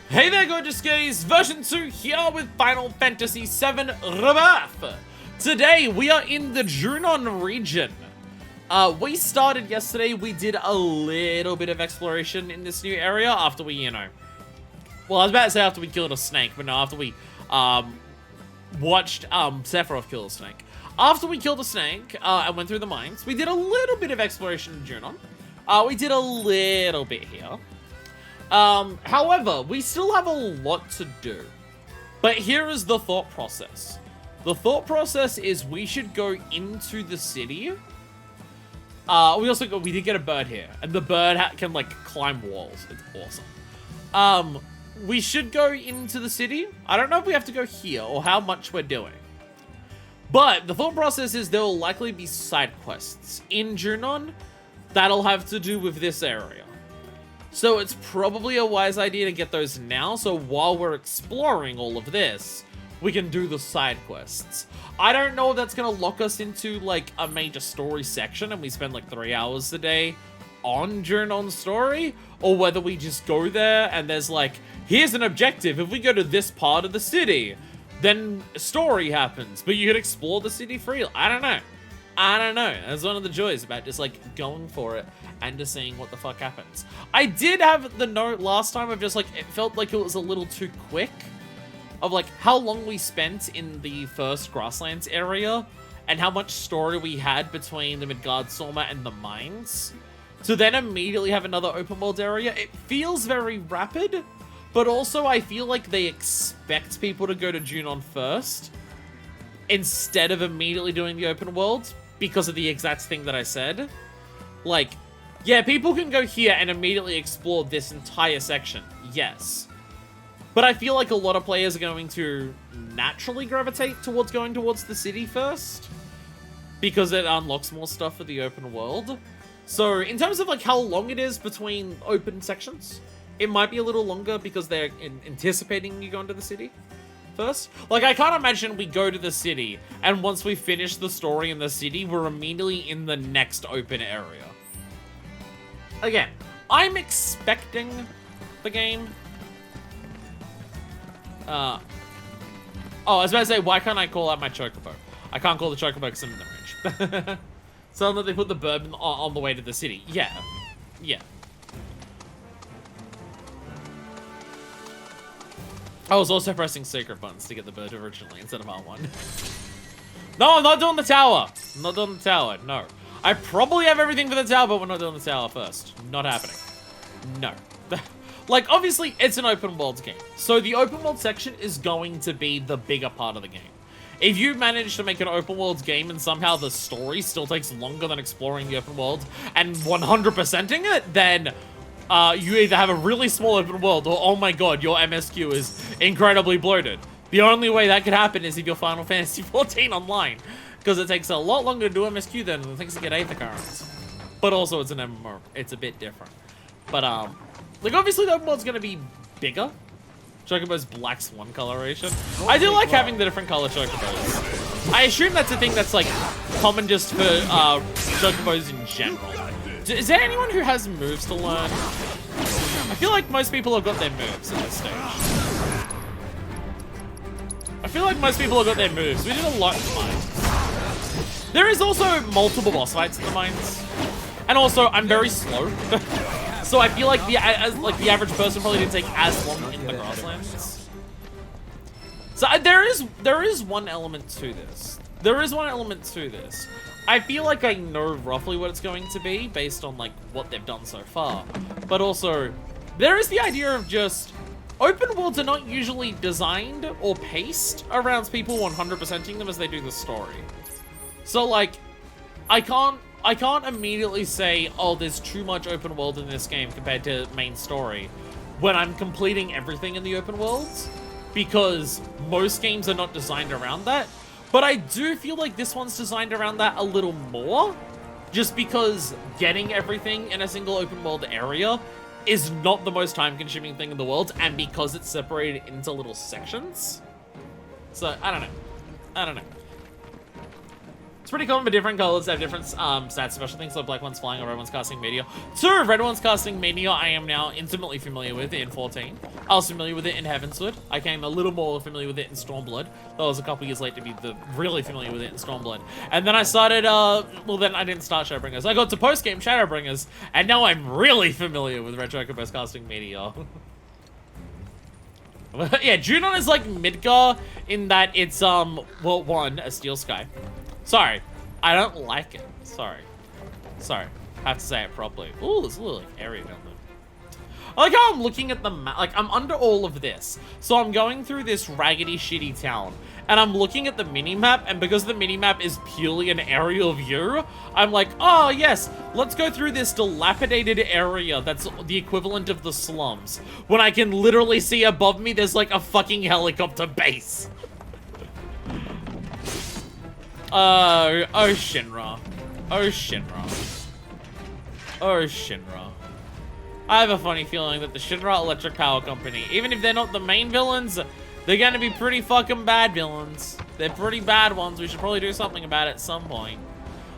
Hey there gorgeous guys, version 2 here with Final Fantasy VII Rebirth. Today we are in the Junon region. We started yesterday, we did a little bit of exploration in this new area after we, well I was about to say after we killed a snake, but no, after we watched Sephiroth kill a snake. After we killed a snake and went through the mines, we did a little bit of exploration in Junon. We did a little bit here. However, we still have a lot to do. But here is the thought process. The thought process is we should go into the city. We did get a bird here, and the bird can like climb walls. It's awesome. We should go into the city. I don't know if we have to go here or how much we're doing. But the thought process is there will likely be side quests in Junon that'll have to do with this area. So it's probably a wise idea to get those now, so while we're exploring all of this, we can do the side quests. I don't know if that's going to lock us into, like, a major story section, and we spend, like, 3 hours a day on Junon's story, or whether we just go there, and there's, like, here's an objective. If we go to this part of the city, then a story happens, but you can explore the city freely. I don't know. That's one of the joys about just, like, going for it and just seeing what the fuck happens. I did have the note last time of just, like, it felt like it was a little too quick of, like, how long we spent in the first Grasslands area and how much story we had between the Midgard-Sorma and the mines. To then immediately have another open world area, it feels very rapid, but also I feel like they expect people to go to Junon first instead of immediately doing the open world because of the exact thing that I said. Like, yeah, people can go here and immediately explore this entire section, yes. But I feel like a lot of players are going to naturally gravitate towards going towards the city first because it unlocks more stuff for the open world. So in terms of like how long it is between open sections, it might be a little longer because they're anticipating you going to the city first. Like, I can't imagine we go to the city and once we finish the story in the city, we're immediately in the next open area. Again, I'm expecting the game. Oh, I was about to say, why can't I call out my chocobo? I can't call the chocobo because I'm in the range. So that they put the bird on the way to the city. Yeah. I was also pressing secret buttons to get the bird originally instead of R1. No, I'm not doing the tower. I'm not doing the tower, no. I probably have everything for the tower, but we're not doing the tower first. Not happening. No. Like, obviously, it's an open world game. So the open world section is going to be the bigger part of the game. If you manage to make an open world game and somehow the story still takes longer than exploring the open world and 100%ing it, then you either have a really small open world or, oh my god, your MSQ is incredibly bloated. The only way that could happen is if you're Final Fantasy XIV online, because it takes a lot longer to do MSQ than it takes to get Aether Currents. But also it's an MMO, it's a bit different. But like obviously the open world's gonna be bigger. Chocobo's black swan coloration. I do like having the different color chocobos. I assume that's a thing that's like common just for chocobos in general. Is there anyone who has moves to learn? I feel like most people have got their moves at this stage. I feel like most people have got their moves. We did a lot in the mines. There is also multiple boss fights in the mines. And also, I'm very slow. So I feel like the average person probably didn't take as long in the grasslands. So there is one element to this. I feel like I know roughly what it's going to be based on like what they've done so far. But also, there is the idea of just open worlds are not usually designed or paced around people 100%ing them as they do the story. So like, I can't immediately say, oh, there's too much open world in this game compared to main story when I'm completing everything in the open worlds, because most games are not designed around that. But I do feel like this one's designed around that a little more, just because getting everything in a single open world area is not the most time-consuming thing in the world, and because it's separated into little sections. So, I don't know. It's pretty common for different colors to have different stats, special things like black one's flying or red one's casting meteor. 2, red one's casting meteor I am now intimately familiar with in 14. I was familiar with it in Heavensward. I came a little more familiar with it in Stormblood. That was a couple years late to be really familiar with it in Stormblood. And then I started, well then I didn't start Shadowbringers. I got to post-game Shadowbringers, and now I'm really familiar with Red Chocobos casting meteor. Yeah, Junon is like Midgar in that it's, well, 1, a steel sky. Sorry, I don't like it. Sorry. I have to say it properly. Ooh, there's a little like, area down there. I like how I'm looking at the map. Like, I'm under all of this. So I'm going through this raggedy, shitty town. And I'm looking at the mini-map, and because the mini-map is purely an aerial view, I'm like, oh, yes, let's go through this dilapidated area that's the equivalent of the slums. When I can literally see above me, there's like a fucking helicopter base. Oh, Shinra. Oh, Shinra. Oh, Shinra. I have a funny feeling that the Shinra Electric Power Company, even if they're not the main villains, they're gonna be pretty fucking bad villains. They're pretty bad ones. We should probably do something about it at some point.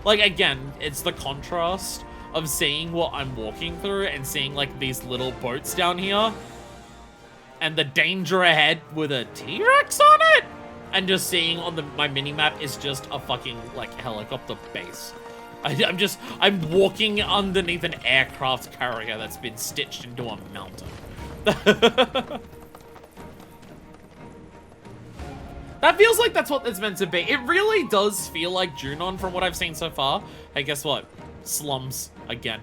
Like, again, it's the contrast of seeing what I'm walking through and seeing, like, these little boats down here. And the danger ahead with a T-Rex on it. And just seeing on my mini-map is just a fucking, like, helicopter base. I'm walking underneath an aircraft carrier that's been stitched into a mountain. That feels like that's what it's meant to be. It really does feel like Junon from what I've seen so far. Hey, guess what? Slums again.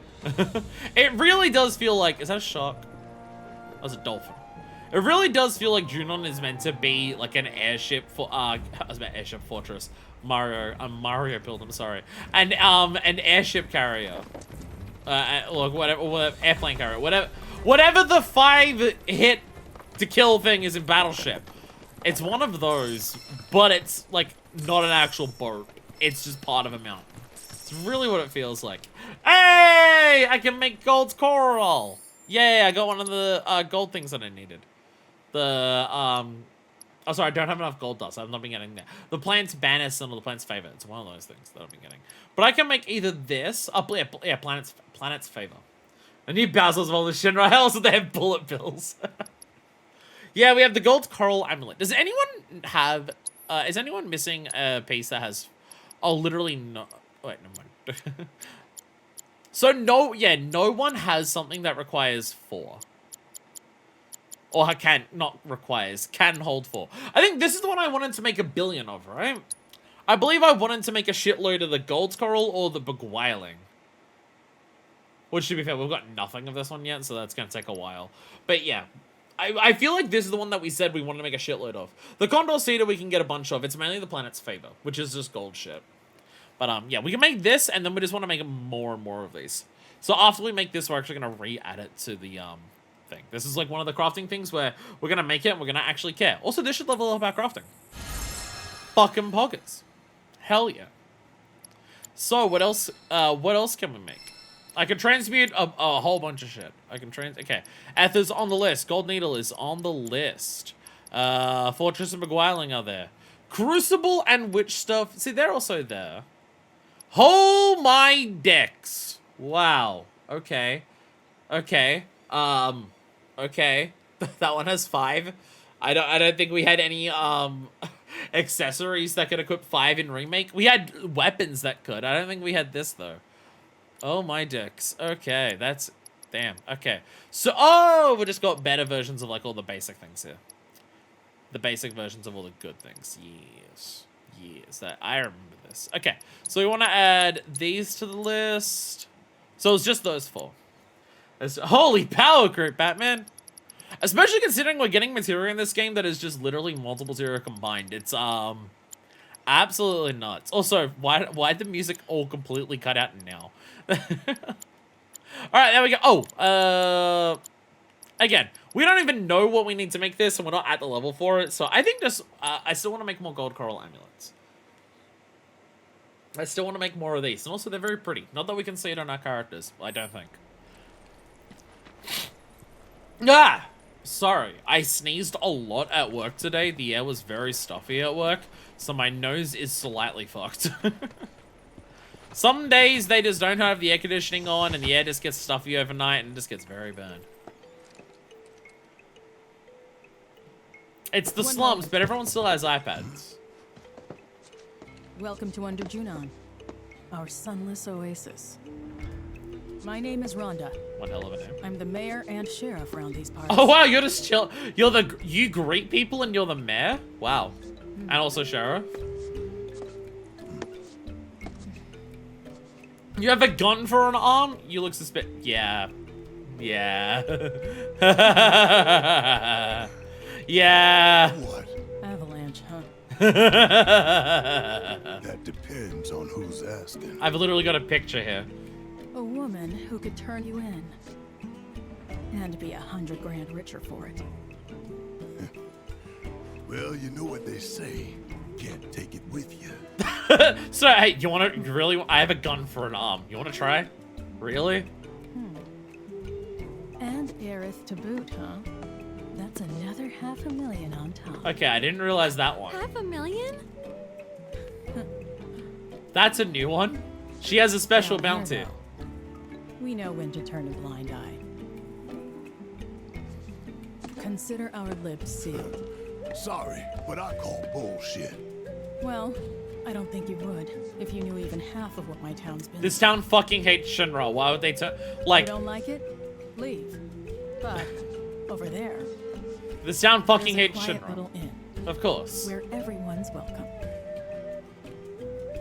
It really does feel like... Is that a shark? That was a dolphin. It really does feel like Junon is meant to be like an airship for I was about airship fortress. Mario build, I'm sorry. And an airship carrier. Look, whatever, airplane carrier, whatever the 5-hit to kill thing is in Battleship. It's one of those, but it's like not an actual boat. It's just part of a mountain. It's really what it feels like. Hey, I can make gold coral. Yay, I got one of the gold things that I needed. Oh, sorry, I don't have enough gold dust. I've not been getting there. The plant's banish or the plant's favor. It's one of those things that I've been getting. But I can make either this, yeah, planet's favor. I need Bowser's all the Shinra Hells, so they have bullet bills. Yeah, we have the gold coral amulet. Does anyone have, is anyone missing a piece that has, oh, literally no, wait, never mind. So no, yeah, no one has something that requires 4. Or can hold 4. I think this is the one I wanted to make 1 billion of, right? I believe I wanted to make a shitload of the gold coral or the beguiling. Which, to be fair, we've got nothing of this one yet, so that's going to take a while. But yeah, I feel like this is the one that we said we wanted to make a shitload of. The condor cedar we can get a bunch of. It's mainly the planet's favor, which is just gold shit. But yeah, we can make this, and then we just want to make more and more of these. So after we make this, we're actually going to re-add it to the thing. This is like one of the crafting things where we're going to make it and we're going to actually care. Also, this should level up our crafting. Fucking pockets. Hell yeah. So what else can we make? I can transmute a whole bunch of shit. Okay. Ether's on the list. Gold Needle is on the list. Fortress and Beguiling are there. Crucible and Witch Stuff. See, they're also there. Oh my decks. Wow. Okay. Okay. Okay. That one has 5. I don't think we had any accessories that could equip 5 in Remake. We had weapons that could. I don't think we had this though. Oh my dicks. Okay, that's damn. Okay. So we just got better versions of like all the basic things here. The basic versions of all the good things. Yes. Yes. I remember this. Okay. So we want to add these to the list. So it's just those 4. Holy power creep, Batman. Especially considering we're getting material in this game that is just literally multiple material combined. It's absolutely nuts. Also, why'd the music all completely cut out now? Alright, there we go. Oh, again, we don't even know what we need to make this, and we're not at the level for it. So I think just, I still want to make more gold coral amulets. I still want to make more of these. And also, they're very pretty. Not that we can see it on our characters, I don't think. Sorry. I sneezed a lot at work today. The air was very stuffy at work. So my nose is slightly fucked. Some days they just don't have the air conditioning on and the air just gets stuffy overnight and just gets very burned. It's the slums, but everyone still has iPads. Welcome to Under Junon, our sunless oasis. My name is Rhonda. One hell of a name. I'm the mayor and sheriff around these parts. Oh wow, you're just chill. You greet people and you're the mayor? Wow. And also sheriff. You have a gun for an arm? You look suspicious. Yeah. Yeah. Yeah. What? Avalanche, huh? That depends on who's asking. I've literally got a picture here. A woman who could turn you in. And be 100 grand richer for it. Well, you know what they say. Can't take it with you. So, hey, you want to really? I have a gun for an arm. You want to try? Really? And Aerith to boot, huh? That's another $500,000 on top. Okay, I didn't realize that one. $500,000? That's a new one. She has a special Down bounty. here, though, we know when to turn a blind eye. Consider our lips sealed. Sorry, but I call bullshit. Well, I don't think you would if you knew even half of what my town's been. This town fucking hates Shinra. Why would they like? You don't like it? Leave. But over there, This town fucking there's a hates quiet Shinra. little inn Of course. where everyone's welcome.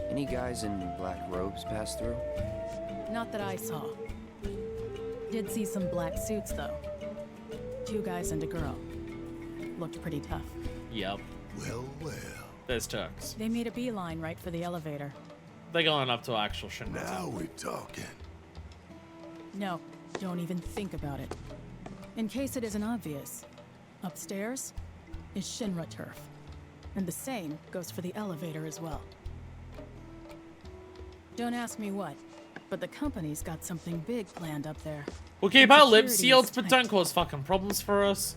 Any guys in black robes pass through? Not that I saw. Did see some black suits though. 2 guys and a girl. Looked pretty tough. Yep. Well, well. There's Turks. They made a beeline right for the elevator. They're going up to actual Shinra. Now we're talking. No, don't even think about it. In case it isn't obvious, upstairs is Shinra turf. And the same goes for the elevator as well. Don't ask me what, but the company's got something big planned up there. We'll keep And our lips security's sealed, but tight. don't cause fucking problems for us.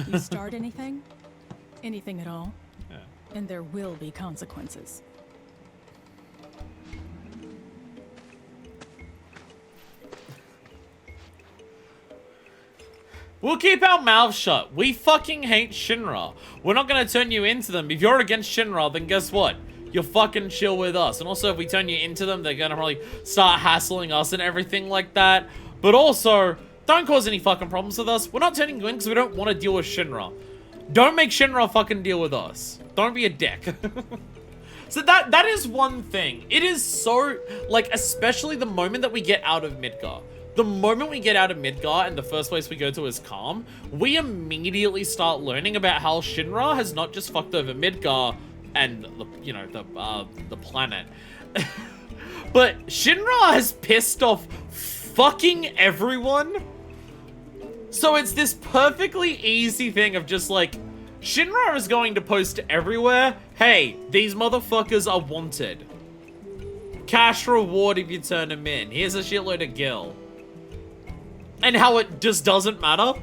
You start anything? Anything at all? Yeah. And there will be consequences. We'll keep our mouths shut. We fucking hate Shinra. We're not gonna turn you into them. If you're against Shinra, then guess what? You're fucking chill with us. And also, if we turn you into them, they're gonna probably start hassling us and everything like that. But also, don't cause any fucking problems with us. We're not turning you in because we don't want to deal with Shinra. Don't make Shinra fucking deal with us. Don't be a dick. So that is one thing. It is so, like, especially the moment that we get out of Midgar. The moment we get out of Midgar and the first place we go to is Calm, we immediately start learning about how Shinra has not just fucked over Midgar and the planet, but Shinra has pissed off fucking everyone. So it's this perfectly easy thing of just like, Shinra is going to post everywhere, hey, these motherfuckers are wanted. Cash reward if you turn them in. Here's a shitload of gil. And how it just doesn't matter.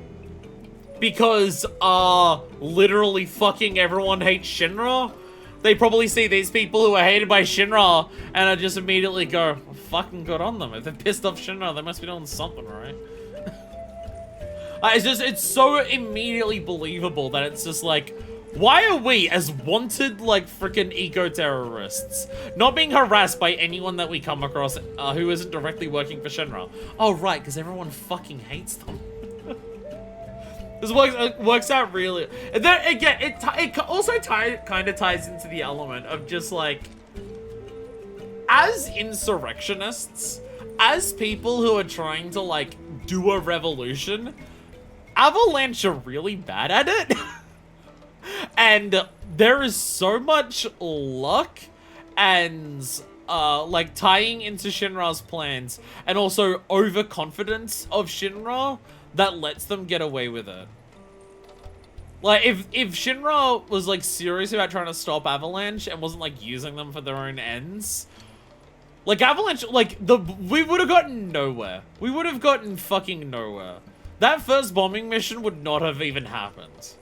Because, literally fucking everyone hates Shinra. They probably see these people who are hated by Shinra and I just immediately go, fucking good on them. If they're pissed off Shinra, they must be doing something right. It's so immediately believable that it's just like, why are we, as wanted, like, freaking eco-terrorists, not being harassed by anyone that we come across who isn't directly working for Shinra? Oh, right, because everyone fucking hates them. This works out really... And then, again, it also kind of ties into the element of just, like, as insurrectionists, as people who are trying to, like, do a revolution, Avalanche are really bad at it. And there is so much luck and, like, tying into Shinra's plans and also overconfidence of Shinra that lets them get away with it. Like, if Shinra was, like, serious about trying to stop Avalanche and wasn't, like, using them for their own ends, like, Avalanche, like, we would have gotten nowhere. We would have gotten fucking nowhere. That first bombing mission would not have even happened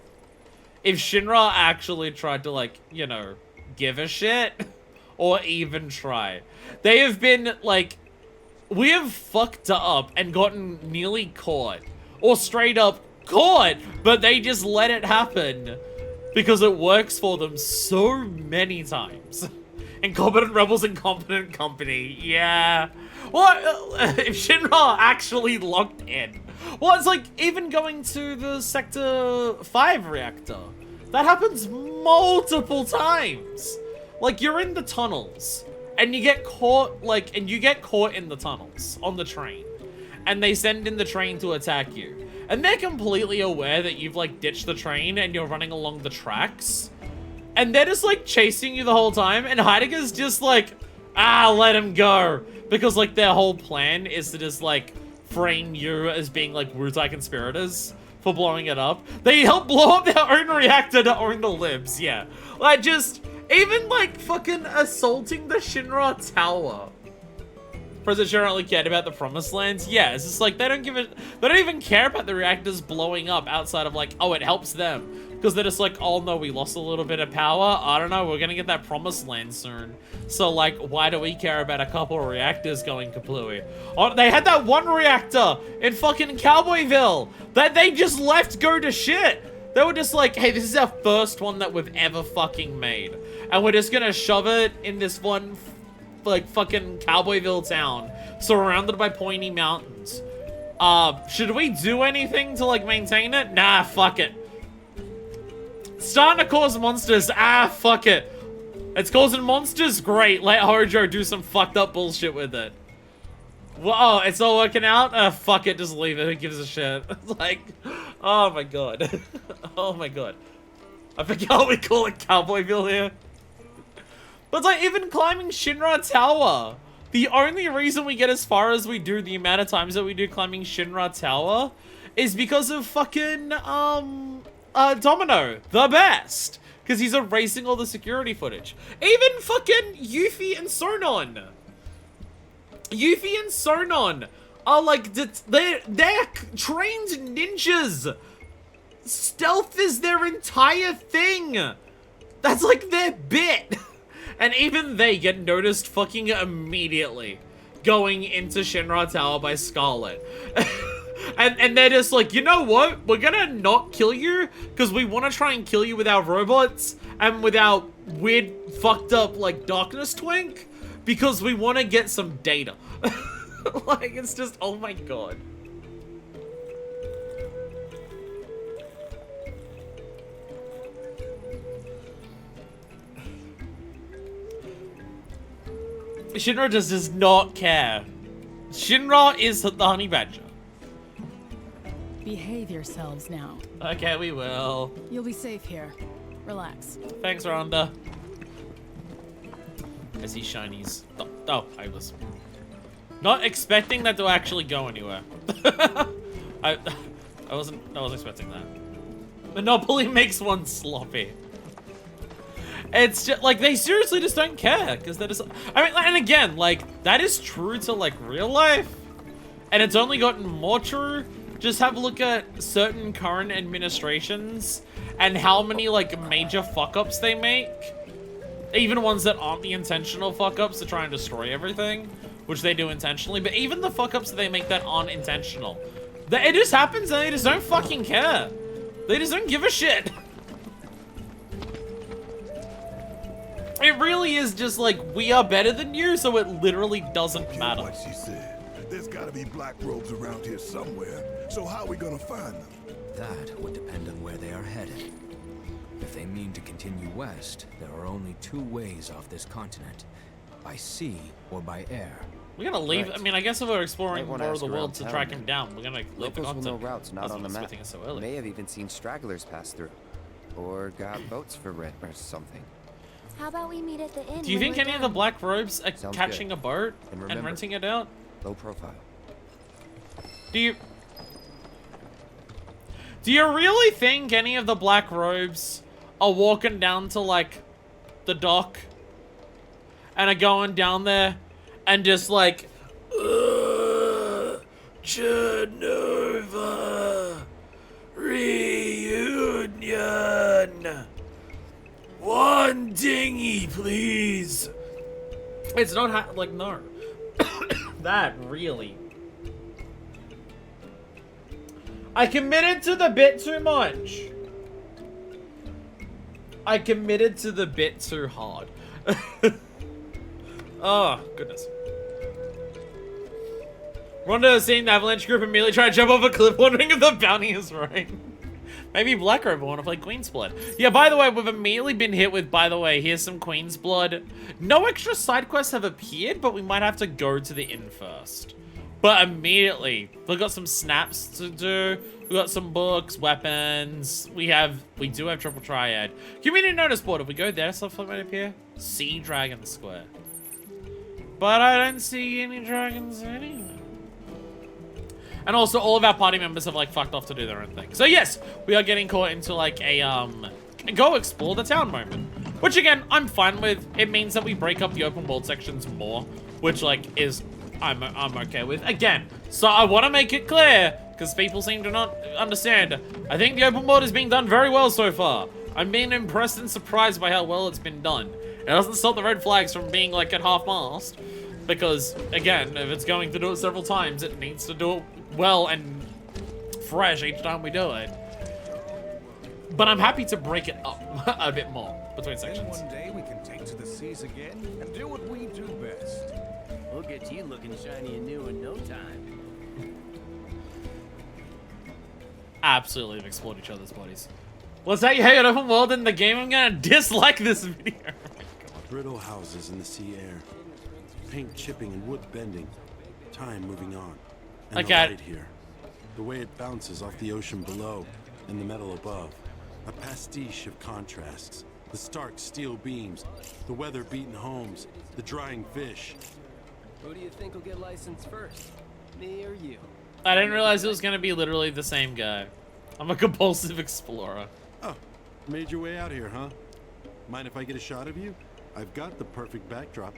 if Shinra actually tried to, like, you know, give a shit or even try. They have been like, we have fucked up and gotten nearly caught or straight up caught, but they just let it happen because it works for them so many times. Incompetent rebels, incompetent company. Yeah. What if Shinra actually locked in? Well, it's like even going to the Sector 5 reactor. That happens multiple times. Like, you're in the tunnels and you get caught, like, and you get caught in the tunnels on the train. And they send in the train to attack you. And they're completely aware that you've, like, ditched the train and you're running along the tracks. And they're just, like, chasing you the whole time. And Heidegger's just like, let him go. Because, like, their whole plan is to just, like, frame you as being, like, Wutai conspirators for blowing it up. They help blow up their own reactor to own the libs, yeah. Like, just, even, like, fucking assaulting the Shinra Tower. President Shinra only cared about the Promised Lands? Yeah, it's just like, they don't even care about the reactors blowing up outside of, like, oh, it helps them. Because they're just like, oh no, we lost a little bit of power. I don't know, we're gonna get that Promised Land soon. So, like, why do we care about a couple of reactors going kaplooey? Oh, they had that one reactor in fucking Cowboyville that they just left go to shit. They were just like, hey, this is our first one that we've ever fucking made. And we're just gonna shove it in this one, like, fucking Cowboyville town, surrounded by pointy mountains. Should we do anything to, like, maintain it? Nah, fuck it. Starting to cause monsters. Fuck it. It's causing monsters? Great. Let Hojo do some fucked up bullshit with it. Whoa, it's all working out? Fuck it. Just leave it. Who gives a shit? It's like, oh my god. Oh my god. I forgot we call it Cowboyville here. But it's like, even climbing Shinra Tower. The only reason we get as far as we do, the amount of times that we do climbing Shinra Tower, is because of fucking, Domino, the best, because he's erasing all the security footage. Even fucking Yuffie and Sonon. Yuffie and Sonon are like, they're trained ninjas. Stealth is their entire thing. That's like their bit. And even they get noticed fucking immediately going into Shinra Tower by Scarlet. And they're just like, you know what? We're gonna not kill you because we want to try and kill you with our robots and with our weird, fucked up, like, darkness twink because we want to get some data. Like, it's just, oh my god. Shinra just does not care. Shinra is the honey badger. Behave yourselves now. Okay, we will. You'll be safe here. Relax. Thanks, Rhonda. I see shinies. Oh, I was not expecting that to actually go anywhere. I wasn't expecting that. Monopoly makes one sloppy. It's just, like, they seriously just don't care, because they're just, I mean, and again, like, that is true to, like, real life, and it's only gotten more true. Just have a look at certain current administrations and how many, like, major fuck-ups they make. Even ones that aren't the intentional fuck-ups to try and destroy everything, which they do intentionally, but even the fuck-ups that they make that aren't intentional. It just happens and they just don't fucking care. They just don't give a shit. It really is just like, we are better than you, so it literally doesn't matter. What she said. There's gotta be black robes around here somewhere. So how are we gonna find them? That would depend on where they are headed. If they mean to continue west, there are only two ways off this continent. By sea or by air. We're gonna leave, Right. I mean, I guess if we're exploring Might more wanna of the ask world around to town. track him down, we're gonna leave the Locals will know continent. routes not on the map. Expecting us so early. May have even seen stragglers pass through. Or got boats for rent or something. How about we meet at the inn? Do you when think we're any of the done? black robes are Sounds catching good. a boat And and remember- renting it out? Low profile. Do you really think any of the black robes are walking down to, like, the dock and are going down there and just like, Genova reunion, one dinghy please. It's not like, no. That really. I committed to the bit too much. I committed to the bit too hard. Oh, goodness. Rhonda has seen the Avalanche group immediately try to jump off a cliff, wondering if the bounty is right. Maybe Black Robe will want to play Queen's Blood. Yeah, by the way, we've immediately been hit with, by the way, here's some Queen's Blood. No extra side quests have appeared, but we might have to go to the inn first. But immediately, we've got some snaps to do. We got some books, weapons. We do have Triple Triad. Community notice board. If we go there, stuff right up here. Sea Dragon Square. But I don't see any dragons anywhere. And also, all of our party members have, like, fucked off to do their own thing. So, yes, we are getting caught into, like, a, go explore the town moment. Which, again, I'm fine with. It means that we break up the open world sections more. Which, like, is, I'm okay with. Again, so I want to make it clear, because people seem to not understand. I think the open world is being done very well so far. I'm being impressed and surprised by how well it's been done. It doesn't stop the red flags from being, like, at half-mast. Because, again, if it's going to do it several times, it needs to do it well and fresh each time we do it. But I'm happy to break it up a bit more between sections. Then one day we can take to the seas again and do what we do best. We'll get you looking shiny and new in no time. Absolutely have explored each other's bodies. Was that you hate open world in the game? I'm gonna dislike this video. Brittle houses in the sea air. Paint chipping and wood bending. Time moving on. And the light here. The way it bounces off the ocean below and the metal above. A pastiche of contrasts. The stark steel beams. The weather-beaten homes. The drying fish. Who do you think will get licensed first? Me or you? I didn't realize it was gonna be literally the same guy. I'm a compulsive explorer. Oh, made your way out here, huh? Mind if I get a shot of you? I've got the perfect backdrop.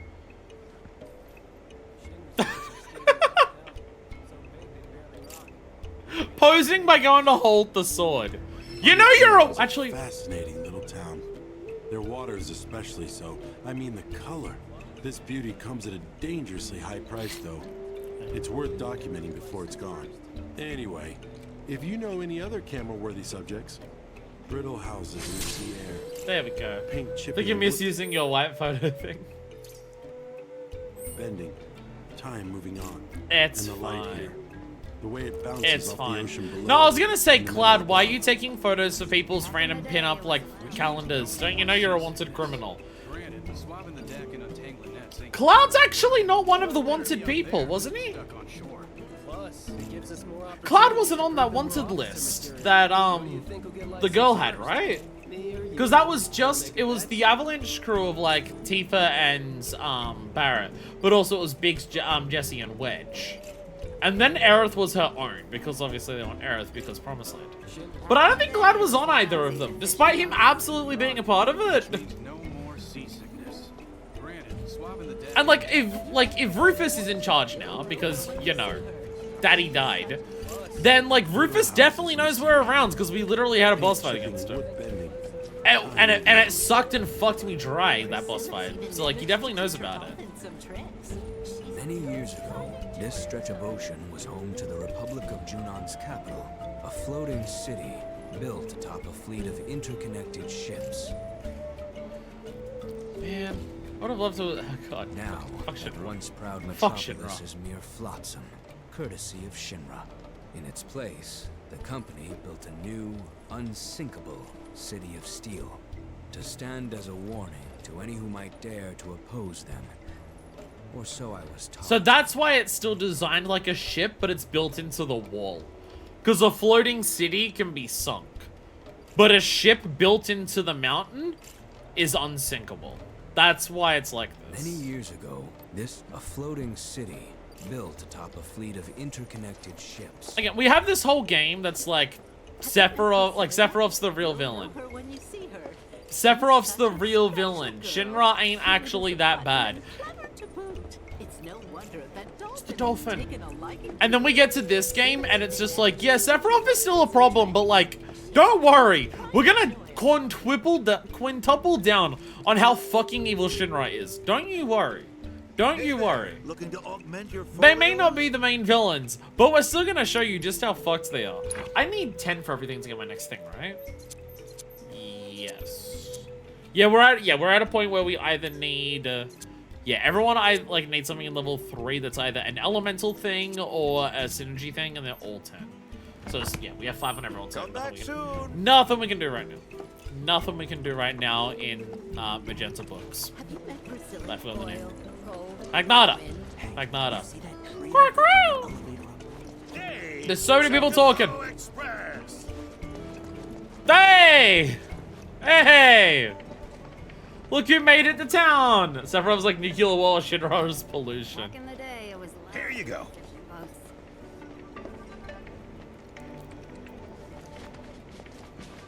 Posing by going to hold the sword. You know you're actually fascinating little town. Their waters especially so. I mean the color. This beauty comes at a dangerously high price though. It's worth documenting before it's gone. Anyway, if you know any other camera-worthy subjects, brittle houses in the sea air. There we go. Pink I chipping. think you're misusing your white photo thing. Bending. Time moving on. It's and the light fine. here. The way it bounces It's off fine. the ocean below. No, I was gonna say, Cloud, why are you taking photos for people's random pin-up, like, calendars? Don't you know you're a wanted criminal? Cloud's actually not one of the wanted people, wasn't he? Cloud wasn't on that wanted list that, the girl had, right? Because that was just, it was the Avalanche crew of, like, Tifa and, Barrett. But also it was Biggs, Jesse, and Wedge. And then Aerith was her own, because obviously they want Aerith because Promised Land. But I don't think Cloud was on either of them, despite him absolutely being a part of it. And like if Rufus is in charge now, because, you know, Daddy died, then like Rufus definitely knows we're around, because we literally had a boss fight against him. And it sucked and fucked me dry, that boss fight. So like he definitely knows about it. Many years ago, this stretch of ocean was home to the Republic of Junon's capital, a floating city built atop a fleet of interconnected ships. Man, I would have loved to. Oh god. Now, fuck that Shinra. once proud Fuck metropolis Shinra. is mere flotsam, courtesy of Shinra. In its place, the company built a new, unsinkable city of steel, to stand as a warning to any who might dare to oppose them. Or so I was taught. So that's why it's still designed like a ship, but it's built into the wall. Because a floating city can be sunk. But a ship built into the mountain is unsinkable. That's why it's like this. Many years ago, a floating city built atop a fleet of interconnected ships. Again, we have this whole game that's like Sephiroth, like Sephiroth's the real villain. Sephiroth's the real villain. Shinra ain't actually that bad. It's the dolphin. And then we get to this game and it's just like, yeah, Sephiroth is still a problem, but like, Don't worry. We're gonna quintuple down on how fucking evil Shinra is. Don't you worry. Don't you worry. Looking to augment your They may not be the main villains, but we're still gonna show you just how fucked they are. I need 10 for everything to get my next thing, right? Yes. Yeah, we're at a point where we either need yeah, everyone need something in level 3 that's either an elemental thing or a synergy thing, and they're all 10. So yeah, we have 5 on everyone. So nothing we can do right now. Nothing we can do right now in Magenta books. I forgot the name. Magnata. There's so many people talking. Hey! Hey! Look who made it to town! Sephiroth's like nuclear war, Shinra's pollution. Back in the day, it was Here you go.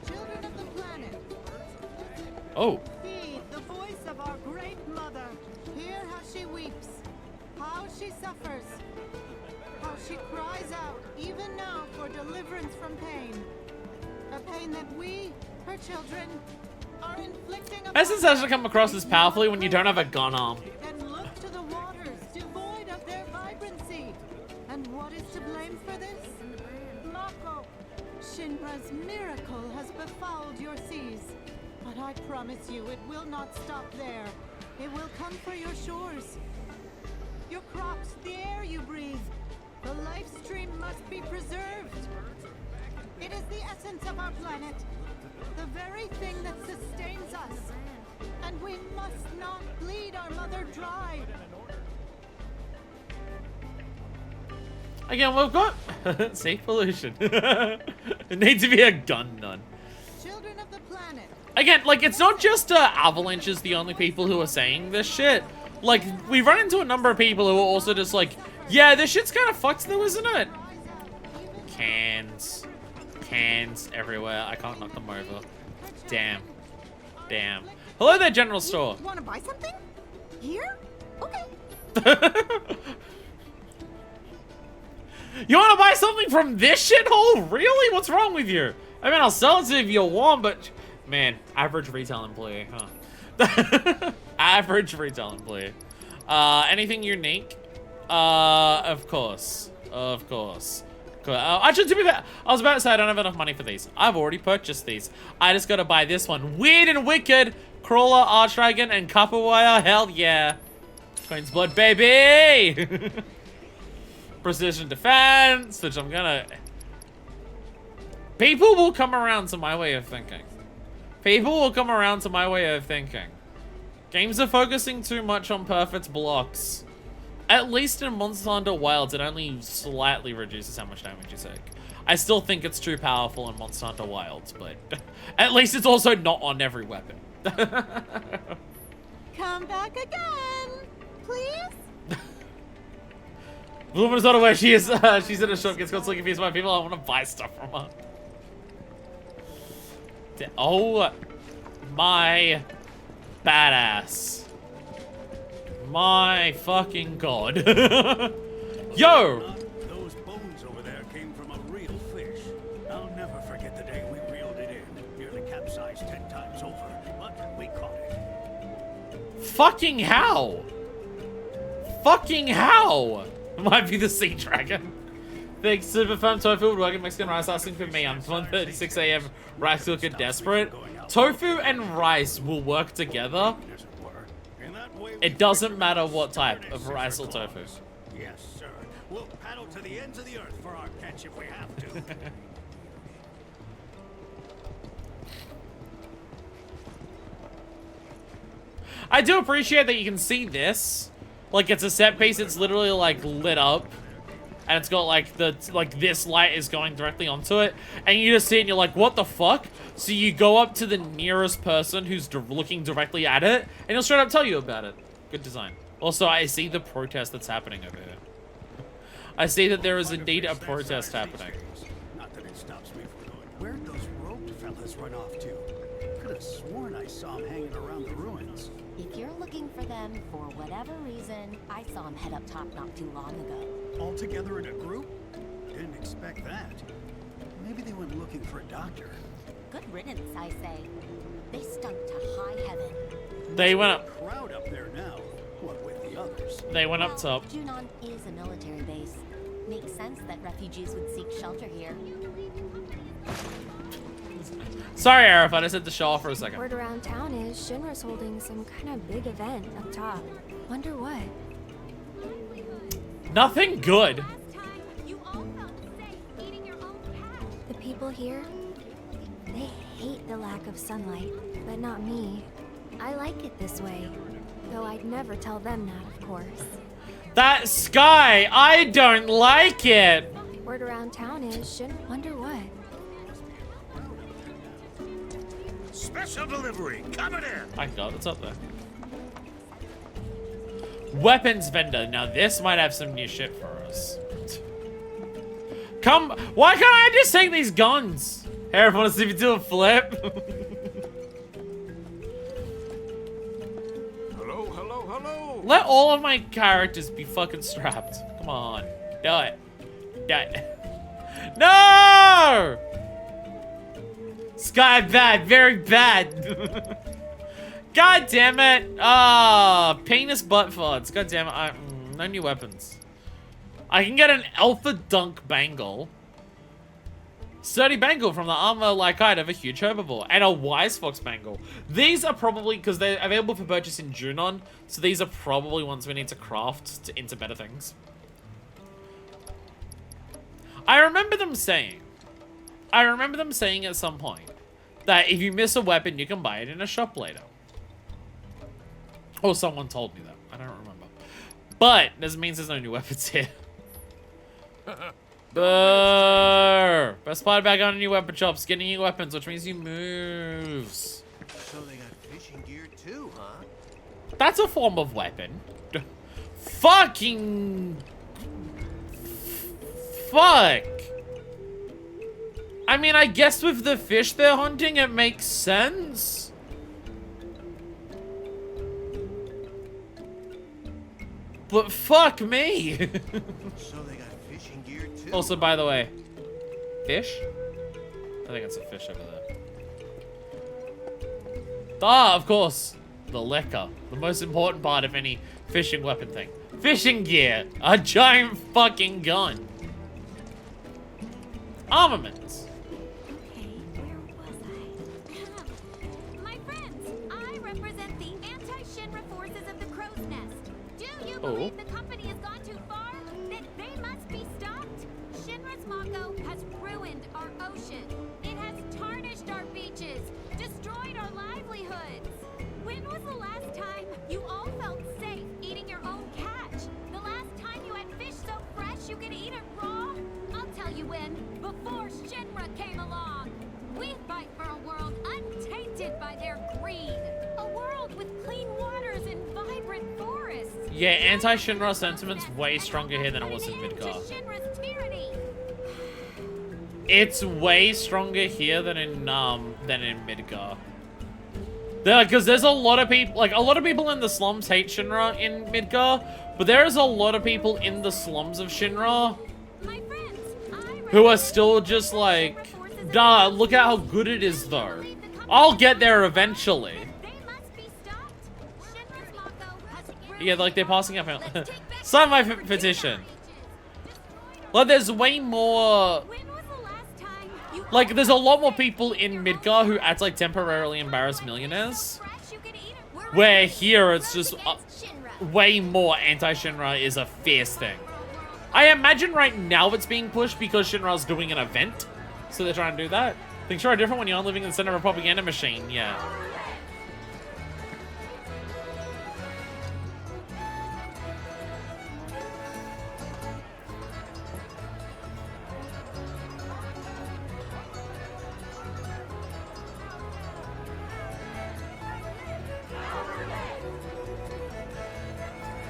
Children of the planet. Oh. Heed the voice of our great mother. Hear how she weeps, how she suffers, how she cries out, even now, for deliverance from pain. A pain that we, her children, are inflicting upon Essence actually come across as powerfully when you don't have a gun arm. and look to the waters, devoid of their vibrancy. And what is to blame for this? Mako. Shinra's miracle has befouled your seas. But I promise you, it will not stop there. It will come for your shores. Your crops, the air you breathe. The life stream must be preserved. It is the essence of our planet. The very thing that sustains us. And we must not bleed our mother dry. Again, we've got safe pollution. It needs to be a gun none. Children of the planet. Again, like, it's not just Avalanche is the only people who are saying this shit. Like, we run into a number of people who are also just like, yeah, this shit's kind of fucked though, isn't it? Cans. Cans everywhere. I can't knock them over. Damn. Damn. Hello there, general store. Want to buy something? Here? Okay. You want to buy something from this shithole? Really? What's wrong with you? I mean, I'll sell it to you if you want, but... Man, average retail employee, huh? Average retail employee. Anything unique? Of course. Of course. Actually, to be fair, I was about to say I don't have enough money for these. I've already purchased these. I just gotta buy this one. Weird and Wicked, Crawler, Archdragon, and Copper Wire. Hell yeah. Queen's Blood, baby! Precision Defense, which I'm gonna... People will come around to my way of thinking. People will come around to my way of thinking. Games are focusing too much on perfect blocks. At least in Monster Hunter Wilds, it only slightly reduces how much damage you take. I still think it's too powerful in Monster Hunter Wilds, but at least it's also not on every weapon. Come back again, please. The woman is not aware she is. She's in a shop, gets constantly confused by people. I want to buy stuff from her. Oh my badass. My fucking god. Yo! Those bones over there came from a real fish. I'll never forget the day we reeled it in. Nearly capsized 10 times over, but we caught it. Fucking how? Fucking how? Might be the sea dragon. Thanks, Super Firm Tofu would work in Mexican rice asking for me. I'm 1:36 AM. Rice looking desperate. Tofu and rice will work together. It doesn't matter what type of rice or tofu. Yes, sir. We'll paddle to the ends of the earth for our catch if we have to. I do appreciate that you can see this. Like, it's a set piece, it's literally like lit up. And it's got like this light is going directly onto it. And you just see it and you're like, what the fuck? So you go up to the nearest person who's looking directly at it, and he'll straight up tell you about it. Good design. Also, I see the protest that's happening over here. I see that there is indeed a protest happening. Not that it stops me from going. Where'd those rogue fellas run off to? Could have sworn I saw them hanging around the ruins. If you're looking for them for whatever reason, I saw them head up top not too long ago. All together in a group? Didn't expect that. Maybe they went looking for a doctor. Good riddance, I say. They stunk to high heaven. They went up. Crowd up there now. What with the others? They went up top. Junon is a military base. Makes sense that refugees would seek shelter here. Sorry, Arif, I just had to show off for a second. Word around town is Shinra's holding some kind of big event up top. Wonder what? Nothing good. The people here, they hate the lack of sunlight, but not me. I like it this way, though I'd never tell them that, of course. That sky, I don't like it. Word around town is Shinra. Wonder what? Special delivery, coming in. My God, what's up there? Weapons vendor. Now this might have some new shit for us. Come, why can't I just take these guns? Hey, everyone, want to see me do a flip? Hello, hello, hello. Let all of my characters be fucking strapped. Come on, do it. Do it. No! Sky bad, very bad. God damn it. Ah, penis butt farts. God damn it. No new weapons. I can get an Alpha Dunk Bangle. Sturdy Bangle from the armor-like hide of a huge herbivore. And a Wise Fox Bangle. These are probably, because they're available for purchase in Junon, so these are probably ones we need to craft into better things. I remember them saying at some point that if you miss a weapon, you can buy it in a shop later. Or someone told me that. I don't remember. But this means there's no new weapons here. Brrr. Best part about going to new weapon shops, getting new weapons, which means new moves. So they got fishing gear too, huh? That's a form of weapon. Fucking... Fuck. I mean, I guess with the fish they're hunting, it makes sense. But fuck me. So they got fishing gear too. Also, by the way, fish? I think it's a fish over there. Ah, of course. The liquor. The most important part of any fishing weapon thing. Fishing gear. A giant fucking gun. Armaments. Okay, where was I? My friends, I represent the anti-Shinra forces of the Crow's Nest. Do you believe the company has gone too far? That they must be stopped? Shinra's Mako has ruined our ocean. It has tarnished our beaches, destroyed our livelihoods. When was the last time you all felt safe eating your own catch? The last time you had fish so fresh you could eat it raw? I'll tell you when. Before Shinra came along. We fight for a world untainted by their greed. A world with clean waters and vibrant forests. Yeah, anti-Shinra sentiment's way stronger here than it was in Midgar. It's way stronger here than in Midgar. Because there's a lot of people, like, a lot of people in the slums hate Shinra in Midgar, but there is a lot of people in the slums of Shinra who are still just like, duh, look at how good it is though. I'll get there eventually. Yeah, like they're passing up. Sign my petition. Like there's way more. Like there's a lot more people in Midgar who act like temporarily embarrassed millionaires. Where here it's just way more anti-Shinra is a fierce thing. I imagine right now it's being pushed because Shinra's doing an event. So they're trying to do that. Things are different when you're living in the center of a propaganda machine, yeah.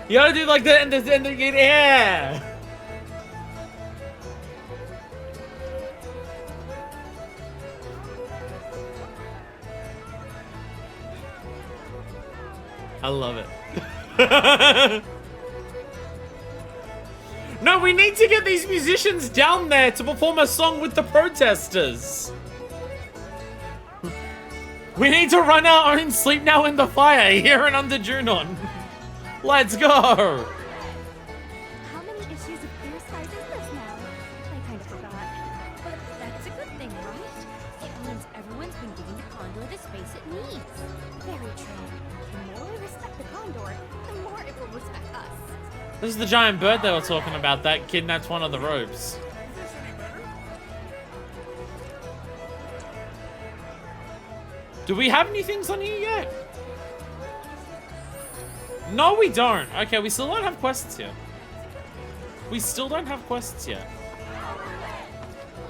You gotta do like the end, yeah. I love it. No No, we need to get these musicians down there to perform a song with the protesters. We need to run our own Sleep Now in the Fire here in Under Junon. Let's go. How many issues of Clear Skies is this now? I kind of forgot. But that's a good thing, right? It means everyone's been giving the Condor the space it needs. Very true. The more we respect the Condor, the more it will respect us. This is the giant bird they were talking about that kidnapped one of the robes. Do we have any things on here yet? No, we don't. Okay, we still don't have quests here. We still don't have quests yet.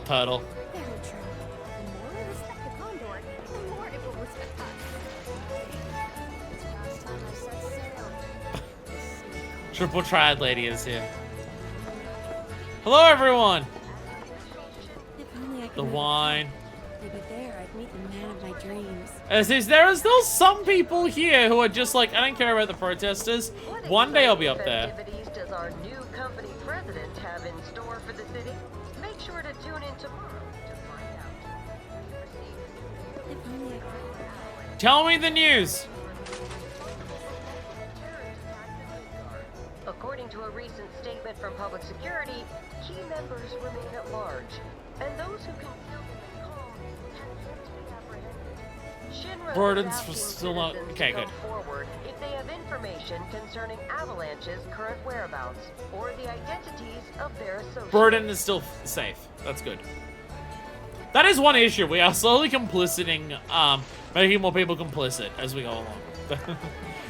Turtle. Very true. The more we respect the Condor, the more it will respect us. It's the last time I set sail. Triple Triad Lady is here. Hello, everyone. If only I could The wine. maybe there I'd meet the man of my dreams. There are still some people here who are just like, I don't care about the protesters. One day I'll be up there. What activities does our new company president have in store for the city? Make sure to tune in tomorrow to find out. If only I could. Tell me the news. According to a recent statement from public security, key members remain at large, and those who conceal them in calm have yet to be apprehended. Shinra Burdens is for asking still not- citizens okay, to go good. forward if they have information concerning Avalanche's current whereabouts or the identities of their associates. Burden is still safe. That's good. That is one issue. We are slowly compliciting, making more people complicit as we go along.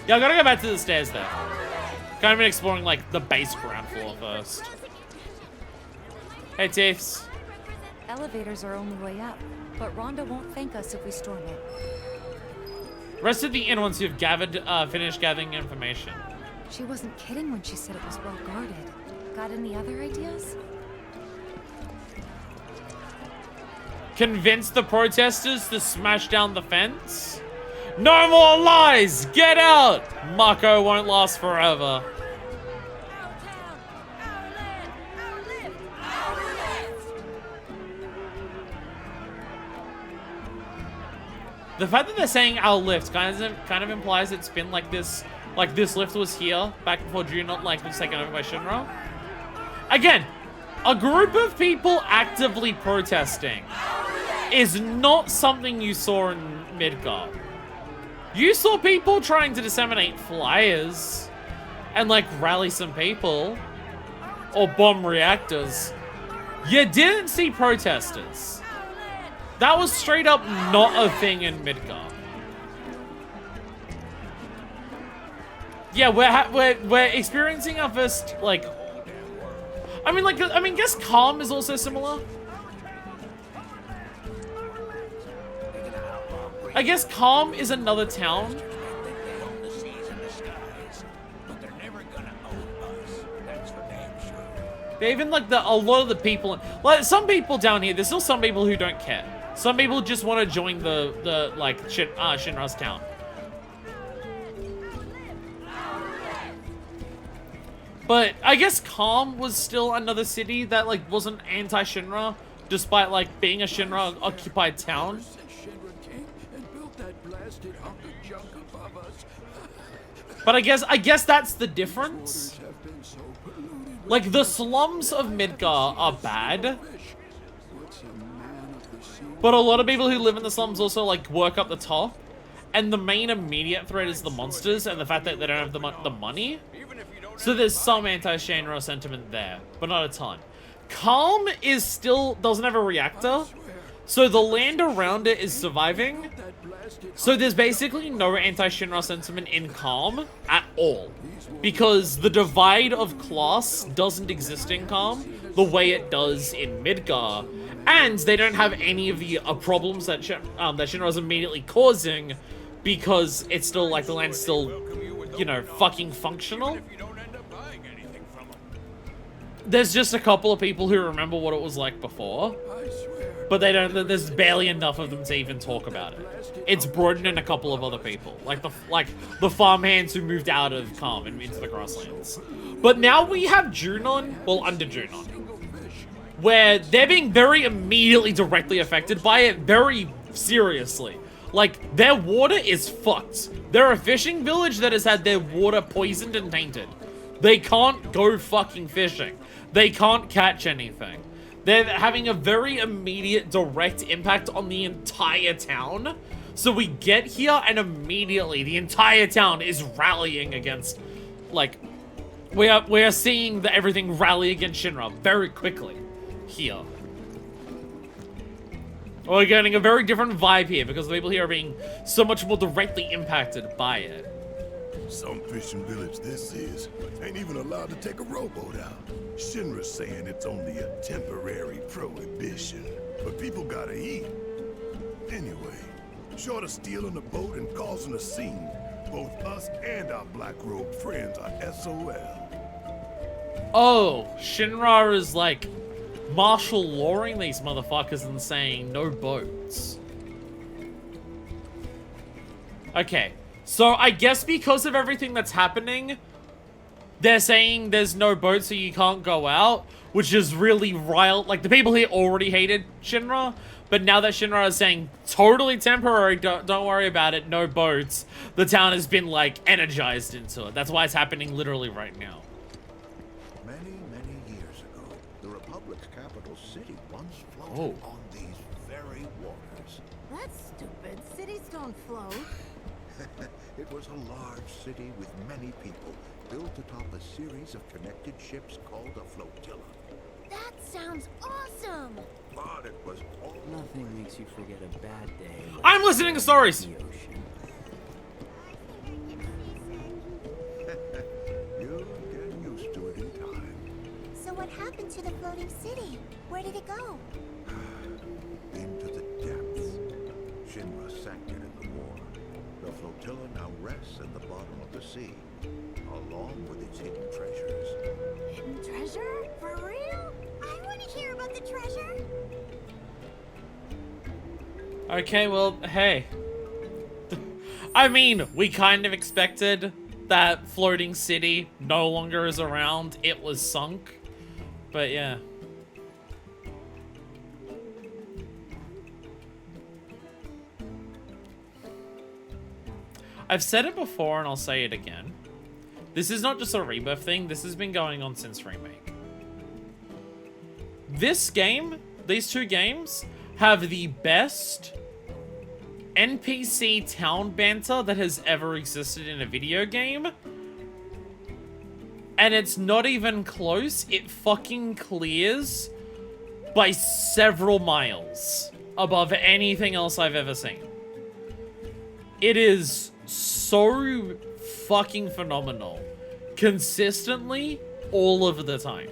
Yeah, I gotta go back to the stairs there. Kind of been exploring, like, the base ground floor first. Hey, Tiffs. Elevators are only way up, but Rhonda won't thank us if we storm it. Rest of the inn once you've finished gathering information. She wasn't kidding when she said it was well guarded. Got any other ideas? Convince the protesters to smash down the fence? No more lies! Get out! Mako won't last forever. The fact that they're saying our lift kind of implies it's been like this lift was here back before Junon was taken over by Shinra. Again, a group of people actively protesting is not something you saw in Midgar. You saw people trying to disseminate flyers and like rally some people or bomb reactors. You didn't see protesters. That was straight up not a thing in Midgar. Yeah, we're experiencing our first like. I mean, guess Calm is also similar. I guess Calm is another town. They even like a lot of the people, like some people down here. There's still some people who don't care. Some people just want to join the like Shinra's town. But I guess Calm was still another city that like wasn't anti-Shinra, despite like being a Shinra occupied town. But I guess that's the difference. Like the slums of Midgar are bad. But a lot of people who live in the slums also like work up the top. And the main immediate threat is the monsters and the fact that they don't have the money. So there's some anti-Shinra sentiment there, but not a ton. Calm is still doesn't have a reactor. So the land around it is surviving. So there's basically no anti-Shinra sentiment in Calm at all. Because the divide of class doesn't exist in Calm the way it does in Midgar. And they don't have any of the problems that Shinra is immediately causing because it's still like the land's still, you know, fucking functional. There's just a couple of people who remember what it was like before. I swear, but they don't. There's barely enough of them to even talk about it. It's Broden and a couple of other people, like the farmhands who moved out of Calm and into the grasslands. But now we have Junon, well, Under Junon, where they're being very immediately directly affected by it, very seriously. Like, their water is fucked. They're a fishing village that has had their water poisoned and tainted. They can't go fucking fishing. They can't catch anything. They're having a very immediate, direct impact on the entire town. So we get here and immediately the entire town is rallying against, like, we are seeing everything rally against Shinra very quickly here. We're getting a very different vibe here because the people here are being so much more directly impacted by it. Some fishing village this is ain't even allowed to take a rowboat out. Shinra's saying it's only a temporary prohibition, but people gotta eat. Anyway, short of stealing a boat and causing a scene, both us and our black-robed friends are SOL. Oh, Shinra is like martial lawing these motherfuckers and saying no boats. Okay, so I guess because of everything that's happening, they're saying there's no boat so you can't go out, which is really riled. Like, the people here already hated Shinra, but now that Shinra is saying totally temporary, don't worry about it, no boats, the town has been, like, energized into it. That's why it's happening literally right now. Many years ago, the Republic's capital city once floated on these very waters. That's stupid. Cities don't float. It was a large city with many people, built atop a series of connected ships called a flotilla. That sounds awesome! But it was all... Nothing makes you forget a bad day. I'm listening to stories! You'll get used to it in time. So what happened to the floating city? Where did it go? Into the depths. Shinra sank it in the war. The flotilla now rests at the bottom of the sea, along with its hidden treasures. Hidden treasure? For real? I want to hear about the treasure. Okay, well, hey. I mean, we kind of expected that floating city no longer is around. It was sunk. But yeah. I've said it before and I'll say it again. This is not just a Rebirth thing. This has been going on since Remake. This game, these two games, have the best NPC town banter that has ever existed in a video game. And it's not even close. It fucking clears by several miles above anything else I've ever seen. It is so fucking phenomenal. Consistently, all of the time.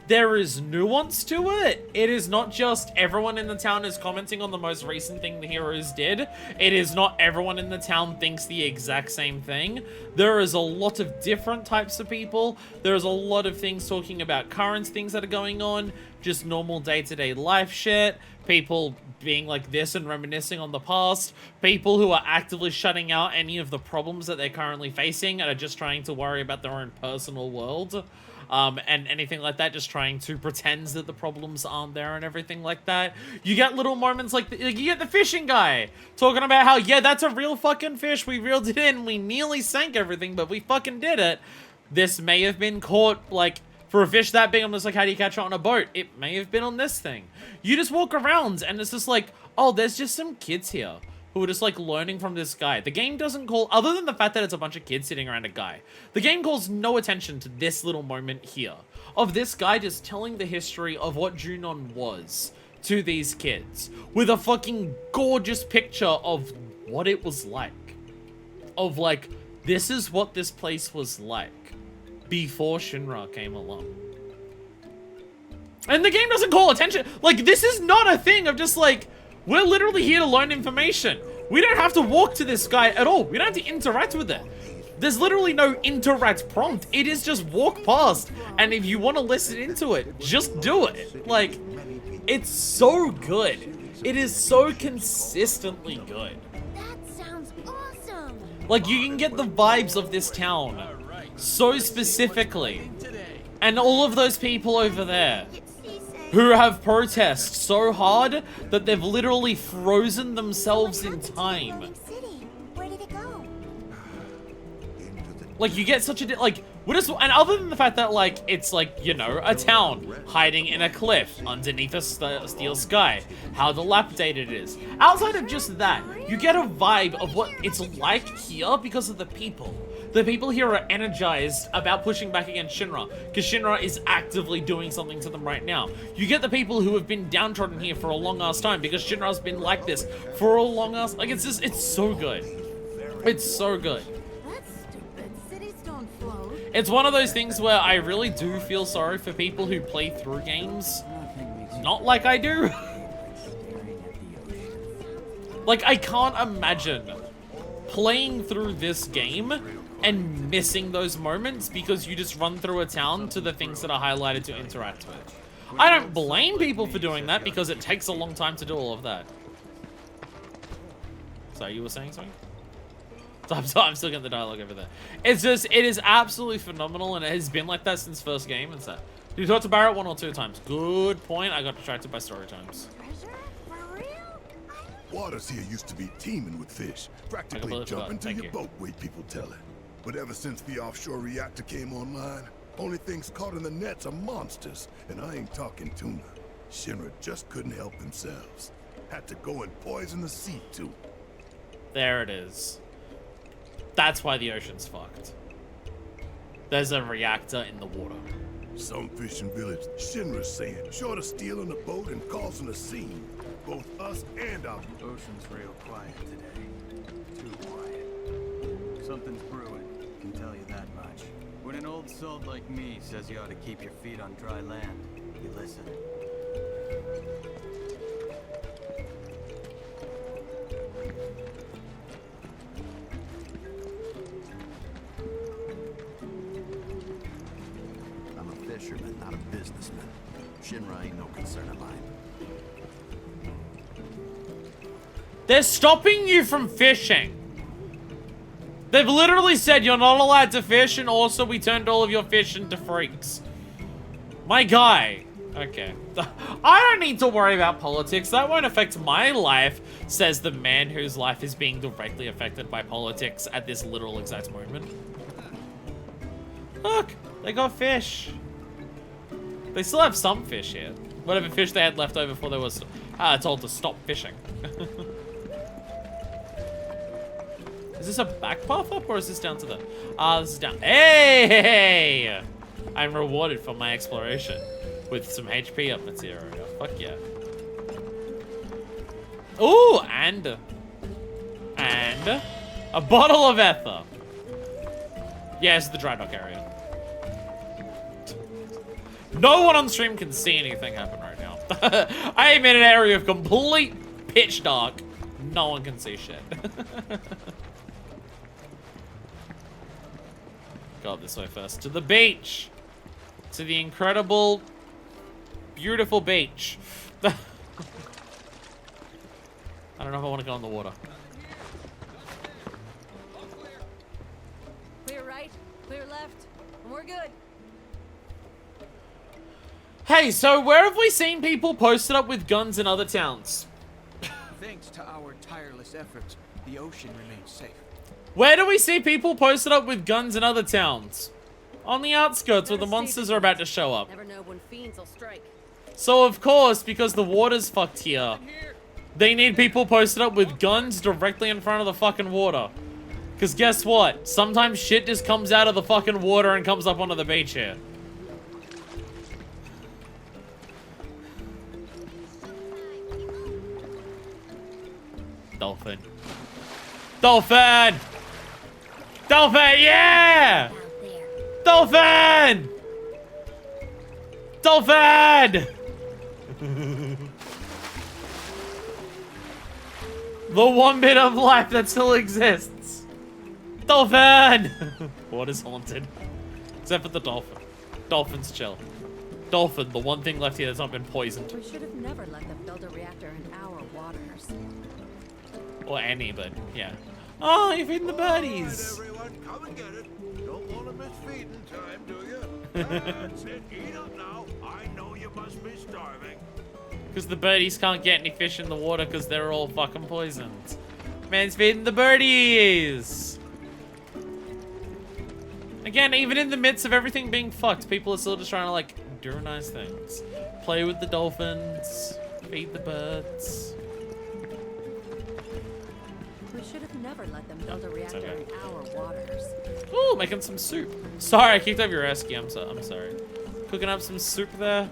There is nuance to it. It is not just everyone in the town is commenting on the most recent thing the heroes did. It is not everyone in the town thinks the exact same thing. There is a lot of different types of people. There's a lot of things talking about current things that are going on. Just normal day-to-day life shit. People being like this and reminiscing on the past. People who are actively shutting out any of the problems that they're currently facing and are just trying to worry about their own personal world. And anything like that, just trying to pretend that the problems aren't there and everything like that. You get little moments like, you get the fishing guy talking about how, yeah, that's a real fucking fish. We reeled it in. We nearly sank everything, but we fucking did it. This may have been caught, like, for a fish that big, I'm just like, how do you catch it on a boat? It may have been on this thing. You just walk around and it's just like, oh, there's just some kids here who are just like learning from this guy. The game doesn't call, other than the fact that it's a bunch of kids sitting around a guy, the game calls no attention to this little moment here of this guy just telling the history of what Junon was to these kids with a fucking gorgeous picture of what it was like. Of like, this is what this place was like before Shinra came along. And the game doesn't call attention. Like, this is not a thing of just like, we're literally here to learn information. We don't have to walk to this guy at all. We don't have to interact with it. There's literally no interact prompt. It is just walk past. And if you want to listen into it, just do it. Like, It's so good. It is so consistently good. That sounds awesome. Like, you can get the vibes of this town so specifically. And all of those people over there who have protested so hard that they've literally frozen themselves in time. Where did it go? Like, you get such a, like, and other than the fact that, like, it's like, you know, a town hiding in a cliff underneath a steel sky, how dilapidated it is. Outside of just that, you get a vibe of what it's like here because of the people. The people here are energized about pushing back against Shinra, because Shinra is actively doing something to them right now. You get the people who have been downtrodden here for a long ass time, because Shinra's been like this for a long ass, like, it's just, it's so good. It's so good. It's one of those things where I really do feel sorry for people who play through games not like I do. Like, I can't imagine playing through this game and missing those moments because you just run through a town to the things that are highlighted to interact with. I don't blame people for doing that because it takes a long time to do all of that. Sorry, you were saying something? I'm still getting the dialogue over there. It's just, it is absolutely phenomenal, and it has been like that since first game. And so, you talked to Barrett 1 or 2 times. Good point. I got distracted by story times. Waters here used to be teeming with fish. Practically jump into your boat, way people tell it. But ever since the offshore reactor came online, only things caught in the nets are monsters. And I ain't talking tuna. Shinra just couldn't help themselves. Had to go and poison the sea, too. There it is. That's why the ocean's fucked. There's a reactor in the water. Some fishing village, Shinra's saying, short of stealing a boat and causing a scene. Both us and our ocean's real quiet today. Too quiet. Something's brewing, can tell you that much. When an old salt like me says you ought to keep your feet on dry land, you listen. I'm a fisherman, not a businessman. Shinra ain't no concern of mine. They're stopping you from fishing. They've literally said you're not allowed to fish, and also we turned all of your fish into freaks. My guy. Okay. I don't need to worry about politics. That won't affect my life, says the man whose life is being directly affected by politics at this literal exact moment. Look, they got fish. They still have some fish here. Whatever fish they had left over before they were told to stop fishing. Is this a back path up, or is this down to the... this is down. Hey! I'm rewarded for my exploration with some HP up material. Fuck yeah. Ooh, and a bottle of ether. Yeah, it's the dry dock area. No one on stream can see anything happen right now. I am in an area of complete pitch dark. No one can see shit. Go up this way first. To the beach. To the incredible, beautiful beach. I don't know if I want to go in the water. Clear right, clear left, and we're good. Hey, so where have we seen people posted up with guns in other towns? Thanks to our tireless efforts, the ocean remains safe. Where do we see people posted up with guns in other towns? On the outskirts where the monsters are about to show up. Never know when fiends will strike. So of course, because the water's fucked here, they need people posted up with guns directly in front of the fucking water. Because guess what? Sometimes shit just comes out of the fucking water and comes up onto the beach here. Dolphin. Dolphin! Dolphin, yeah! Dolphin! Dolphin! The one bit of life that still exists. Dolphin! Water's haunted. Except for the dolphin. Dolphins chill. Dolphin, the one thing left here that's not been poisoned. We should have never let them build a reactor in our waters. Or any, but yeah. Oh, you're feeding the birdies. All right, everyone, come and get it. Don't want to miss feeding time, do you? That's it. Eat up now. I know you must be starving. Because the birdies can't get any fish in the water because they're all fucking poisoned. Man's feeding the birdies. Again, even in the midst of everything being fucked, people are still just trying to like do nice things. Play with the dolphins, feed the birds. We should have never let them build a reactor in our waters. Ooh, making some soup. Sorry, I kicked over your esky. I'm sorry. Cooking up some soup there.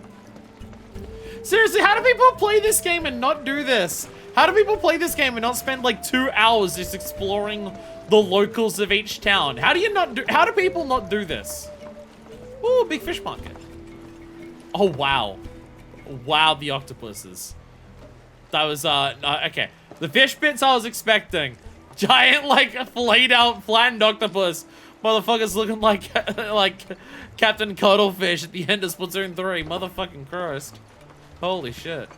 Seriously, how do people play this game and not do this? How do people play this game and not spend like 2 hours just exploring the locals of each town? How do people not do this? Ooh, big fish market. Oh, wow. Wow, the octopuses. That was, okay. The fish bits I was expecting. Giant, like, filleted out, flattened octopus. Motherfuckers looking like, like Captain Cuttlefish at the end of Splatoon 3. Motherfucking Christ. Holy shit.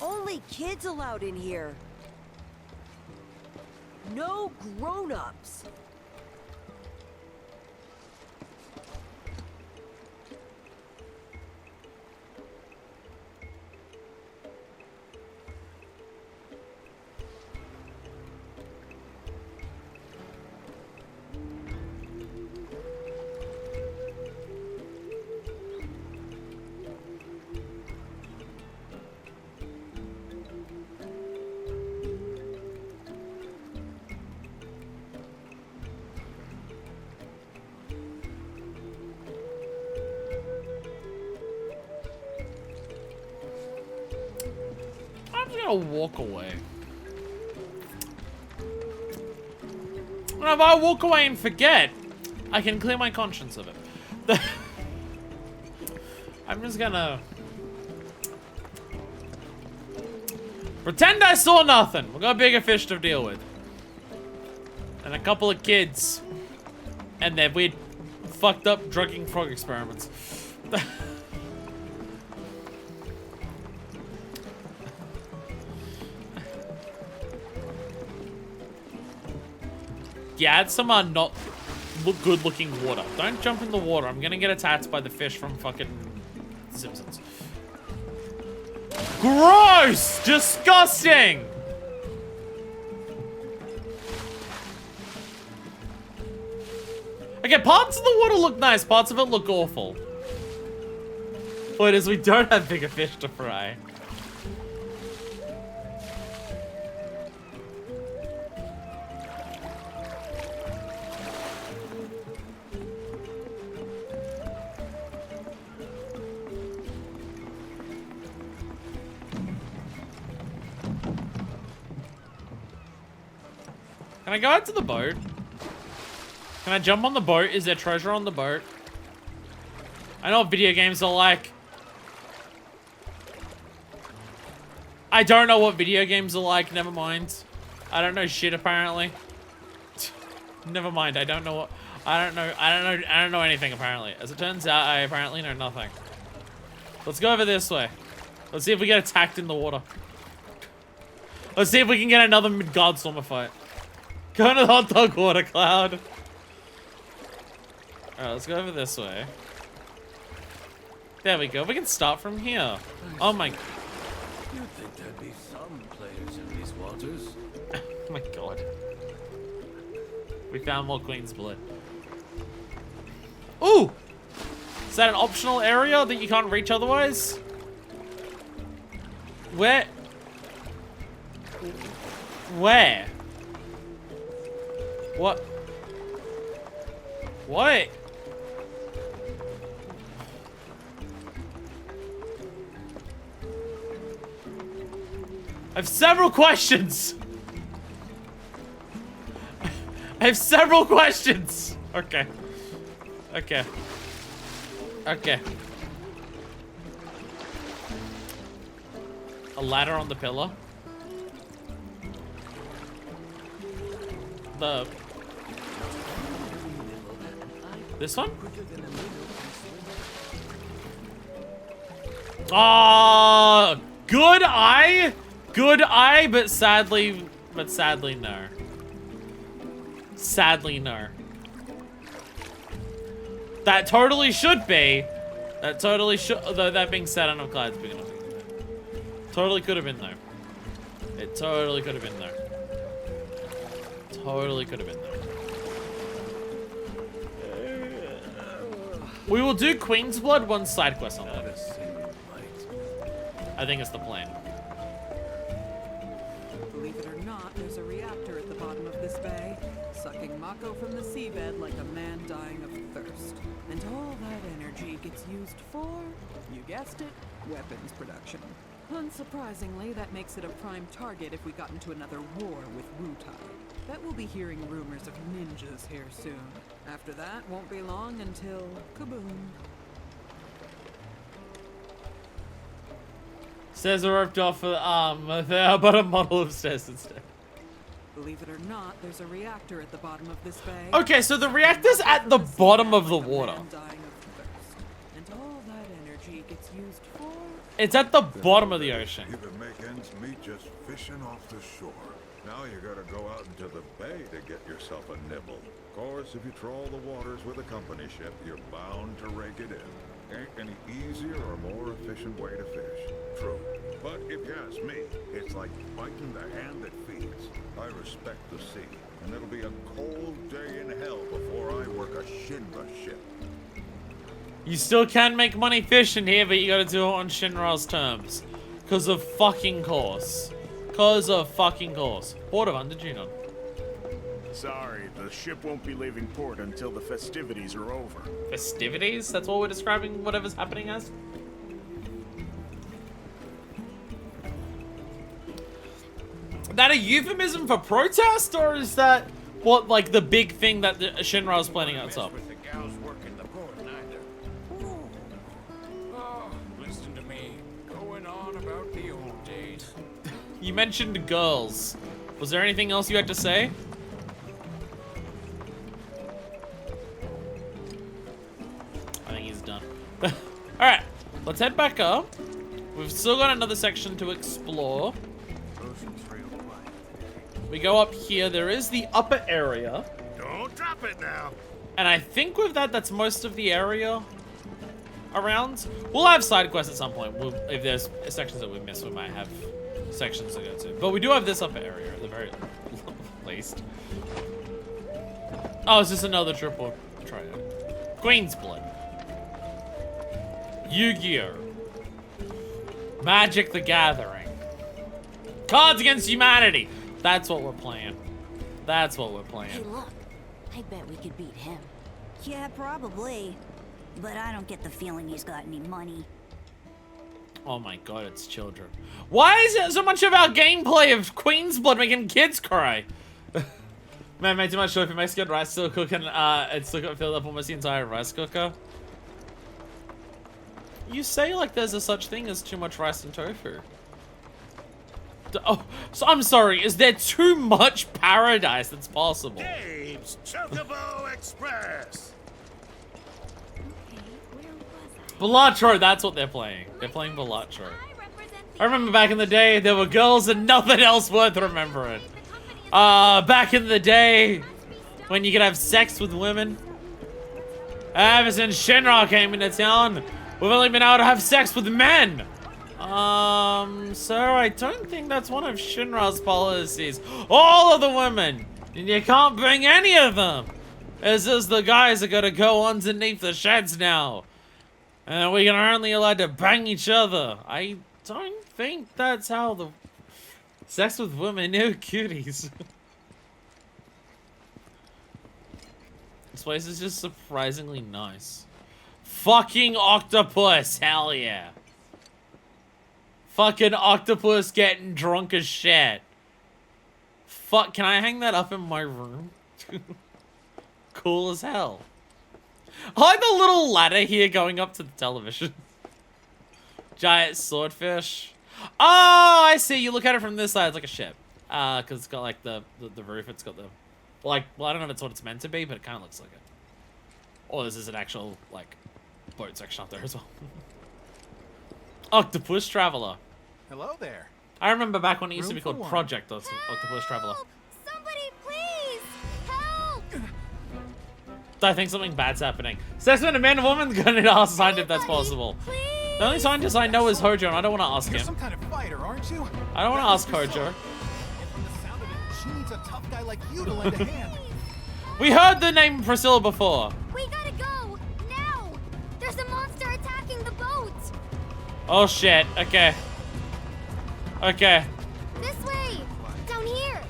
Only kids allowed in here. No grown-ups. I'm just gonna walk away. And if I walk away and forget, I can clear my conscience of it. I'm just gonna pretend I saw nothing. We got bigger fish to deal with. And a couple of kids. And their weird fucked up drugging frog experiments. Yeah, add some not good looking water. Don't jump in the water. I'm gonna get attacked by the fish from fucking Simpsons. Gross! Disgusting! Okay, parts of the water look nice, parts of it look awful. Point is, we don't have bigger fish to fry. Can I go out to the boat? Can I jump on the boat? Is there treasure on the boat? I know what video games are like. I don't know what video games are like, never mind. I don't know shit apparently. Never mind, I don't know what I don't know anything apparently. As it turns out, I apparently know nothing. Let's go over this way. Let's see if we get attacked in the water. Let's see if we can get another mid-Godstormer fight. Go to the hot dog water cloud. Alright, let's go over this way. There we go. We can start from here. Oh my... You'd think there'd be some players in these waters. Oh my god. We found more Queen's Blood. Ooh! Is that an optional area that you can't reach otherwise? Where? Where? What? What? I have several questions. I have several questions. Okay. Okay. Okay. A ladder on the pillar. the... This one? Oh, good eye, but sadly no. Sadly no. That totally should be. That totally should. Though that being said, I'm glad it's big enough. Totally could have been though. It totally could have been though. Totally could have been though. We will do Queen's Blood one side quest on that. I think it's the plan. Believe it or not, there's a reactor at the bottom of this bay, sucking Mako from the seabed like a man dying of thirst. And all that energy gets used for, you guessed it, weapons production. Unsurprisingly, that makes it a prime target if we got into another war with Wutai. Bet we'll be hearing rumors of ninjas here soon. After that, won't be long until kaboom. Stairs are roped off for the arm, but a model of stairs instead. Believe it or not, there's a reactor at the bottom of this bay. Okay, so the reactor's at the bottom of the water. And all that energy gets used for... It's at the bottom of the ocean. You can make ends meet just fishing off the shore. Now you gotta go out into the bay to get yourself a nibble. Of course, if you trawl the waters with a company ship, you're bound to rake it in. Ain't any easier or more efficient way to fish. True. But if you ask me, it's like biting the hand that feeds. I respect the sea, and it'll be a cold day in hell before I work a Shinra ship. You still can make money fishing here, but you gotta do it on Shinra's terms. Cause of fucking course. Cause of fucking course. Port of Under Junon. Sorry, the ship won't be leaving port until the festivities are over. Festivities? That's what we're describing whatever's happening as? Is that a euphemism for protest, or is that what, like, the big thing that the Shinra is planning on top? Oh, listen to me. Going on about the old days. You mentioned girls. Was there anything else you had to say? I think he's done. Alright, let's head back up. We've still got another section to explore. We go up here. There is the upper area. Don't drop it now. And I think with that, that's most of the area around. We'll have side quests at some point. If there's sections that we miss, we might have sections to go to. But we do have this upper area at the very least. Oh, it's just another triple triad. Queen's Blood. Yu-Gi-Oh! Magic the Gathering. Cards Against Humanity. That's what we're playing. That's what we're playing. Hey, look. I bet we could beat him. Yeah, probably. But I don't get the feeling he's got any money. Oh my god, it's children. Why is it so much of our gameplay of Queen's Blood making kids cry? Man, made too much tofu Mexican rice still cooking. It's still filled up almost the entire rice cooker. You say like there's a such thing as too much rice and tofu. Oh, so I'm sorry. Is there too much paradise that's possible? Dave's Chocobo Express. Balatro, that's what they're playing. They're playing Balatro. I remember back in the day, there were girls and nothing else worth remembering. Back in the day, when you could have sex with women. Ever since Shinra came into town, we've only been able to have sex with men. Sir, I don't think that's one of Shinra's policies. All of the women! And you can't bring any of them! It's just the guys are gonna go underneath the sheds now. And we're only allowed to bang each other. I don't think that's how the... Sex with women, no cuties. This place is just surprisingly nice. Fucking octopus, hell yeah. Fucking octopus getting drunk as shit. Fuck, can I hang that up in my room? Cool as hell. I like the little ladder here going up to the television. Giant swordfish. Oh, I see. You look at it from this side, it's like a ship. Because it's got like the roof, it's got the... Like, well, I don't know if it's what it's meant to be, but it kind of looks like it. Or this is an actual, like, boat section up there as well. Octopus Traveler. Hello there. I remember back when it used to be Room for called one. Project Octopus Traveler. Somebody, please! Help! I think something bad's happening. Assessment of man and woman's gonna need to ask a scientist if that's possible. The only scientist I know is Hojo, and I don't want to ask You're him. some kind of fighter, aren't you? I don't want to ask Hojo. And from the sound of it, she needs a tough guy like you to lend a hand. We heard the name Priscilla before. We gotta go! Now! There's a monster attacking the boat! Oh shit, okay. Okay. This way! Down here!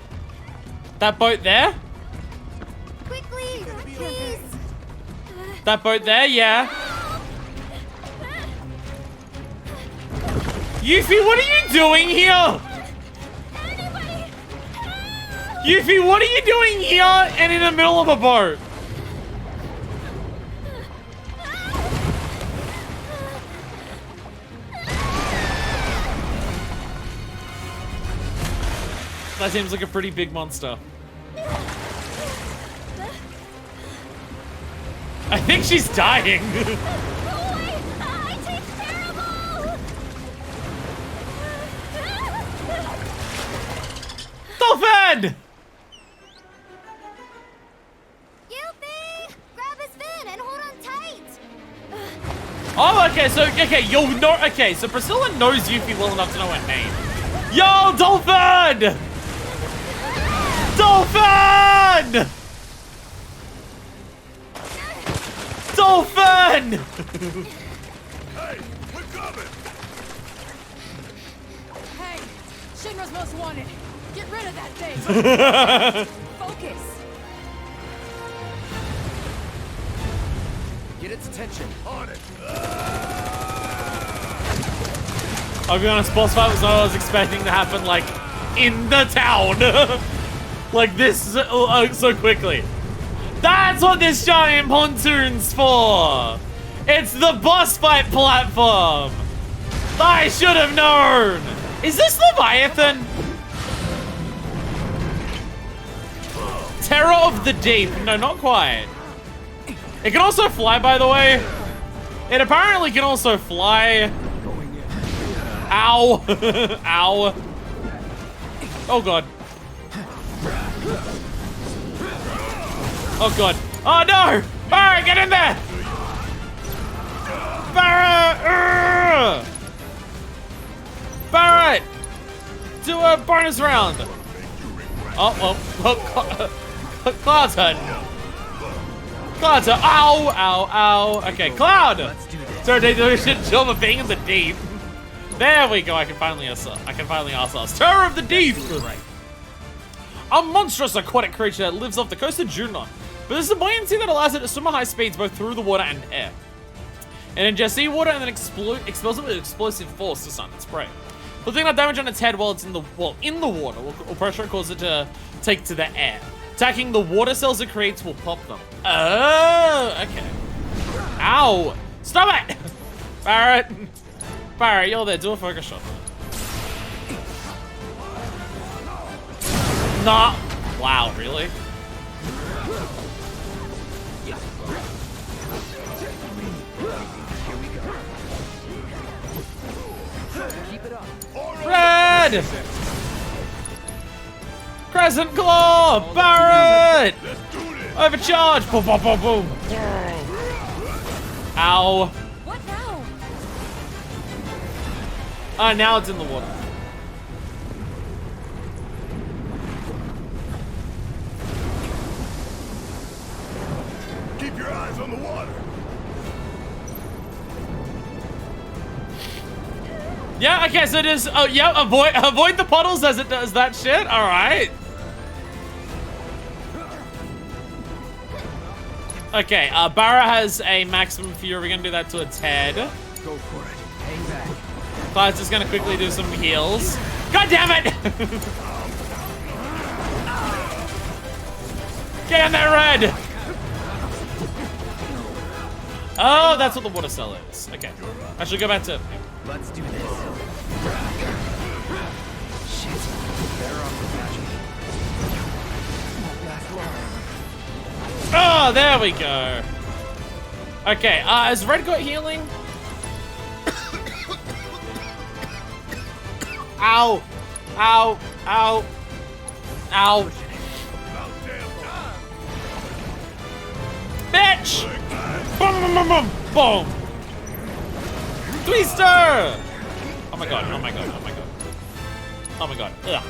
That boat there? Quickly! Please! That boat there, yeah. Yuffie, what are you doing here? Yuffie, what are you doing here and in the middle of a boat? That seems like a pretty big monster. I think she's dying. Dolphin! Yuffie! Grab his fin and hold on tight! Oh, okay, so, okay, you'll know, okay, so Priscilla knows Yuffie well enough to know her name. Yo, Dolphin! Dolphin! Dolphin! Hey, we're coming! Hey, Shinra's most wanted. Get rid of that thing. Focus. Get its attention. On it. I'll be honest, boss fight was not what I was expecting to happen, like, in the town. Like this, so quickly. That's what this giant pontoon's for. It's the boss fight platform. I should have known. Is this Leviathan? Terror of the Deep. No, not quite. It can also fly, by the way. It apparently can also fly. Ow. Ow. Oh, God. Oh, God. Oh, no. Barrett, get in there. Barrett. Barrett. Do a bonus round. Oh, Cloud's hurt. Cloud's hurt. Ow, ow, ow. Okay, Cloud. So they do a shit job of being in the deep. There we go. I can finally ask us. Terror of the Deep. A monstrous aquatic creature that lives off the coast of Junon. But there's a buoyancy that allows it to swim at high speeds both through the water and air. And ingests seawater and then expels it with explosive force to stun its prey. Putting that damage on its head while it's in the water will pressure it cause it to take to the air. Attacking the water cells it creates will pop them. Oh, okay. Ow! Stop it! Barrett! Barrett, you're there. Do a focus shot. Nah. Wow, really? Keep it up. Red! Crescent Claw! Barrett! Overcharge! Boom, boom, boom, boom. Ow. What now? Ah, now it's in the water. Keep your eyes on the water. Yeah, okay, so just, oh, yeah, avoid the puddles as it does that shit. All right. Okay, Barra has a maximum fury. We're gonna do that to its head. Go for it. Hang back. Cloud's just gonna quickly do some heals. God damn it! Get in there, Red! Oh, that's what the water cell is. Okay, I should go back to. Let's do this. Shit. Better off with magic. Won't last long. Oh, there we go. Okay, has Red got healing? Ow! Ow! Ow! Ow! Bitch! Boom! Boom! Boom! Boom! Boom! Twister! Oh my god! Oh my god! Oh my god! Oh my god! Ugh.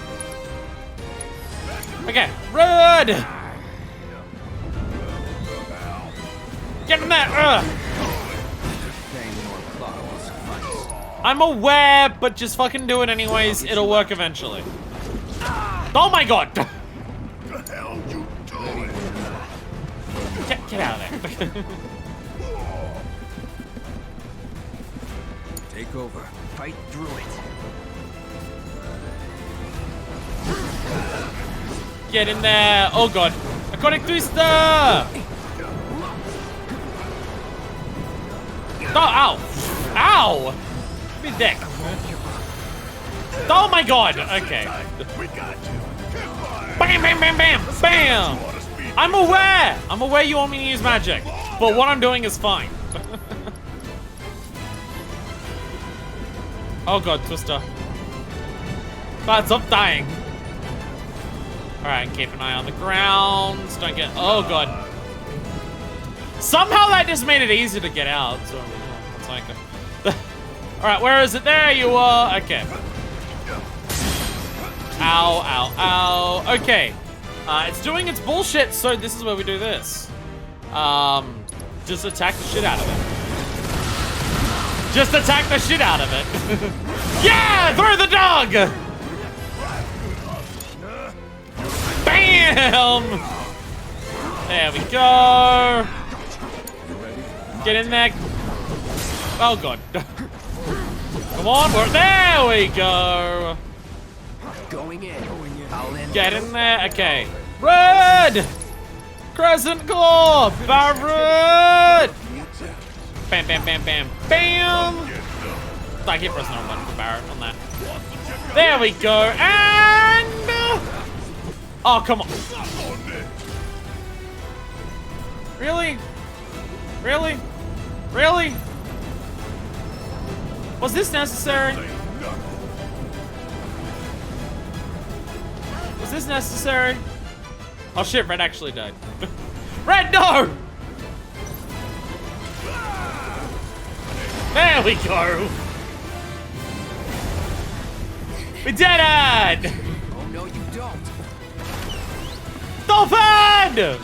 Okay, Red! Get in there! Ugh. I'm aware, but just fucking do it anyways. It'll work eventually. Oh my god! The hell you doing? Get out of there. Take over. Fight through it. Get in there. Oh god. Aquatic Twister! Oh, ow! Ow! Give me a dick. Oh my god! Okay. Bam, bam, bam, bam, bam! I'm aware! I'm aware you want me to use magic, but what I'm doing is fine. Oh god, Twister. God, stop dying. Alright, keep an eye on the ground. Don't get. Oh god. Somehow that just made it easy to get out. So it's like. Alright, where is it? There you are. Okay. Ow, ow, ow. Okay. It's doing its bullshit, so this is where we do this. Just attack the shit out of it. Just attack the shit out of it. Yeah! Throw the dog! Bam! There we go. Get in there. Oh god. Come on, there we go. Going in. I'll end. Get in there. Okay. Red! Crescent Claw! Barret! Bam, bam, bam, bam, bam! I keep pressing on button for Barret on that. There we go. And... oh, come on. Really? Really? Really? Was this necessary? Was this necessary? Oh shit, Red actually died. Red, no! There we go! We did it! Oh no, you don't. Dolphin!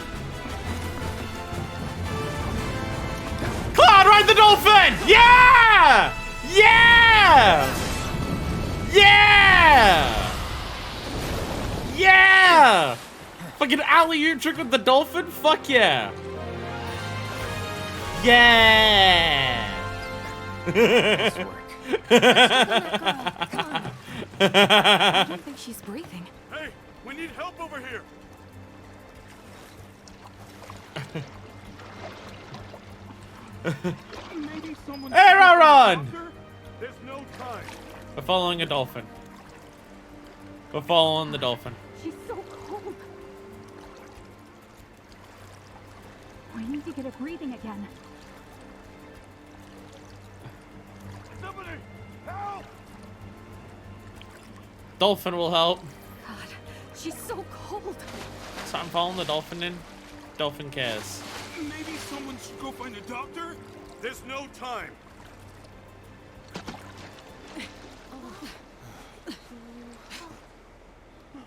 Cloud, ride the dolphin! Yeah! Yeah! Yeah! Yeah! Fucking alley-oop trick with the dolphin? Fuck yeah! Yeah! Nice work. I don't think she's breathing. Hey, we need help over here. Hey, Ron! There's no time. We're following a dolphin. We're following the dolphin. She's so cold. I need to get her breathing again. Somebody, help! Dolphin will help. God, she's so cold. So I'm following the dolphin in. Dolphin cares. Maybe someone should go find a doctor? There's no time.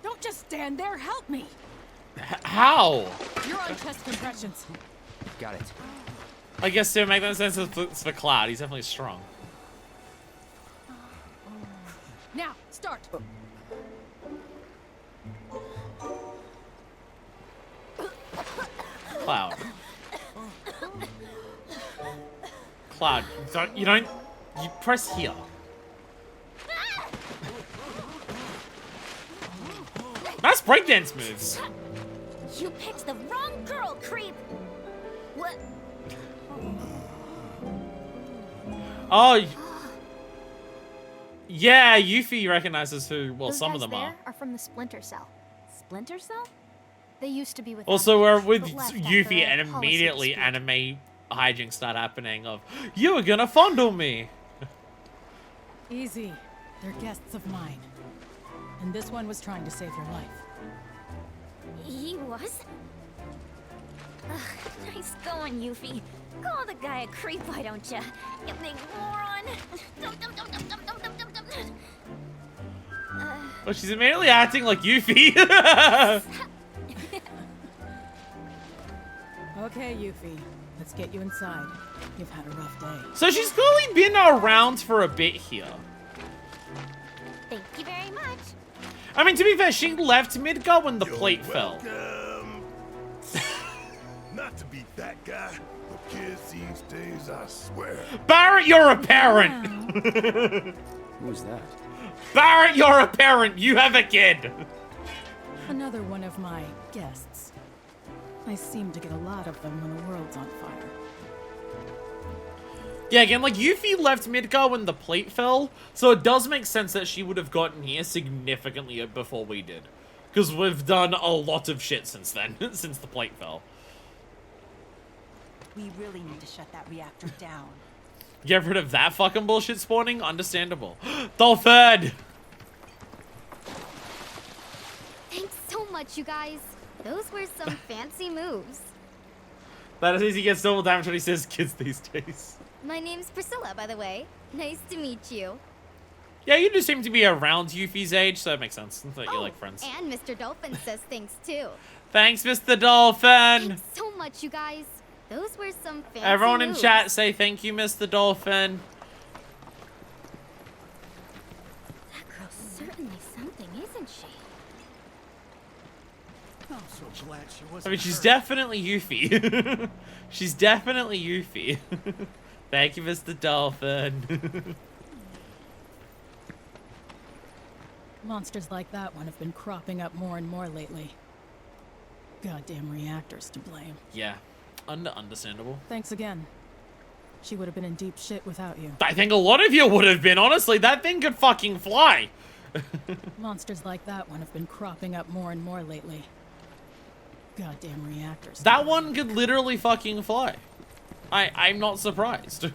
Don't just stand there, help me! How? You're on chest compressions. Got it. I guess to make that sense, it's for Cloud. He's definitely strong. Now, start. Cloud. Cloud, you don't, you press here. Nice breakdance moves. You picked the wrong girl, creep. What? Oh. Yeah, Yuffie recognizes who, well, Those some of guys them there are from the Splinter Cell. Splinter Cell? They used to be with Also, we're with but left Yuffie after and a policy immediately dispute. anime hijinks start happening of, you were gonna fondle me. Easy. They're guests of mine. And this one was trying to save your life. He was? Ugh, nice going, Yuffie. Call the guy a creep, why don't ya? You big moron. Oh, she's immediately acting like Yuffie. Okay, Yuffie. Let's get you inside. You've had a rough day. So she's clearly been around for a bit here. Thank you very much. I mean, to be fair, she left Midgar when the plate fell. Not to be that guy, but kids these days, I swear. Barrett, you're a parent! Who's that? Barrett, you're a parent! You have a kid! Another one of my guests. I seem to get a lot of them when the world's on fire. Yeah, again, like, Yuffie left Midgar when the plate fell, so it does make sense that she would have gotten here significantly before we did. Because we've done a lot of shit since then, since the plate fell. We really need to shut that reactor down. Get rid of that fucking bullshit spawning? Understandable. Dolphin! Thanks so much, you guys. Those were some fancy moves. That is easy, gets double damage when he says kids these days. My name's Priscilla, by the way. Nice to meet you. Yeah, you do seem to be around Yuffie's age, so it makes sense that you're like friends. And Mr. Dolphin says thanks too. Thanks, Mr. Dolphin! Thanks so much, you guys. Those were some fancy Everyone moves. in chat say thank you, Mr. Dolphin. That girl's certainly something, isn't she? I'm so glad she wasn't I mean, she's hurt. definitely Yuffie. She's definitely Yuffie. Thank you, Mr. Dolphin. Monsters like that one have been cropping up more and more lately. Goddamn reactors to blame. Yeah, understandable. Thanks again. She would have been in deep shit without you. I think a lot of you would have been, honestly. That thing could fucking fly. Monsters like that one have been cropping up more and more lately. Goddamn reactors. That one could literally fucking fly. I'm not surprised.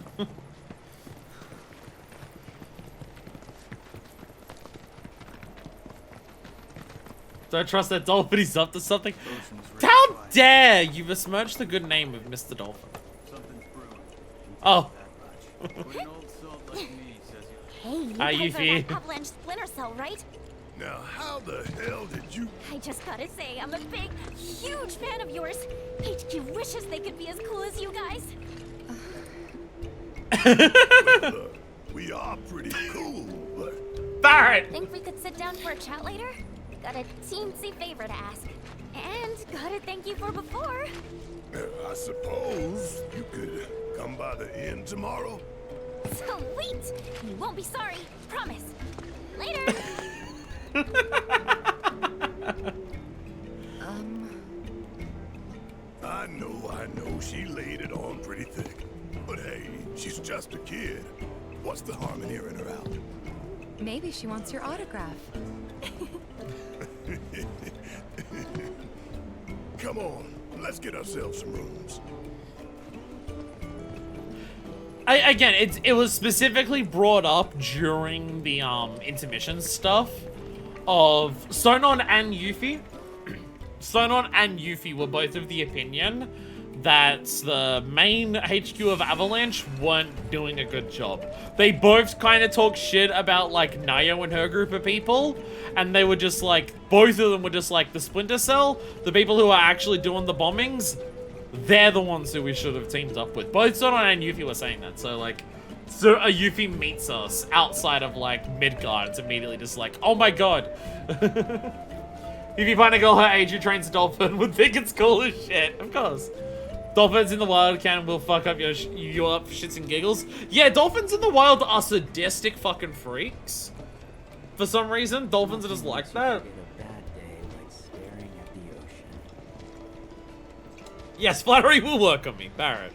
Don't trust that dolphin, he's up to something. How dare you besmirch the good name of Mr. Dolphin? Oh. Hey, you Hi, guys are Yuffie. that Avalanche Splinter Cell, right? Now, how the hell did you... I just gotta say, I'm a big, huge fan of yours. HQ wishes they could be as cool as you guys. We are pretty cool, but... Barrett! Think we could sit down for a chat later? Got a teensy favor to ask. And gotta thank you for before. I suppose you could come by the inn tomorrow? Sweet! You won't be sorry, promise. Later! I know, she laid it on pretty thick. But hey, she's just a kid. What's the harm in hearing her out? Maybe she wants your autograph. Come on, let's get ourselves some rooms. Again, it was specifically brought up during the intermission stuff of Sonon and Yuffie. Sonon and Yuffie were both of the opinion that the main HQ of Avalanche weren't doing a good job. They both kind of talk shit about, like, Nayo and her group of people, and they were just like, both of them were just like, the Splinter Cell, the people who are actually doing the bombings, they're the ones who we should have teamed up with. Both Sonon and Yuffie were saying that, so, like, so a Yuffie meets us outside of, like, Midgard, it's immediately just like, oh my god. If you find a girl her age who trains a dolphin, would think it's cool as shit, of course. Dolphins in the wild will fuck up you up for shits and giggles. Yeah, dolphins in the wild are sadistic fucking freaks. For some reason, dolphins are just like that. Yes, flattery will work on me, Barrett.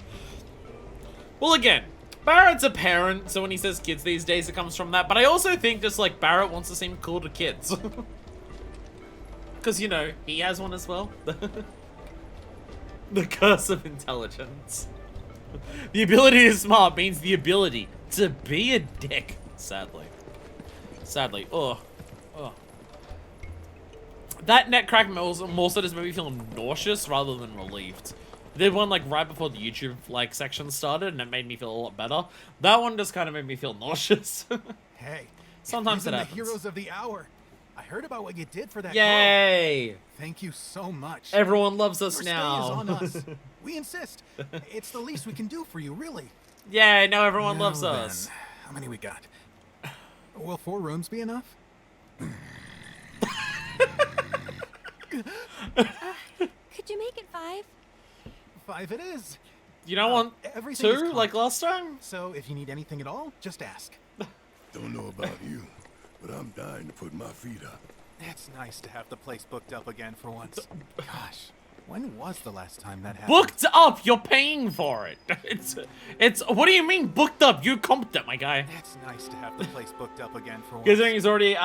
Well, again, Barrett's a parent, so when he says kids these days, it comes from that. But I also think just like Barrett wants to seem cool to kids. Because, you know, he has one as well. The curse of intelligence. The ability to smart means the ability to be a dick. Sadly. Sadly. Oh. That net crack more so just made me feel nauseous rather than relieved. Did one like right before the YouTube like section started, and it made me feel a lot better. That one just kind of made me feel nauseous. Hey, sometimes it the happens. Heroes of the hour. I heard about what you did for that. Yay! Girl. Thank you so much. Everyone loves us Your now. stay is on us. We insist. It's the least we can do for you, really. Yeah, now everyone loves us. How many we got? Will 4 rooms be enough? Could you make it 5? 5 it is. You don't want everything 2 like last time? So if you need anything at all, just ask. Don't know about you, but I'm dying to put my feet up. It's nice to have the place booked up again for once. Gosh, when was the last time that happened? Booked up! You're paying for it. It's. What do you mean booked up? You're competent, my guy. It's nice to have the place booked up again for once. Considering he's already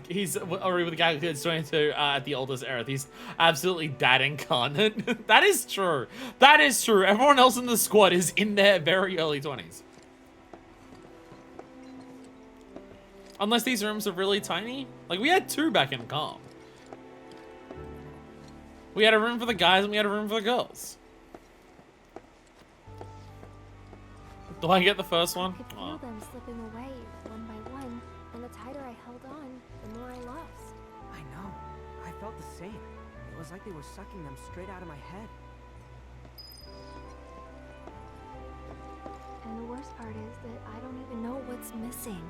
he's already with the guy who's trying to at the oldest era. He's absolutely that incarnate. That is true. That is true. Everyone else in the squad is in their very early 20s. Unless these rooms are really tiny. Like, we had 2 back in Calm. We had a room for the guys and we had a room for the girls. Do I get the first one? I could feel them slipping away one by one, and the tighter I held on, the more I lost. I know. I felt the same. It was like they were sucking them straight out of my head. And the worst part is that I don't even know what's missing.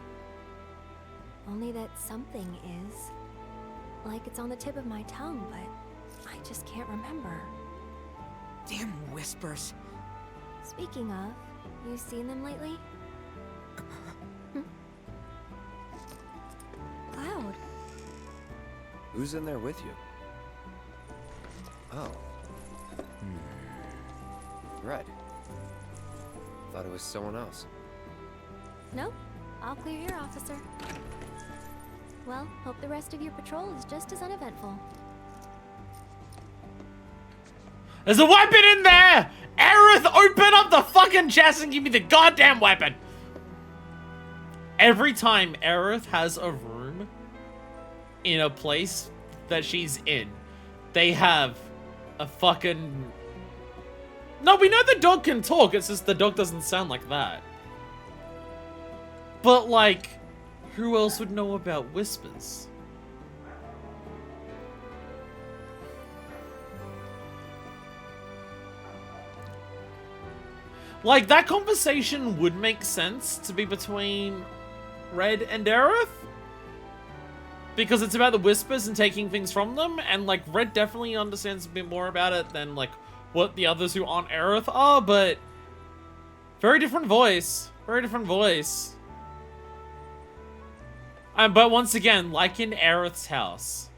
Only that something is. Like it's on the tip of my tongue, but I just can't remember. Damn whispers. Speaking of, you seen them lately? Cloud. Who's in there with you? Oh. Red. Thought it was someone else. Nope. All clear here, officer. Well, hope the rest of your patrol is just as uneventful. There's a weapon in there! Aerith, open up the fucking chest and give me the goddamn weapon! Every time Aerith has a room in a place that she's in, they have a fucking... No, we know the dog can talk, it's just the dog doesn't sound like that. But, like, who else would know about whispers? Like, that conversation would make sense to be between Red and Aerith. Because it's about the whispers and taking things from them. And, like, Red definitely understands a bit more about it than, like, what the others who aren't Aerith are. But, very different voice. Very different voice. But once again, like in Aerith's house.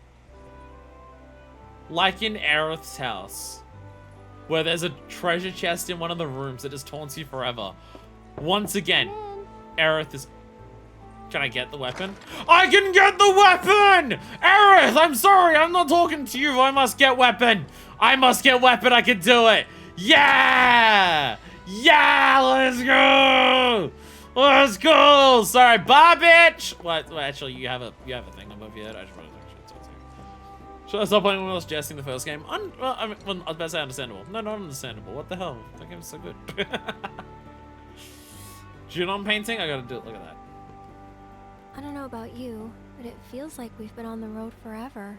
Like in Aerith's house. Where there's a treasure chest in one of the rooms that just taunts you forever. Once again, Aerith is... Can I get the weapon? I can get the weapon! Aerith, I'm sorry, I'm not talking to you. I must get weapon. I must get weapon, I can do it. Yeah! Yeah, let's go! Let's go! Sorry, bye, bitch! What? Well, actually, you have a thing above your head. I just wanted to... Should I stop playing when I was jesting the first game? Well, I was about to say understandable. No, not understandable. What the hell? That game's so good. Junon painting? I gotta do it. Look at that. I don't know about you, but it feels like we've been on the road forever.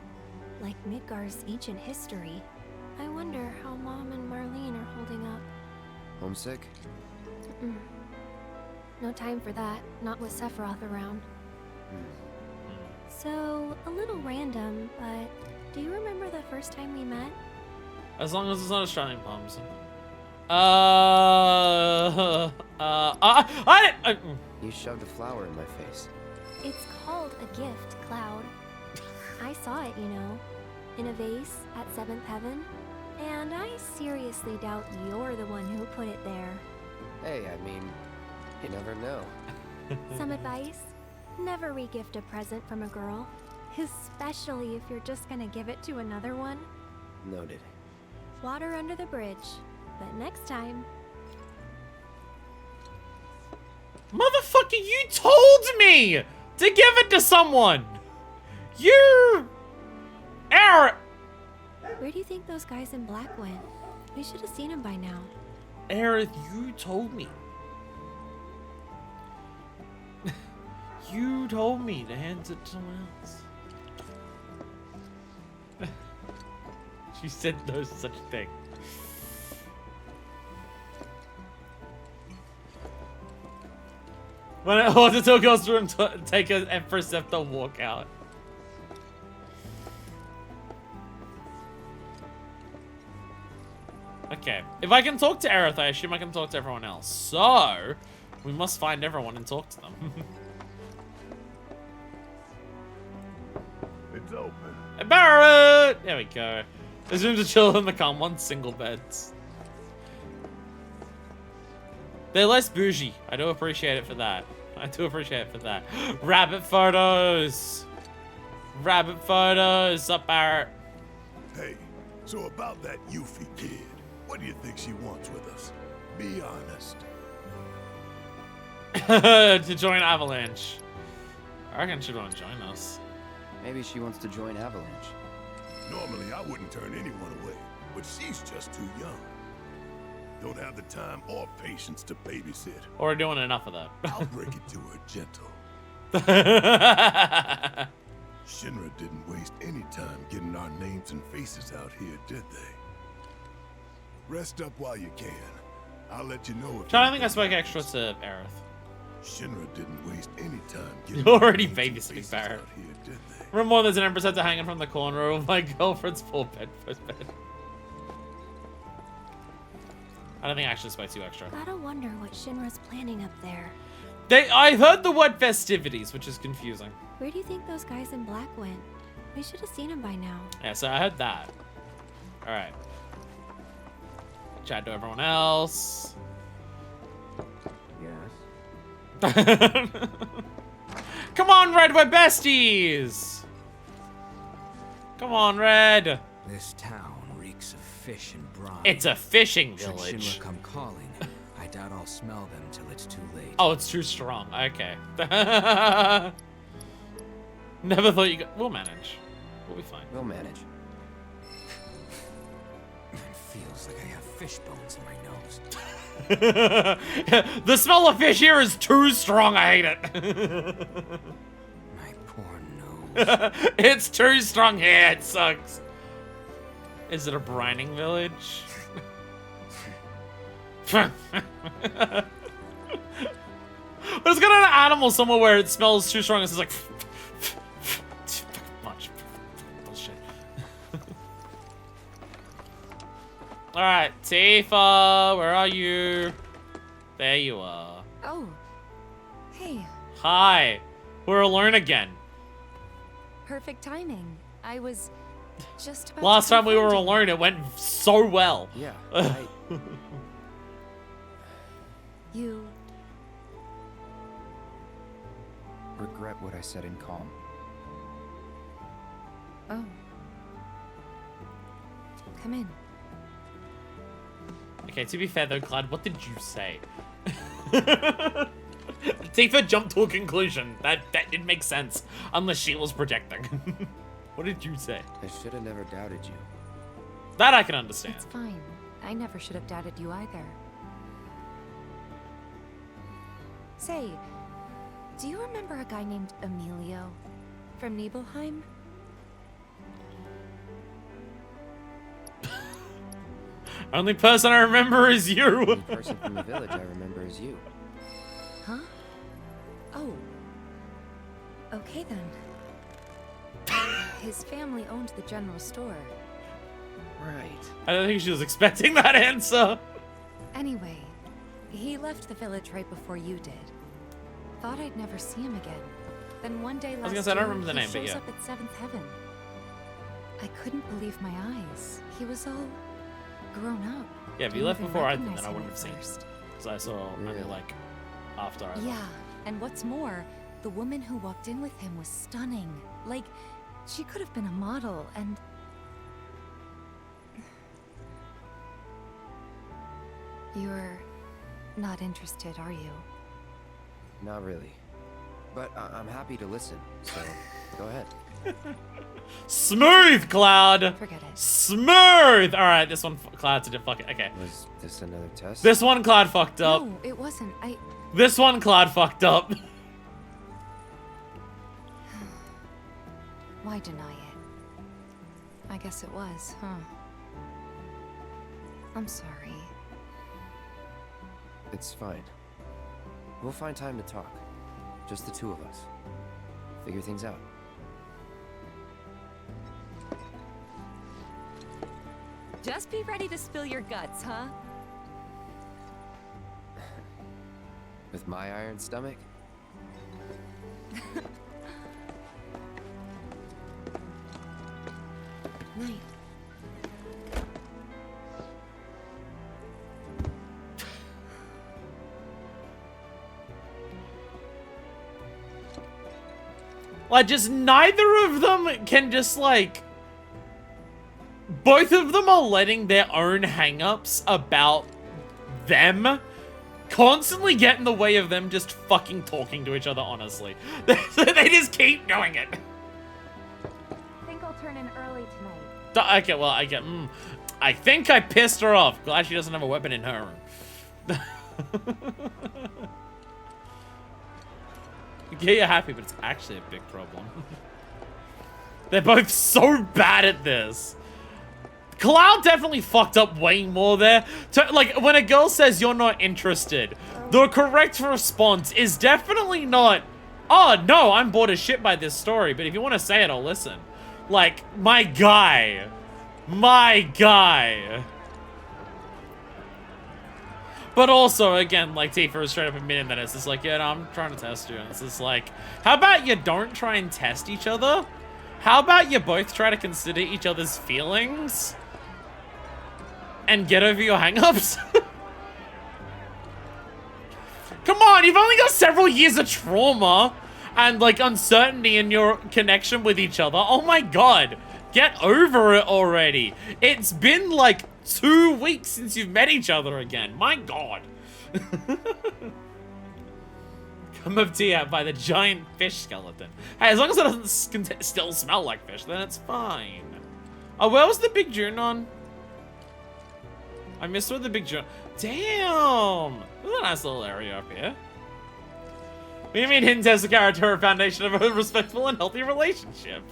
Like Midgar's ancient history. I wonder how Mom and Marlene are holding up. Homesick? No time for that. Not with Sephiroth around. So, a little random, but do you remember the first time we met? As long as it's not Australian palms. You shoved a flower in my face. It's called a gift, Cloud. I saw it, you know, in a vase at 7th Heaven, and I seriously doubt you're the one who put it there. Hey, I mean, you never know. Some advice? Never re-gift a present from a girl. Especially if you're just gonna give it to another one. Noted. Water under the bridge. But next time... Motherfucker, you told me to give it to someone! You... Eric! Where do you think those guys in black went? We should have seen them by now. Aerith, you told me. You told me to hand it to someone else. She said no such thing. When it holds until it goes through and take an Emperor Scepter walk out. Okay, if I can talk to Aerith, I assume I can talk to everyone else. So, we must find everyone and talk to them. It's open. Hey, Barrett! There we go. There's room to chill in the calm, one single beds. They're less bougie. I do appreciate it for that. I do appreciate it for that. Rabbit photos! Rabbit photos! Up, Barrett. Hey, so about that Yuffie kid, what do you think she wants with us? Be honest. To join Avalanche. I reckon she'd want to join us. Maybe she wants to join Avalanche. Normally, I wouldn't turn anyone away, but she's just too young. Don't have the time or patience to babysit. Or doing enough of that. I'll break it to her gentle. Shinra didn't waste any time getting our names and faces out here, did they? Rest up while you can. I'll let you know if... I don't think I spoke extra to Aerith. Shinra didn't waste any time getting... You're already babysitting Barrett. Out here, did they? Remember, there's an Empress Scepter hanging from the corner of my girlfriend's first bed. I don't think I actually spoke too extra. Gotta wonder what Shinra's planning up there. I heard the word festivities, which is confusing. Where do you think those guys in black went? We should have seen them by now. Yeah, so I heard that. Alright. Chat to everyone else. Yes. Come on, Red, we're besties! Come on, Red. This town reeks of fish and brine. It's a fishing Should village. Shinra come calling, I doubt I'll smell them till it's too late. Oh, it's too strong. Okay. Never thought you could... We'll manage. We'll be fine. We'll manage. It feels like I have fish bones in my nose. The smell of fish here is too strong. I hate it. My poor nose. It's too strong here. It sucks. Is it a brining village? But it's got an animal somewhere where it smells too strong. It's just like much bullshit. All right, Tifa, where are you? There you are. Oh, hey. Hi, we're alone again. Perfect timing. I was just about Last to time we were confront you. alone, it went so well. Yeah, You regret what I said in calm. Oh. Come in. Okay, to be fair though, Clyde, what did you say? Tifa jumped to a conclusion. That didn't make sense. Unless she was projecting. What did you say? I should have never doubted you. That I can understand. It's fine. I never should have doubted you either. Say, do you remember a guy named Emilio from Nibelheim? Only person I remember is you. The only person from the village I remember is you. Huh? Oh. Okay then. His family owned the general store. Right. I don't think she was expecting that answer. Anyway, he left the village right before you did. Thought I'd never see him again. Then one day last gonna say, I don't year, remember the he name, but shows yeah. up at Seventh Heaven. I couldn't believe my eyes. He was all grown up. Yeah, if you Didn't left even before I did, recognize then I him wouldn't at have seen. first. Because I saw only like after I left. Yeah, and what's more, the woman who walked in with him was stunning. Like, She could have been a model, and... You're not interested, are you? Not really. But I'm happy to listen, so go ahead. Smooth, Cloud! Forget it. Smooth! Alright, this one, Cloud did fuck it. Okay. Was this another test? This one, Cloud fucked up. No, it wasn't. This one, Cloud fucked up. Why deny it? I guess it was, huh? I'm sorry. It's fine. We'll find time to talk. Just the two of us. Figure things out. Just be ready to spill your guts, huh? With my iron stomach? Night. Like, just neither of them can just, like... Both of them are letting their own hang-ups about them constantly get in the way of them just fucking talking to each other, honestly. They just keep doing it. I think I'll turn in early tonight. Okay, well, I think I pissed her off. Glad she doesn't have a weapon in her room. Yeah, you're happy, but it's actually a big problem. They're both so bad at this. Cloud definitely fucked up way more there. Like, when a girl says you're not interested, the correct response is definitely not, oh, no, I'm bored as shit by this story, but if you want to say it, I'll listen. Like, my guy. My guy. But also, again, like, Tifa is straight up admitting that it's just like, yeah, no, I'm trying to test you. And it's just like, how about you don't try and test each other? How about you both try to consider each other's feelings? And get over your hang-ups? Come on, you've only got several years of trauma and, like, uncertainty in your connection with each other. Oh my god. Get over it already. It's been, like, 2 weeks since you've met each other again. My god. Come of tea out by the giant fish skeleton. Hey, as long as it doesn't still smell like fish, then it's fine. Oh, where was the big Junon? I missed where the big Junon. Damn! There's a nice little area up here. What do you mean Hint has the character a foundation of a respectful and healthy relationship?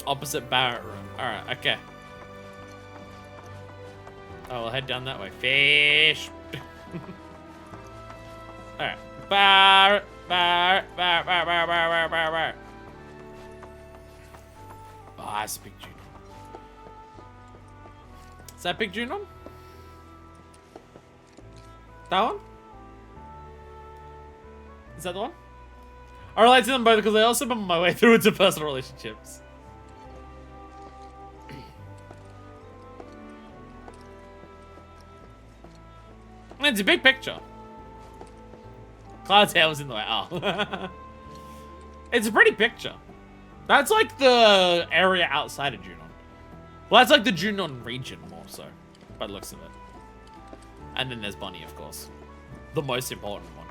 Opposite Barrett room. Alright, okay. Oh, we'll head down that way. Fish! Alright. Barrett, Barrett, Barrett, Barrett, Barrett, Barrett, Barrett, Barrett. Oh, that's a big Junon. Is that big Junon? That one? Is that the one? I relate to them both because I also been on my way through into personal relationships. It's a big picture. Cloud's hair was in the way. Oh. It's a pretty picture. That's like the area outside of Junon. Well, that's like the Junon region more so, by the looks of it. And then there's Bonnie, of course. The most important one.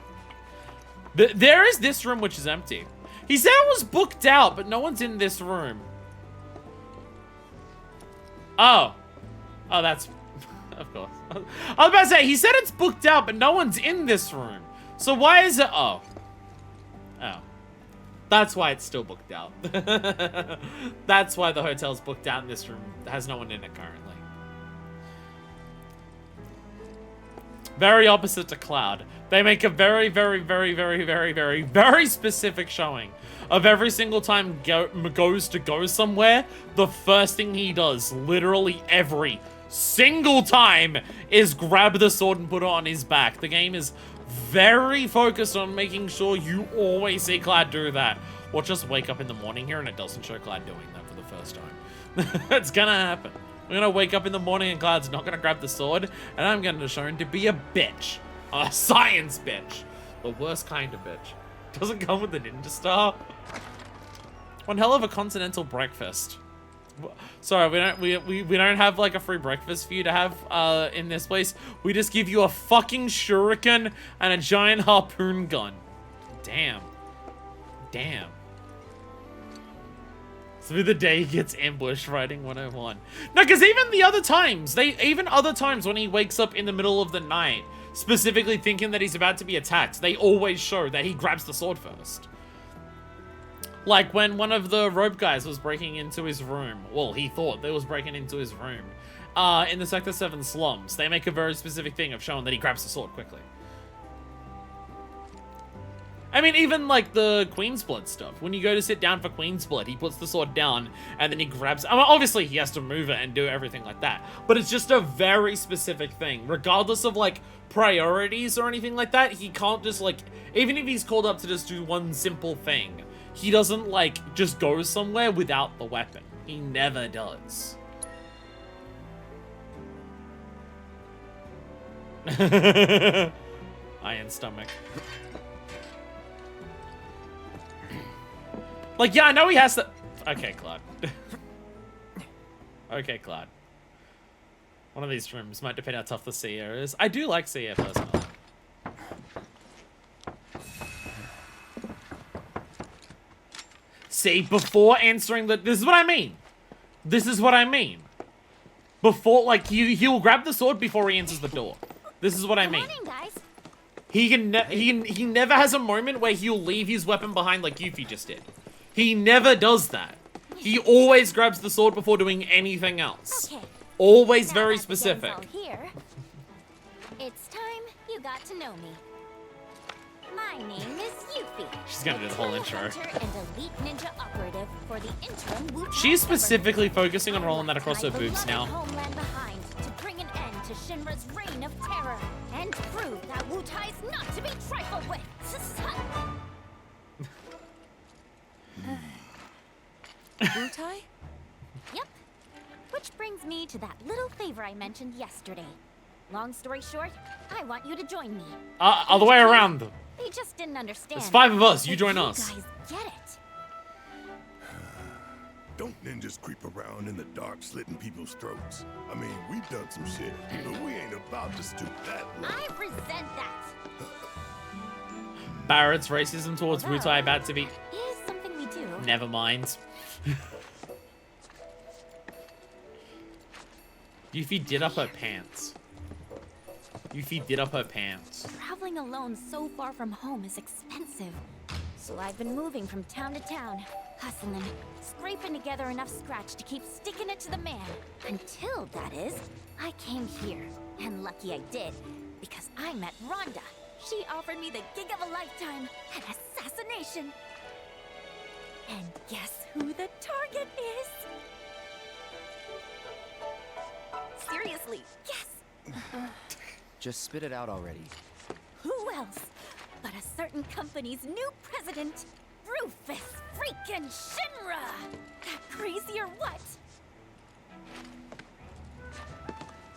There is this room which is empty. He said it was booked out, but no one's in this room. Oh. Oh, that's... Of course. I was about to say, he said it's booked out, but no one's in this room. So why is it... Oh. Oh. That's why it's still booked out. That's why the hotel's booked out and this room has no one in it currently. Very opposite to Cloud. They make a very, very, very, very, very, very, very specific showing of every single time goes to go somewhere, the first thing he does, literally every single time, is grab the sword and put it on his back. The game is very focused on making sure you always see Cloud do that. Or just wake up in the morning here and it doesn't show Cloud doing that for the first time. It's gonna happen. We're gonna wake up in the morning and Cloud's not gonna grab the sword, and I'm gonna show him to be a bitch. A science bitch. The worst kind of bitch. Doesn't come with the ninja star. One hell of a continental breakfast. Sorry, we don't have like a free breakfast for you to have in this place. We just give you a fucking shuriken and a giant harpoon gun. Damn. Damn. Through the day he gets ambushed riding 101. No, because even the other times, even other times when he wakes up in the middle of the night, specifically thinking that he's about to be attacked, they always show that he grabs the sword first. Like when one of the rope guys was breaking into his room. Well, he thought they was breaking into his room. In the Sector 7 slums, they make a very specific thing of showing that he grabs the sword quickly. I mean, even like the Queen's Blood stuff. When you go to sit down for Queen's Blood, he puts the sword down and then he grabs... I mean, obviously, he has to move it and do everything like that. But it's just a very specific thing. Regardless of like priorities or anything like that, he can't just like... Even if he's called up to just do one simple thing, he doesn't like just go somewhere without the weapon. He never does. Iron stomach. Like, yeah, I know he has to... Okay, Claude. Okay, Claude. One of these rooms might depend how tough the Seer is. I do like Seer personally. See, before answering the... This is what I mean. This is what I mean. Before, like, he'll grab the sword before he answers the door. This is what I mean. Morning, guys. He never has a moment where he'll leave his weapon behind like Yuffie just did. He never does that. He always grabs the sword before doing anything else. Okay. Always Now very that the gang's specific. all here, it's time you got to know me. My name is Yuffie. She's gonna do the whole intro. Hunter and elite ninja operative for the interim Wu-Tai She's specifically government. focusing on rolling that across her My boobs now. beloved homeland behind to bring an end to Shinra's reign of terror and prove that Wu-Tai is not to be trifled with. Wu-Tai? Yep. Which brings me to that little favor I mentioned yesterday. Long story short, I want you to join me. Other way around. They just didn't understand. There's 5 of us. You But join us. You guys get it. Don't ninjas creep around in the dark slitting people's throats? I mean, we've done some shit, but we ain't about to stoop that low. I resent that. Barrett's racism towards Wu-Tai about to be... Is something we do. Never mind. Yuffie did up her pants. Yuffie did up her pants. Traveling alone so far from home is expensive. So I've been moving from town to town, hustling, scraping together enough scratch to keep sticking it to the man. Until, that is, I came here. And lucky I did, because I met Rhonda. She offered me the gig of a lifetime, an assassination. And guess who the target is? Seriously, yes! Just spit it out already. Who else but a certain company's new president, Rufus freaking Shinra? That crazy or what?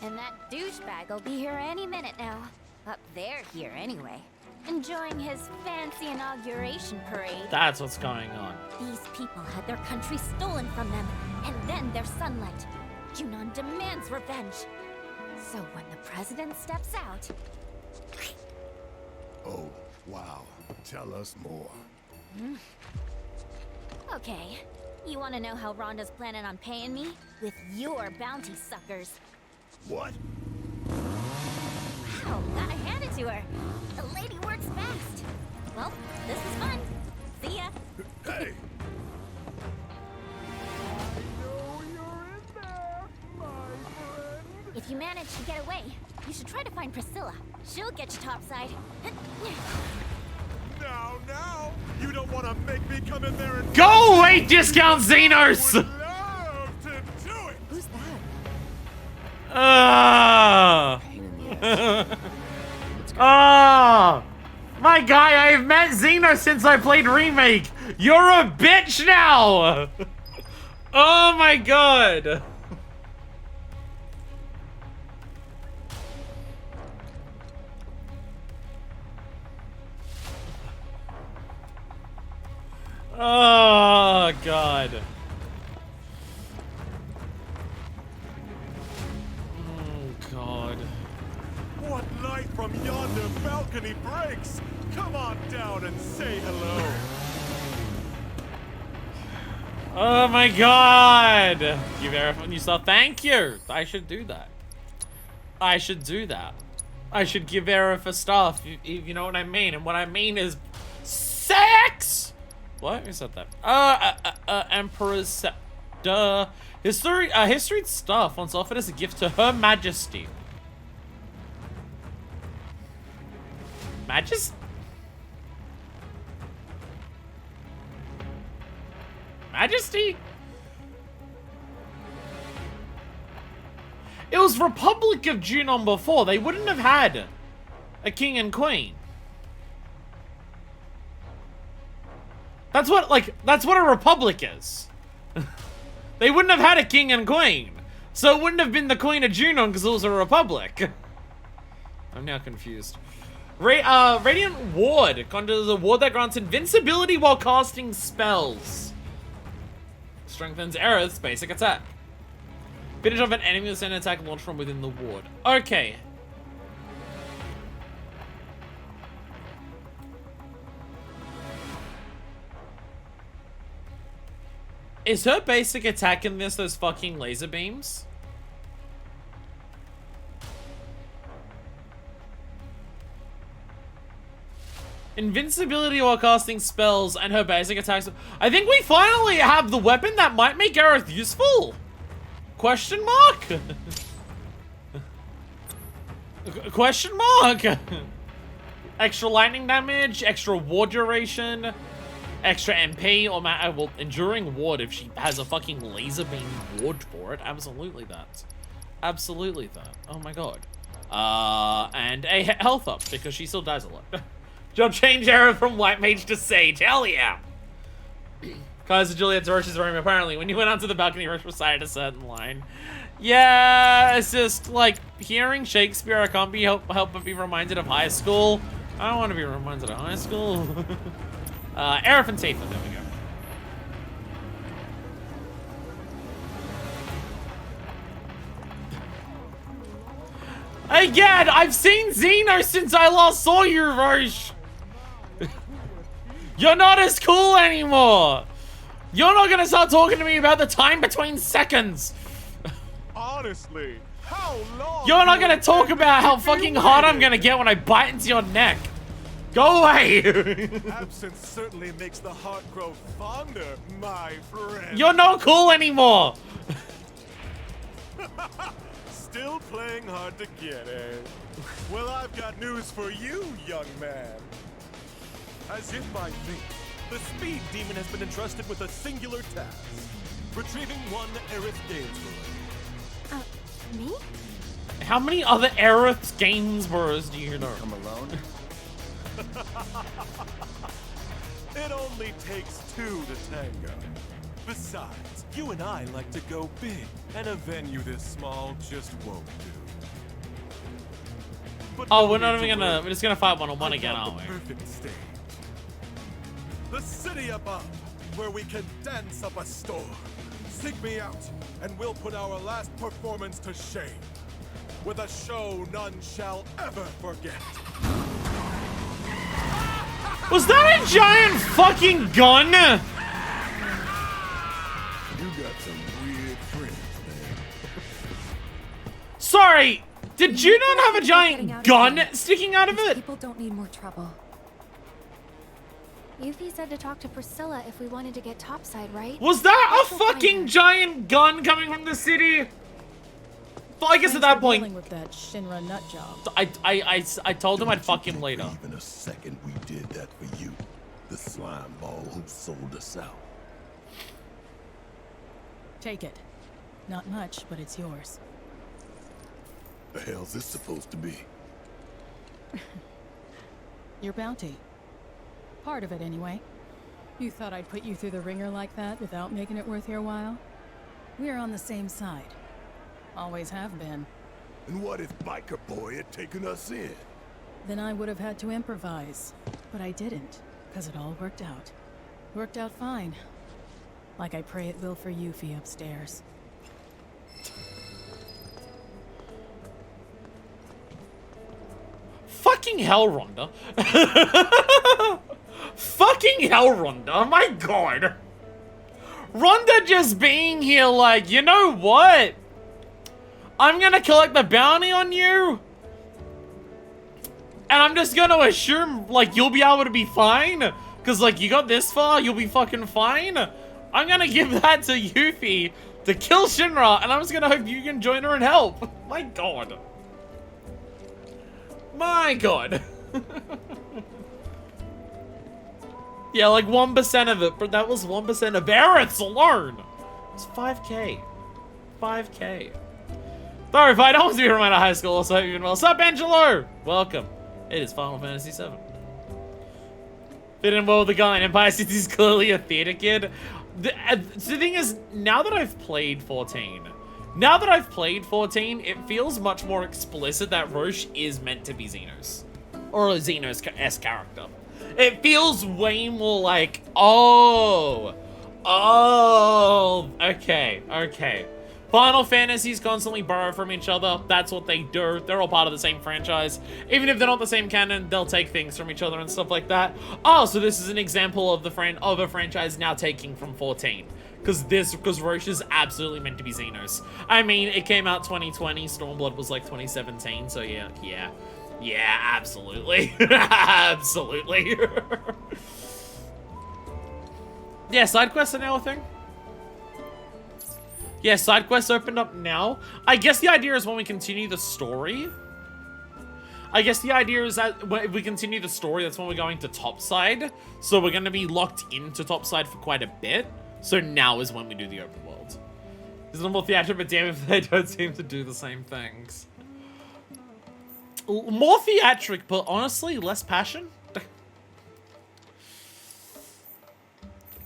And that douchebag will be here any minute now. Up there here anyway. Enjoying his fancy inauguration parade. That's what's going on. These people had their country stolen from them, and then their sunlight. Junon demands revenge. So when the president steps out... Oh, wow. Tell us more. Okay, you want to know how Rhonda's planning on paying me? With your bounty suckers. What? Wow, gotta hand it to her. The lady works fast. Well, this was fun. See ya. Hey! If you manage to get away, you should try to find Priscilla. She'll get you topside. Now! You don't want to make me come in there and... Go away, discount Xenos! Who's that? My guy, I've met Xenos since I played Remake. You're a bitch now! Oh my god. Oh, God. Oh, God. What light from yonder balcony breaks? Come on down and say hello. Oh my God! You verify new stuff. Thank you. I should do that. I should do that. I should give Verify stuff. You know what I mean? And what I mean is sex. What? Who said that? Emperor's duh. History stuff wants offered as a gift to Her Majesty. Majesty? It was Republic of Junon before. They wouldn't have had a king and queen. That's what a republic is. They wouldn't have had a king and queen. So it wouldn't have been the Queen of Junon because it was a republic. I'm now confused. Radiant Ward. Conjures a ward that grants invincibility while casting spells. Strengthens Aerith's basic attack. Finish off an enemy with an attack launched from within the ward. Okay. Is her basic attack in this those fucking laser beams? Invincibility while casting spells and her basic attacks. I think we finally have the weapon that might make Aerith useful. Question mark? Question mark? Extra lightning damage, extra ward duration, extra MP, or well, enduring ward if she has a fucking laser beam ward for it. Absolutely that. Absolutely that. Oh my god. And a health up because she still dies a lot. Job change error from White Mage to Sage. Hell yeah. Kaiser Juliet's Roche's room. Apparently, when you went onto the balcony, Roche recited a certain line. Yeah, it's just like hearing Shakespeare. I can't help but be reminded of high school. I don't want to be reminded of high school. Aerith and Tifa. There we go. Again, I've seen Xeno since I last saw you, Roche. You're not as cool anymore. You're not gonna start talking to me about the time between seconds. Honestly, how long? You're not gonna talk about how fucking hard I'm gonna get when I bite into your neck. Go away. Absence certainly makes the heart grow fonder, my friend. You're not cool anymore. Still playing hard to get, eh? Well, I've got news for you, young man. As if by fate, the Speed Demon has been entrusted with a singular task. Retrieving one Aerith Gainsborough. Me? How many other Aerith Gainsboroughs do you know? Come alone? It only takes two to tango. Besides, you and I like to go big, and a venue this small just won't do. But oh, we're not even gonna, we're just gonna fight one-on-one again, aren't we? Perfect stage. The city above, where we can dance up a storm. Seek me out, and we'll put our last performance to shame. With a show none shall ever forget. Was that a giant fucking gun? You got some weird friends, man. Sorry, did Junon have a giant gun sticking out of it? People don't need more trouble. Yuffie said to talk to Priscilla if we wanted to get topside, right? Was that a fucking giant gun coming from the city? But I guess at that point, with that Shinra nut job. I told him I'd fuck him later. Even a second we did that for you, the slime ball who sold us out. Take it. Not much, but it's yours. The hell's this supposed to be? Your bounty. Part of it, anyway. You thought I'd put you through the ringer like that without making it worth your while? We're on the same side. Always have been. And what if Biker Boy had taken us in? Then I would have had to improvise. But I didn't, because it all worked out. Worked out fine. Like I pray it will for Yuffie upstairs. Fucking hell, Rhonda. Fucking hell, Rhonda. My god. Rhonda just being here like, you know what? I'm gonna collect the bounty on you. And I'm just gonna assume, like, you'll be able to be fine. Because, like, you got this far, you'll be fucking fine. I'm gonna give that to Yuffie to kill Shinra, and I'm just gonna hope you can join her and help. My god. My god. Yeah, like 1% of it, but that was 1% of Aerith's alone. It's 5k. 5k. Sorry if I don't want to be reminded of high school, also hope you're doing well. What's up, Angelo? Welcome. It is Final Fantasy VII. Fit in well with the guy in Empire City is clearly a theater kid. The thing is, now that I've played 14, it feels much more explicit that Roche is meant to be Xenos. Or a Xenos-esque character. It feels way more like, oh, okay. Final Fantasies constantly borrow from each other. That's what they do. They're all part of the same franchise. Even if they're not the same canon, they'll take things from each other and stuff like that. Oh, so this is an example of a franchise now taking from 14. Because Roche is absolutely meant to be Xenos. I mean, it came out 2020. Stormblood was like 2017. So yeah, absolutely. Absolutely. Yeah, side quests are now a thing. Yeah, side quests opened up now. I guess the idea is when we continue the story. If we continue the story, that's when we're going to topside. So we're going to be locked into topside for quite a bit. So now is when we do the open world. It's a little more theatric, but damn if they don't seem to do the same things. More theatric, but honestly, less passion.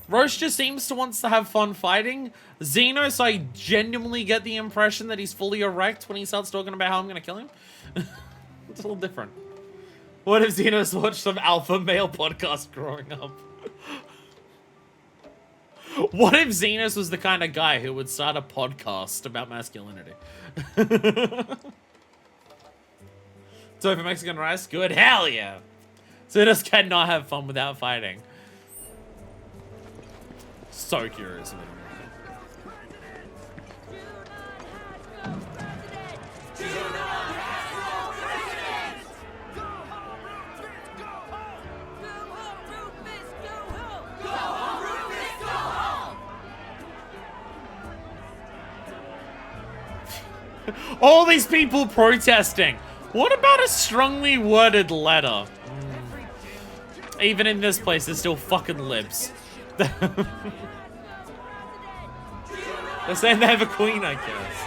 Roche just seems to wants to have fun fighting. Xenos, I genuinely get the impression that he's fully erect when he starts talking about how I'm gonna kill him. It's a little different. What if Xenos watched some alpha male podcast growing up? What if Xenos was the kind of guy who would start a podcast about masculinity? So for Mexican rice, good, hell yeah. Xenos cannot have fun without fighting. So curious about it. All these people protesting. What about a strongly worded letter? Even in this place, there's still fucking libs. They're saying they have a queen, I guess.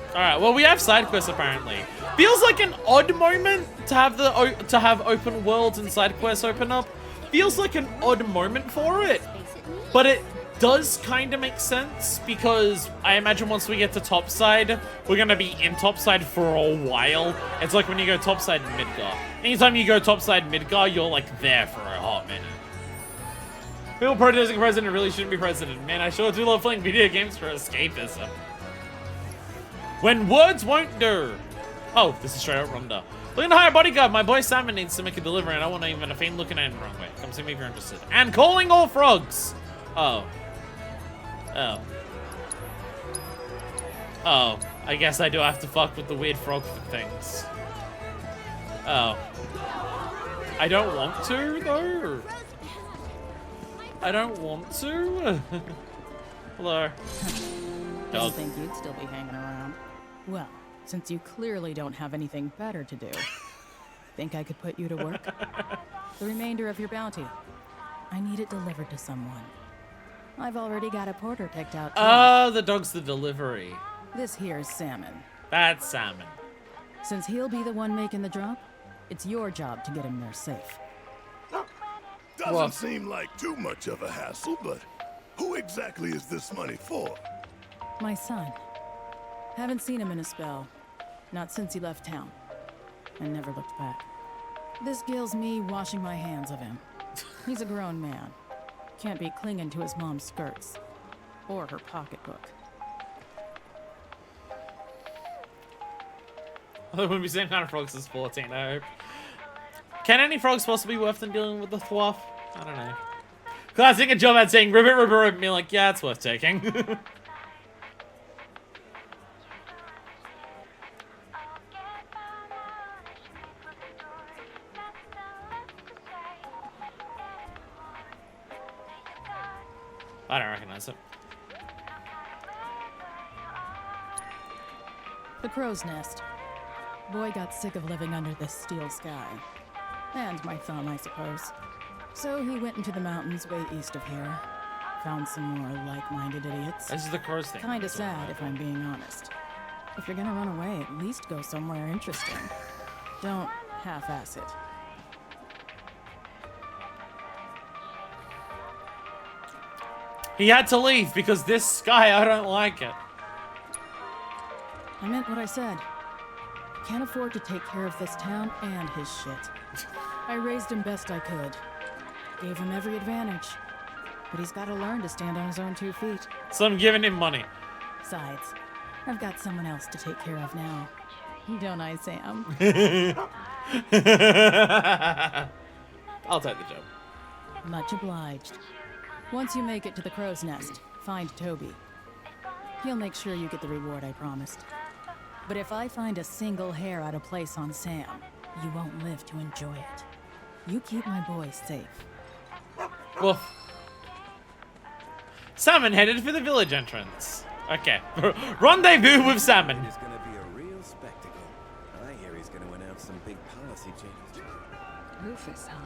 Alright, well, we have side quests apparently. Feels like an odd moment to have open worlds and side quests open up. Feels like an odd moment for it. But it does kind of make sense because I imagine once we get to topside, we're going to be in topside for a while. It's like when you go topside in Midgar. Anytime you go topside Midgar, you're like there for a hot minute. People protesting president really shouldn't be president. Man, I sure do love playing video games for escapism. When words won't do. Oh, this is straight out Rhonda. Looking to hire a bodyguard. My boy Salmon needs to make a delivery and I want to even a fiend looking at him the wrong way. Come see me if you're interested. And calling all frogs. Oh. Oh, I guess I do have to fuck with the weird frog things. Oh. I don't want to, though. I don't want to. Hello. Didn't think you'd still be hanging around. Well, since you clearly don't have anything better to do, think I could put you to work? The remainder of your bounty. I need it delivered to someone. I've already got a porter picked out. Oh, the dog's the delivery. This here's Salmon. That's Salmon. Since he'll be the one making the drop, it's your job to get him there safe. Doesn't seem like too much of a hassle, but who exactly is this money for? My son. Haven't seen him in a spell. Not since he left town. And never looked back. This gills me washing my hands of him. He's a grown man. Can't be clinging to his mom's skirts. Or her pocketbook. I wouldn't be same kind of frogs as 14, I hope. Can any frogs possibly be worth than dealing with the thwaff? I don't know. Classic a job at saying ribbit, ribbit, ribbit, me like, yeah, it's worth taking. I don't recognize it. The crow's nest. Boy got sick of living under this steel sky. And my thumb, I suppose. So he went into the mountains way east of here. Found some more like-minded idiots. This is the crow's thing. Kinda sad, if I'm being honest. If you're gonna run away, at least go somewhere interesting. Don't half-ass it. He had to leave because this sky, I don't like it. I meant what I said. Can't afford to take care of this town and his shit. I raised him best I could. Gave him every advantage. But he's gotta learn to stand on his own 2 feet. So I'm giving him money. Besides, I've got someone else to take care of now. Don't I, Sam? I'll take the job. Much obliged. Once you make it to the crow's nest, find Toby. He'll make sure you get the reward I promised. But if I find a single hair out of place on Sam, you won't live to enjoy it. You keep my boys safe. Woof. Salmon headed for the village entrance. Okay. Rendezvous with Salmon. It's gonna be a real spectacle. I hear he's gonna announce some big policy changes. Rufus, huh?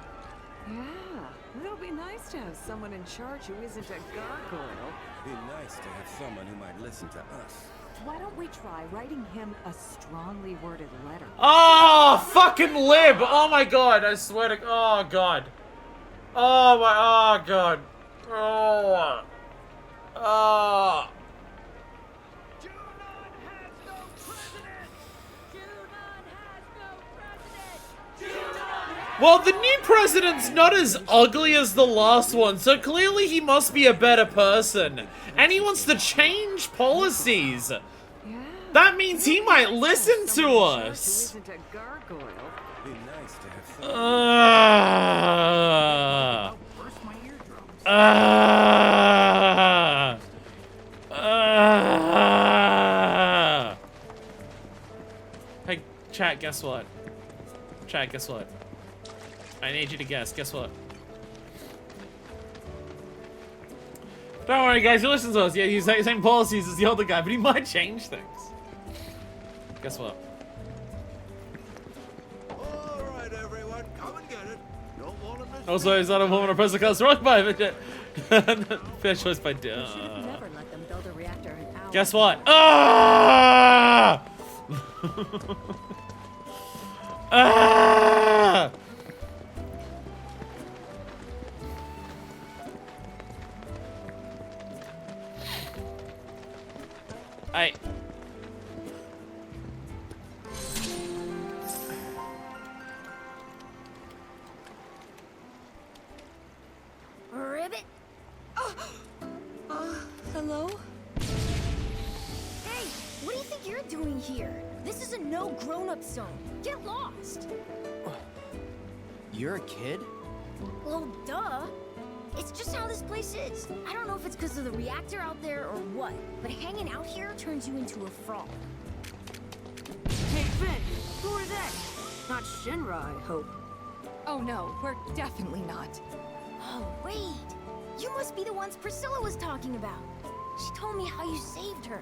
Yeah. It'll be nice to have someone in charge who isn't a gargoyle. Be nice to have someone who might listen to us. Why don't we try writing him a strongly worded letter? Oh, fucking lib! Oh my god, I swear to... Oh god. Oh my... Oh god. Oh. Oh. Well, the new president's not as ugly as the last one, so clearly he must be a better person. And he wants to change policies. That means he might listen to us. Hey, chat, guess what? Chat, guess what? I need you to guess. Guess what? Don't worry, guys. You listen to us. Yeah, he's the same policies as the older guy, but he might change things. Guess what? All right, everyone, come and get it. Don't want to miss. Also, is that a woman or person cast rock by it? Fair choice by Never let them build a reactor in hours. Guess what? Ah! Ah! Hey. Ribbit? Hello? Hey, what do you think you're doing here? This is a no grown-up zone. Get lost. You're a kid? Well, duh. It's just how this place is. I don't know if it's because of the reactor out there or what, but hanging out here turns you into a frog. Hey, Finn, who are they? Not Shinra, I hope. Oh no, we're definitely not. Oh, wait. You must be the ones Priscilla was talking about. She told me how you saved her.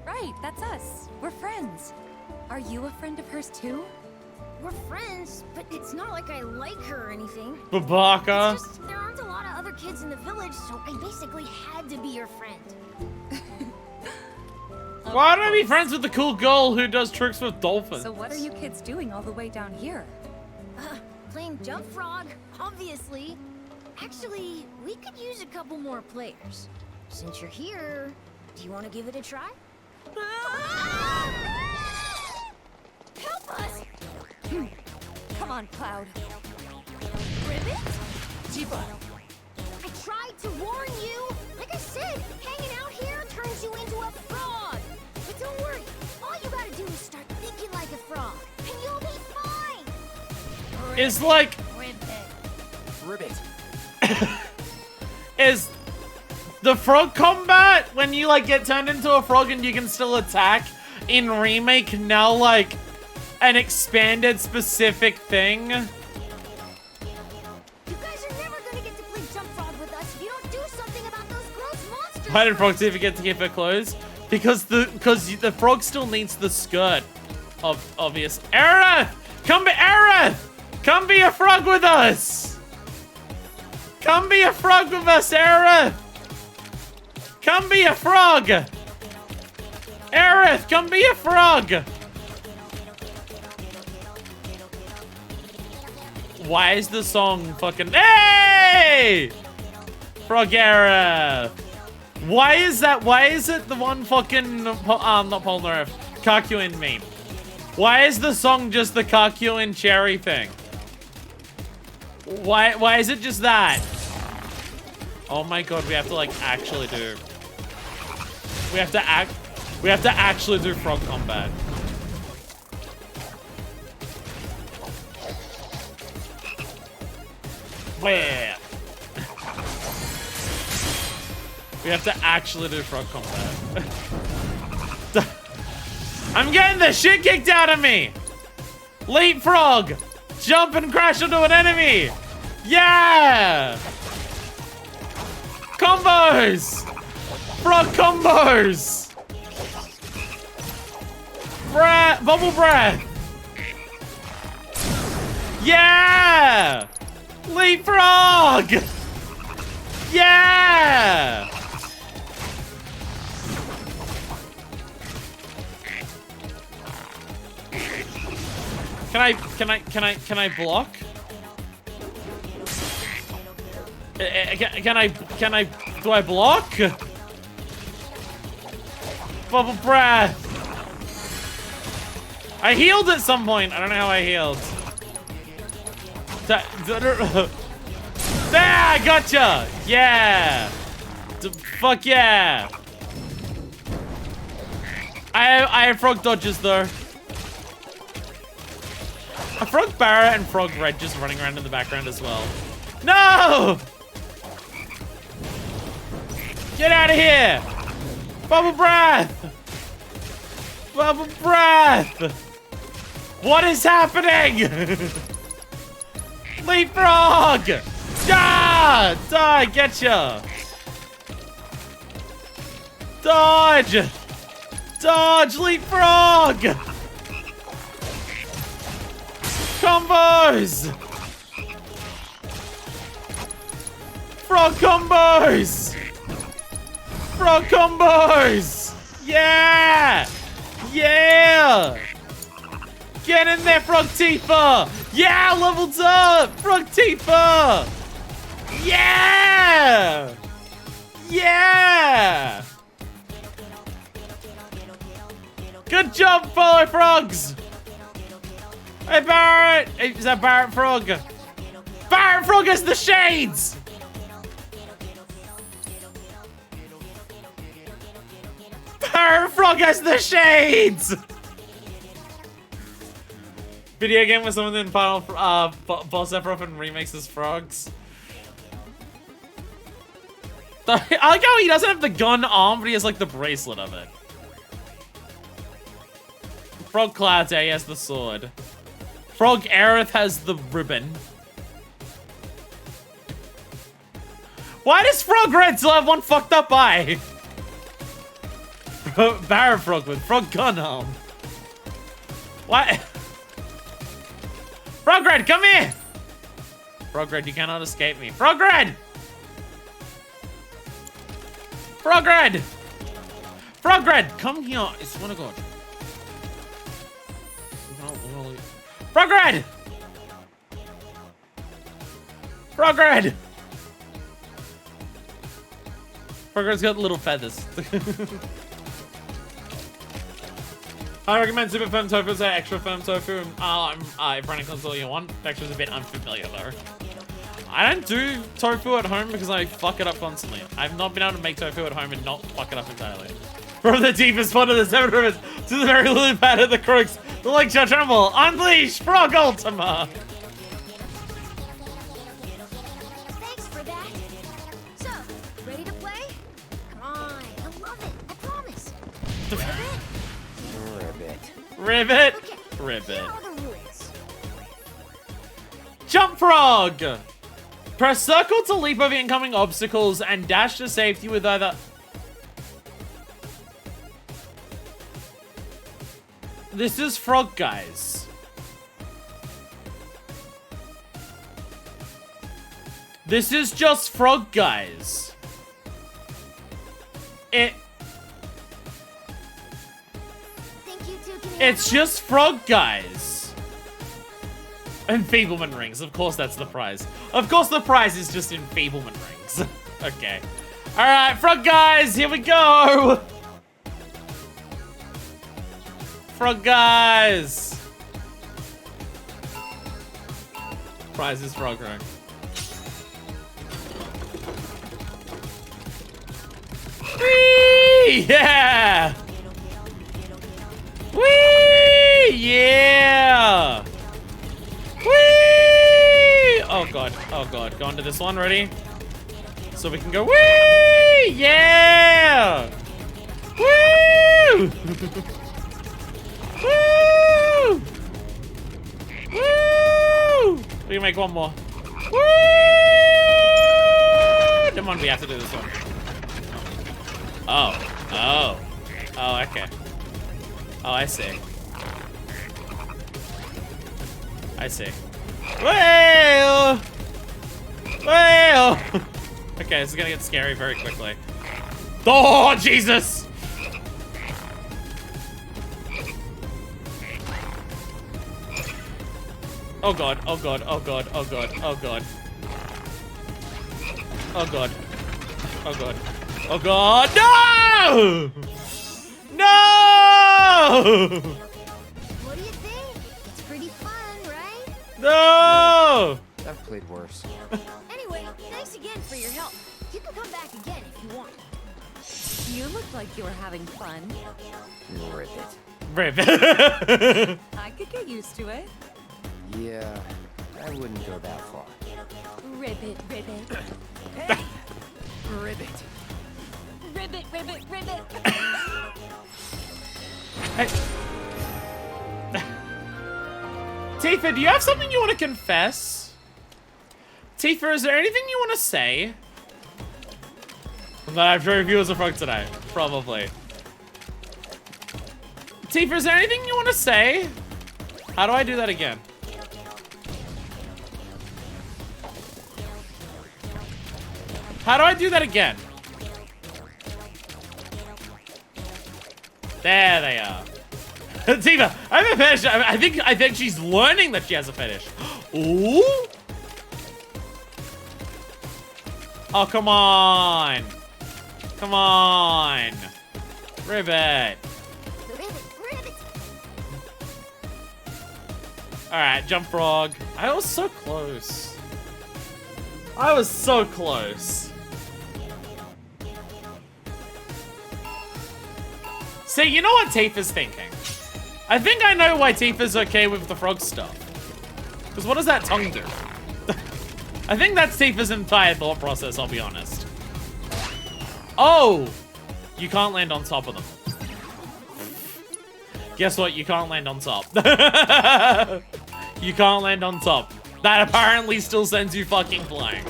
Right, that's us. We're friends. Are you a friend of hers too? We're friends, but it's not like I like her or anything. Babaka. It's just there aren't a lot of other kids in the village, so I basically had to be your friend. Why don't I be friends with the cool girl who does tricks with dolphins? So what are you kids doing all the way down here? Playing jump frog, obviously. Actually, we could use a couple more players. Since you're here, do you want to give it a try? Help us! Come on, Cloud. Ribbit? Tifa! I tried to warn you. Like I said, hanging out here turns you into a frog. But don't worry. All you gotta do is start thinking like a frog, and you'll be fine. Is like Ribbit. is the frog combat when you like get turned into a frog and you can still attack in Remake now like an expanded specific thing? You guys are never gonna get to play Jump Frog with us if you don't do something about those gross monsters. Why did frogs even get to keep her clothes? Because the frog still needs the skirt of obvious. Aerith! Come be Aerith! Come be a frog with us! Come be a frog with us, Aerith! Come be a frog! Aerith, come be a frog! Why is the song fucking... Hey! Frog Aerith! Why is that? Why is it the one fucking... not Polnareff. Kakuin meme? Why is the song just the Kakuin cherry thing? Why is it just that? Oh my god, we have to like actually do... We have to actually do frog combat. Where? We have to actually do frog combat. I'm getting the shit kicked out of me! Leapfrog! Jump and crash into an enemy! Yeah! Combos! Frog combos! Bubble breath! Yeah! Leapfrog! Yeah! Can I block? Do I block? Bubble breath. I healed at some point. I don't know how I healed. There, I gotcha. Yeah. Fuck yeah. I have frog dodges though. A Frog Barra and Frog Red just running around in the background as well. No! Get out of here! Bubble breath! Bubble breath! What is happening? Leapfrog! Ah! Die, getcha! Dodge! Dodge, leapfrog! Combos! Frog combos! Frog combos! Yeah! Yeah! Get in there, Frog Tifa! Yeah, leveled up! Frog Tifa! Yeah! Yeah! Good job, fellow frogs! Hey, Barrett! Hey, is that Barrett Frog? Barrett Frog has the shades! Barrett Frog has the shades! Video game with someone in Final Boss Sephiroth and remakes his frogs. I like how he doesn't have the gun arm, but he has like the bracelet of it. Frog Cloud's he has the sword. Frog Aerith has the ribbon. Why does Frog Red still have one fucked up eye? Barra Frog with Frog gun arm. What? Frog Red, come here! Frog Red, you cannot escape me. Frog Red! Frog Red! Frog Red, come here. I swear to God. Frog Red! Frog Red! Frog Red's got little feathers. I recommend super firm tofu instead of extra firm tofu. If running console you want, texture's a bit unfamiliar though. I don't do tofu at home because I fuck it up constantly. I've not been able to make tofu at home and not fuck it up entirely. From the deepest spot of the Seven Rivers to the very lily pad of the Crooks, the Lake shall tremble. Unleash Frog Ultima! Thanks for that. So, ready to play? Come on, I love it. I promise. Ribbit! Okay, Ribbit. here are the rules. Jump Frog! Press circle to leap over incoming obstacles and dash to safety with either... This is Frog Guys. This is just Frog Guys. It's just Frog Guys. Enfeeblement rings. Of course that's the prize. Of course the prize is just enfeeblement rings. Okay. Alright, Frog Guys, here we go. Frog Guys. Prize is Frog Ring. Whee! Yeah! Whee! Yeah! Whee! Oh god, oh god. Go on to this one, ready? So we can go whee! Yeah! Woo! Woo! Woo! We can make one more. Woo! Come on, we have to do this one. Oh. Oh. Oh, okay. Oh, I see. I see. Whale! Whale! Okay, this is gonna get scary very quickly. Oh, Jesus! Oh god, oh god, oh god, oh god, oh god. Oh god. Oh god. Oh god, no! No! What do you think? It's pretty fun, right? No! I've played worse. Anyway, thanks again for your help. You can come back again if you want. You looked like you were having fun. Rip it. Rip it. I could get used to it. Yeah, I wouldn't go that far. Ribbit, ribbit. Ribbit. Ribbit, ribbit, ribbit. Hey. Tifa, do you have something you want to confess? Tifa, is there anything you want to say? That I'm sure if you was a frog today. Probably. Tifa, is there anything you want to say? How do I do that again? How do I do that again? There they are. Tifa, I have a fetish. I think she's learning that she has a fetish. Ooh. Oh, come on. Come on. Ribbit. Alright, jump frog. I was so close. I was so close. See, you know what Tifa's thinking? I think I know why Tifa's okay with the frog stuff. Because what does that tongue do? I think that's Tifa's entire thought process, I'll be honest. Oh! You can't land on top of them. Guess what? You can't land on top. You can't land on top. That apparently still sends you fucking flying.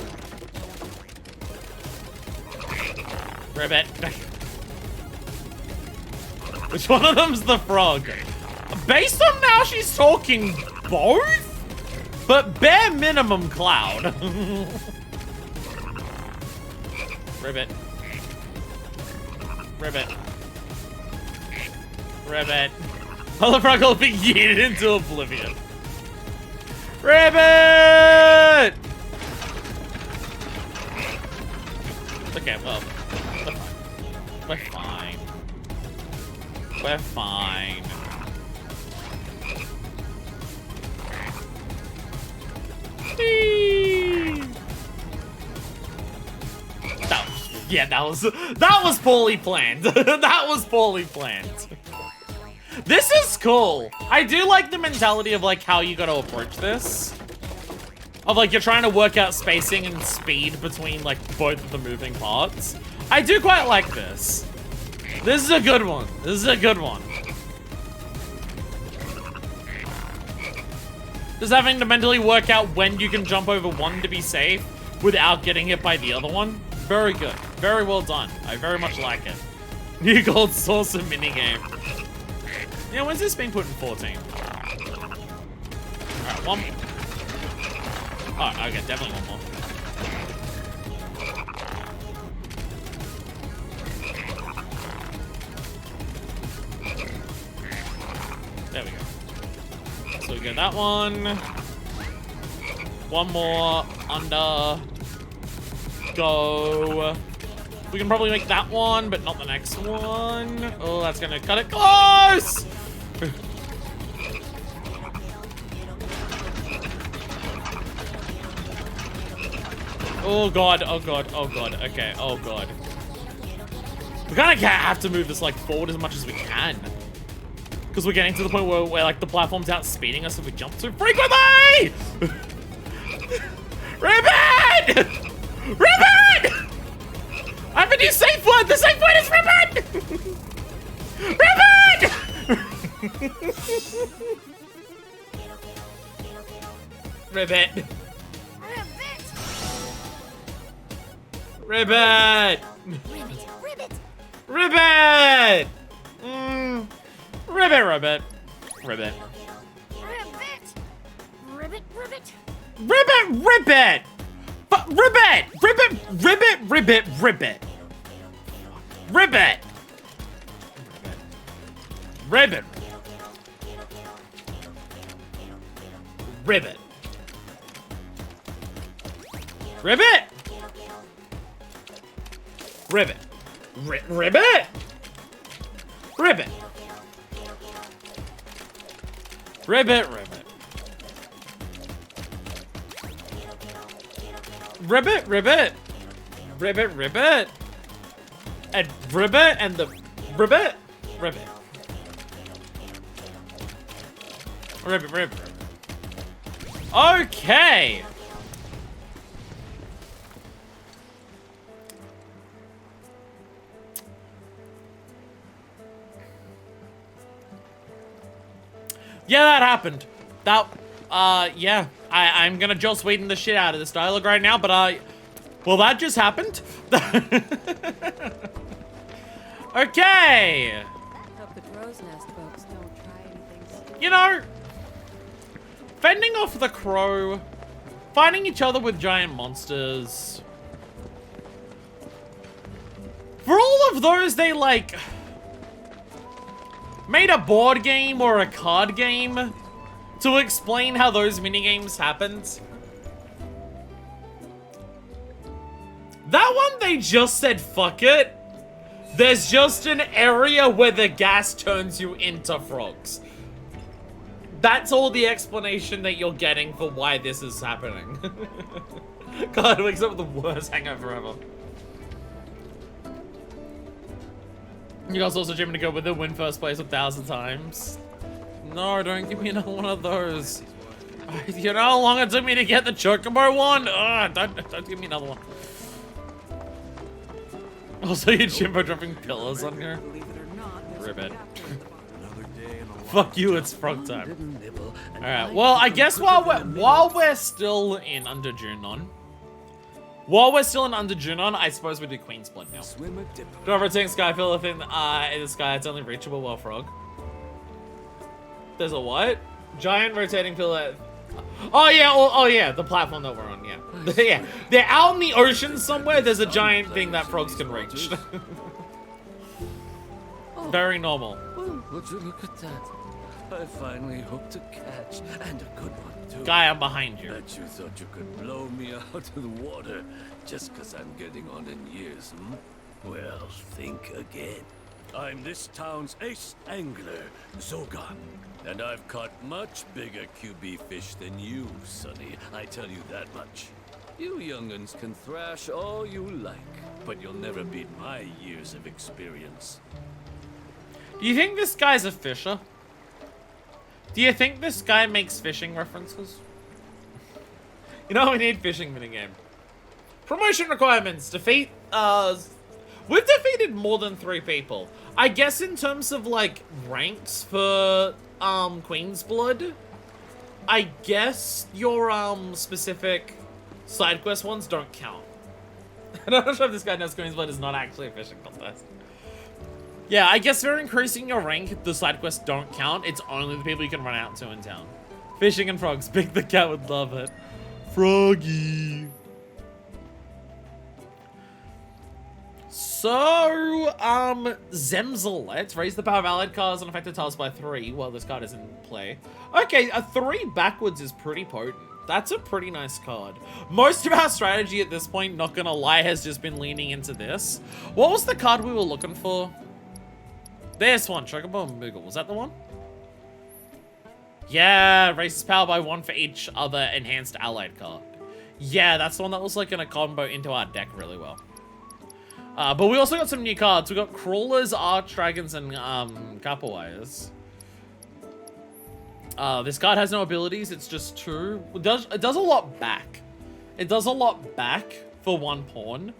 Ribbit. Which one of them's the frog? Based on now she's talking both? But bare minimum Cloud. Ribbit. Ribbit. Ribbit. Oh, the frog will be yeeted into oblivion. Ribbit! Okay, well, we're fine. We're fine. That was poorly planned. That was poorly planned. This is cool. I do like the mentality of like how you gotta approach this. Of like you're trying to work out spacing and speed between like both of the moving parts. I do quite like this. This is a good one. This is a good one. Just having to mentally work out when you can jump over one to be safe without getting hit by the other one. Very good. Very well done. I very much like it. New gold source of minigame. Yeah, when's this been put in 14? Alright, one. Oh, okay, definitely one more. There we go. So we get that one. One more. Under. Go. We can probably make that one, but not the next one. Oh, that's gonna cut it close! Oh god, oh god, oh god, okay, oh god. We kinda have to move this like forward as much as we can. Because we're getting to the point where like the platform's outspeeding us if we jump too frequently! Ribbon! Ribbon! I have a new safe word! The safe word is ribbon! Ribbon! Ribbit! Ribbit! Ribbit! Ribbit! Ribbit, ribbit. Ribbit. Ribbit! Ribbit! Ribbit, ribbit! Ribbit! Ribbit, ribbit, ribbit, ribbit. Ribbit! Ribbit. Ribbit. Ribbit! Ribbit. Ribbit! Ribbit. Ribbit, ribbit. Ribbit, ribbit. Ribbit, ribbit. And ribbit and the ribbit. Ribbit. Ribbit, ribbit. Okay. Yeah, that happened. That, yeah. I'm gonna Joss Whedon the shit out of this dialogue right now, but, well, that just happened. Okay. Hope the crow's nest folks don't try anything stupid. You know, fending off the crow, fighting each other with giant monsters. For all of those, they, like, made a board game or a card game to explain how those minigames happened. That one, they just said, fuck it. There's just an area where the gas turns you into frogs. That's all the explanation that you're getting for why this is happening. God, wakes up with the worst hangover ever. You guys also dreaming to go with it, win first place 1,000 times. No, don't give me another one of those. You know how long it took me to get the Chocobo one? Ugh, don't give me another one. Also, you Jimbo dropping pillars on here. Ribbit. Fuck you, it's frog time. Alright, well, I guess while we're still in Under Junon, I suppose we do Queen's Blood now. Whoever takes Skyfill in the sky, it's only reachable while frog. There's a what? Giant rotating pillar. Oh yeah, oh yeah, the platform that we're on, yeah. Yeah, they're out in the ocean somewhere, there's a giant thing that frogs can reach. Very normal. Would you look at that? I finally hooked a catch, and a good one too. Guy, I'm behind you. Bet you thought you could blow me out of the water just because I'm getting on in years, hmm? Well, think again. I'm this town's ace angler, Zogan. And I've caught much bigger QB fish than you, Sonny. I tell you that much. You young'uns can thrash all you like, but you'll never beat my years of experience. Do you think this guy's a fisher? Do you think this guy makes fishing references? You know, we need fishing minigame. Promotion requirements. Defeat, we've defeated more than 3 people. I guess in terms of, like, ranks for, Queen's Blood, I guess your, specific side quest ones don't count. I'm not sure if this guy knows Queen's Blood is not actually a fishing contest. Yeah, I guess for increasing your rank, the side quests don't count. It's only the people you can run out to in town. Fishing and frogs. Big the cat would love it. Froggy. So, Zemzel, let's raise the power of allied cards on affected tiles by 3 while this card is in play. Okay, a 3 backwards is pretty potent. That's a pretty nice card. Most of our strategy at this point, not gonna lie, has just been leaning into this. What was the card we were looking for? This one, Chocobo and Moogle. Was that the one? Yeah, raises power by 1 for each other enhanced allied card. Yeah, that's the one that was like gonna combo into our deck really well. But we also got some new cards. We got Crawlers, Arch Dragons, and Capawires. This card has no abilities. It's just 2. It does a lot back. It does a lot back for 1 pawn.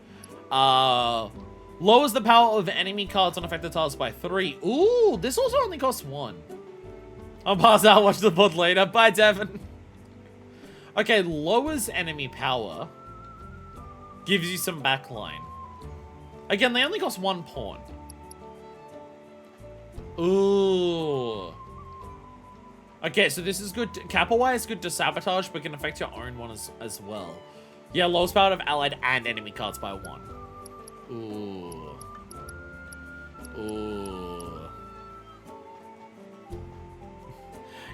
Lowers the power of enemy cards on affected tiles by 3. Ooh, this also only costs 1. I'll pass out, watch the pod later. Bye, Devin. Okay, lowers enemy power. Gives you some backline. Again, they only cost 1 pawn. Ooh. Okay, so this is good. Capawire is good to sabotage, but can affect your own one as well. Yeah, lowest power of allied and enemy cards by 1. Ooh. Ooh.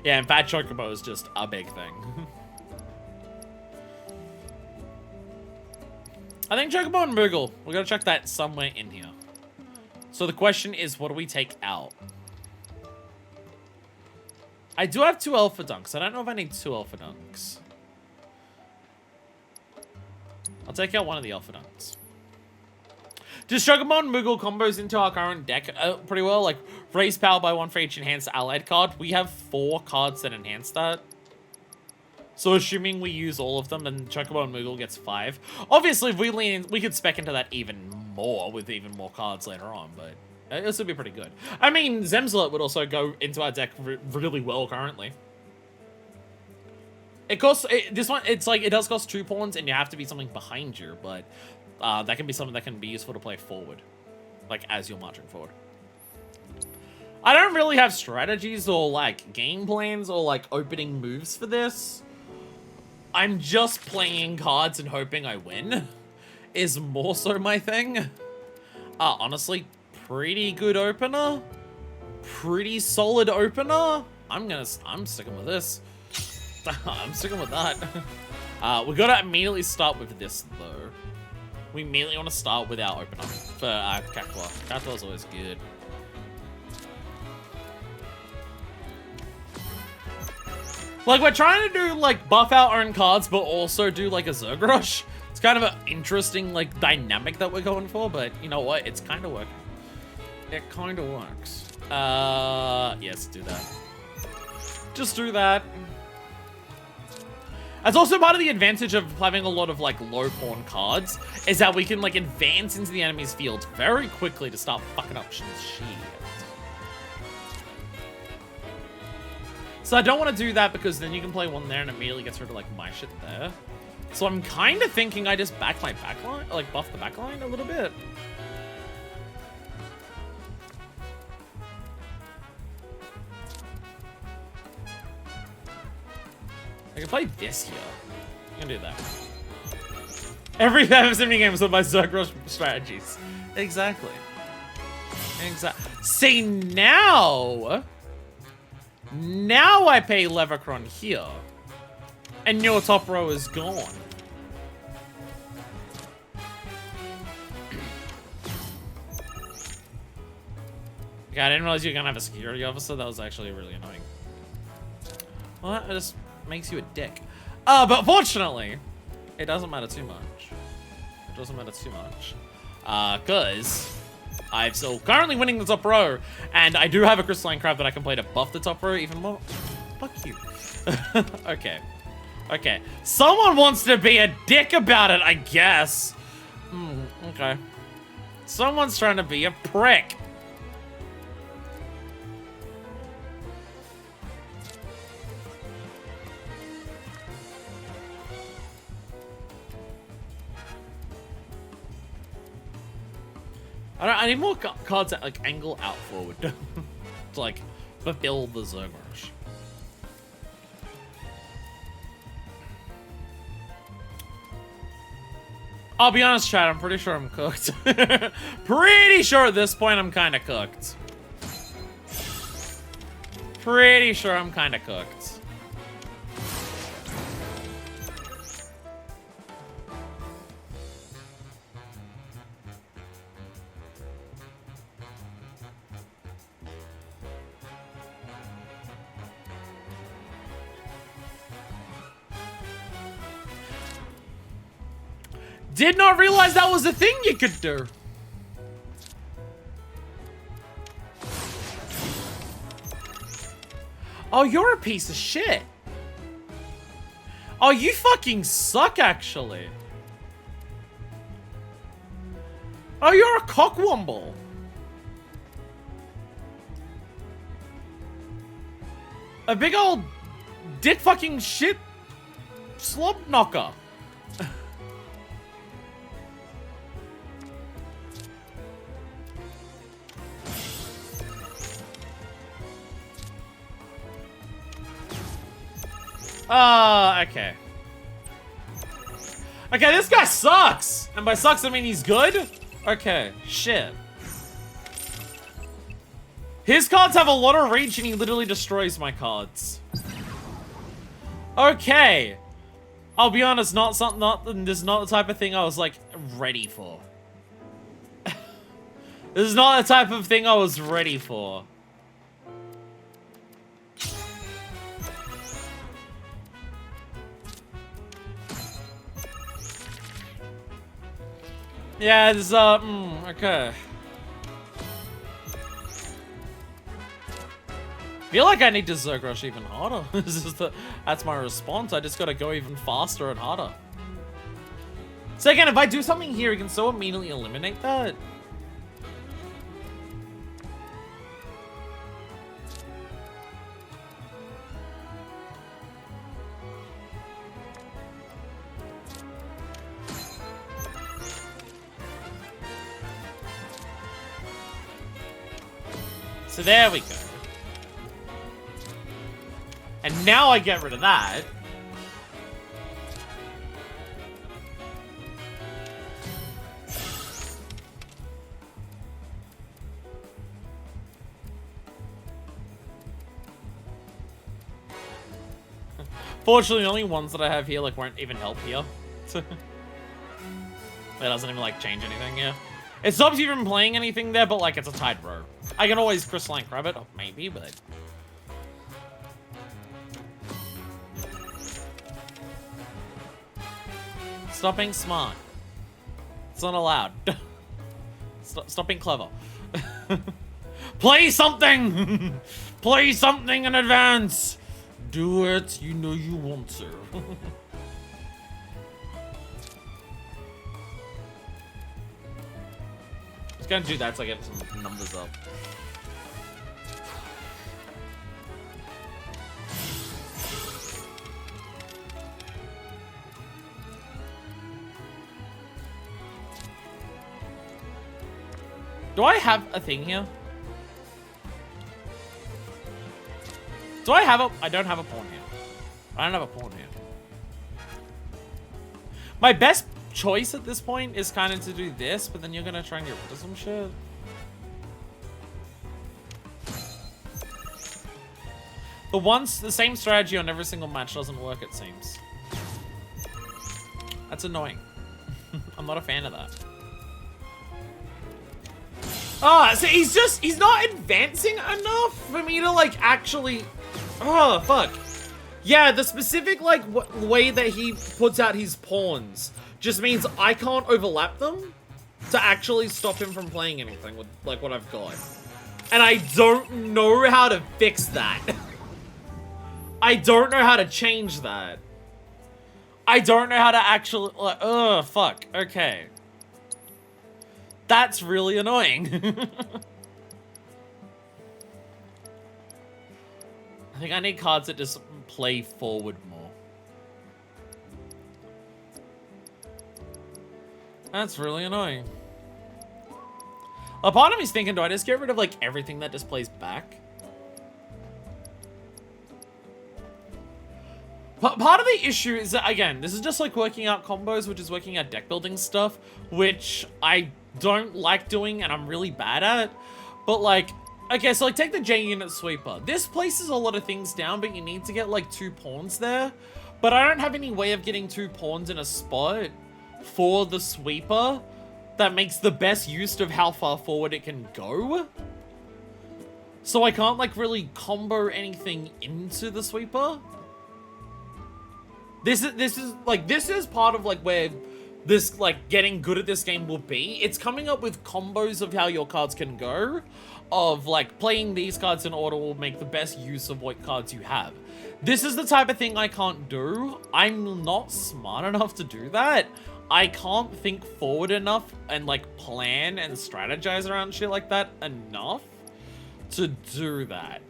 Yeah, and Fat Chocobo is just a big thing. I think Chocobo and Moogle. We're gonna check that somewhere in here. So the question is, what do we take out? I do have 2 Alpha Dunks. I don't know if I need 2 Alpha Dunks. I'll take out one of the Alpha Dunks. Does Chocobo and Moogle combos into our current deck pretty well? Like, raise power by 1 for each enhanced allied card. We have 4 cards that enhance that. So assuming we use all of them, then Chocobo and Moogle gets 5. Obviously, if we lean in, we could spec into that even more with even more cards later on, but this would be pretty good. I mean, Zemslet would also go into our deck really well currently. It costs, this one, it's like, it does cost 2 pawns and you have to be something behind you, but that can be something that can be useful to play forward, like as you're marching forward. I don't really have strategies or like game plans or like opening moves for this. I'm just playing cards and hoping I win is more so my thing. Honestly, pretty good opener. Pretty solid opener. I'm sticking with this. I'm sticking with that. We gotta immediately start with this though. We immediately want to start with our opener for Kakwa. Kakwa's always good. Like, we're trying to do, like, buff our own cards, but also do, like, a Zerg Rush. It's kind of an interesting, like, dynamic that we're going for, but you know what? It's kind of working. It kind of works. Yes, do that. Just do that. That's also part of the advantage of having a lot of, like, low pawn cards, is that we can, like, advance into the enemy's field very quickly to start fucking up shit. So I don't want to do that because then you can play one there and immediately gets rid of, like, my shit there. So I'm kind of thinking I just back my backline, like, buff the backline a little bit. I can play this here. I can do that. Every FF70 game is with my Zerg Rush strategies. Exactly. See, now I pay Levercron here. And your top row is gone. Okay, I didn't realize you were gonna have a security officer. That was actually really annoying. Well, that just makes you a dick. But fortunately, it doesn't matter too much. It doesn't matter too much. Cause I'm still currently winning the top row, and I do have a crystalline crab that I can play to buff the top row even more. Fuck you. Okay. Okay. Someone wants to be a dick about it, I guess. Okay. Someone's trying to be a prick. I need more cards that like angle out forward to like fulfill the Zerg rush. I'll be honest, Chad, I'm pretty sure I'm cooked. Pretty sure at this point I'm kind of cooked. Pretty sure I'm kind of cooked. Did not realize that was a thing you could do. Oh, you're a piece of shit. Oh, you fucking suck, actually. Oh, you're a cockwomble. A big old dick fucking shit slop knocker. Okay. Okay, this guy sucks! And by sucks, I mean he's good? Okay, shit. His cards have a lot of reach and he literally destroys my cards. Okay. I'll be honest, this is not the type of thing I was, like, ready for. This is not the type of thing I was ready for. Yeah, it's, okay. Feel like I need to Zerg Rush even harder. That's my response. I just gotta go even faster and harder. So again, if I do something here, we can so immediately eliminate that. So there we go. And now I get rid of that. Fortunately, the only ones that I have here like won't even help here. It doesn't even like change anything here. It stops you from playing anything there, but like it's a tied row. I can always crystalline crab it, or maybe, but stop being smart. It's not allowed. Stop being clever. Play something! Play something in advance! Do it, you know you want to. Just gonna do that so I get some numbers up. Do I have a thing here? Do I have a... I don't have a pawn here. I don't have a pawn here. My best choice at this point is kind of to do this, but then you're going to try and get rid of some shit. The same strategy on every single match doesn't work, it seems. That's annoying. I'm not a fan of that. Ah, so he's not advancing enough for me to, like, actually... Oh, fuck. Yeah, the specific, like, way that he puts out his pawns just means I can't overlap them to actually stop him from playing anything with, like, what I've got. And I don't know how to fix that. I don't know how to change that. I don't know how to actually... Like, oh, fuck. Okay. That's really annoying. I think I need cards that just play forward more. That's really annoying. A part of me's thinking, do I just get rid of, like, everything that just plays back? Part of the issue is that, again, this is just like working out combos, which is working out deck building stuff, which I don't like doing and I'm really bad at. But, like, okay, so, like, take the J-Unit Sweeper. This places a lot of things down, but you need to get, like, 2 pawns there. But I don't have any way of getting 2 pawns in a spot for the Sweeper that makes the best use of how far forward it can go. So I can't, like, really combo anything into the Sweeper. This is part of, like, where this, like, getting good at this game will be. It's coming up with combos of how your cards can go. Of, like, playing these cards in order will make the best use of what cards you have. This is the type of thing I can't do. I'm not smart enough to do that. I can't think forward enough and, like, plan and strategize around shit like that enough to do that.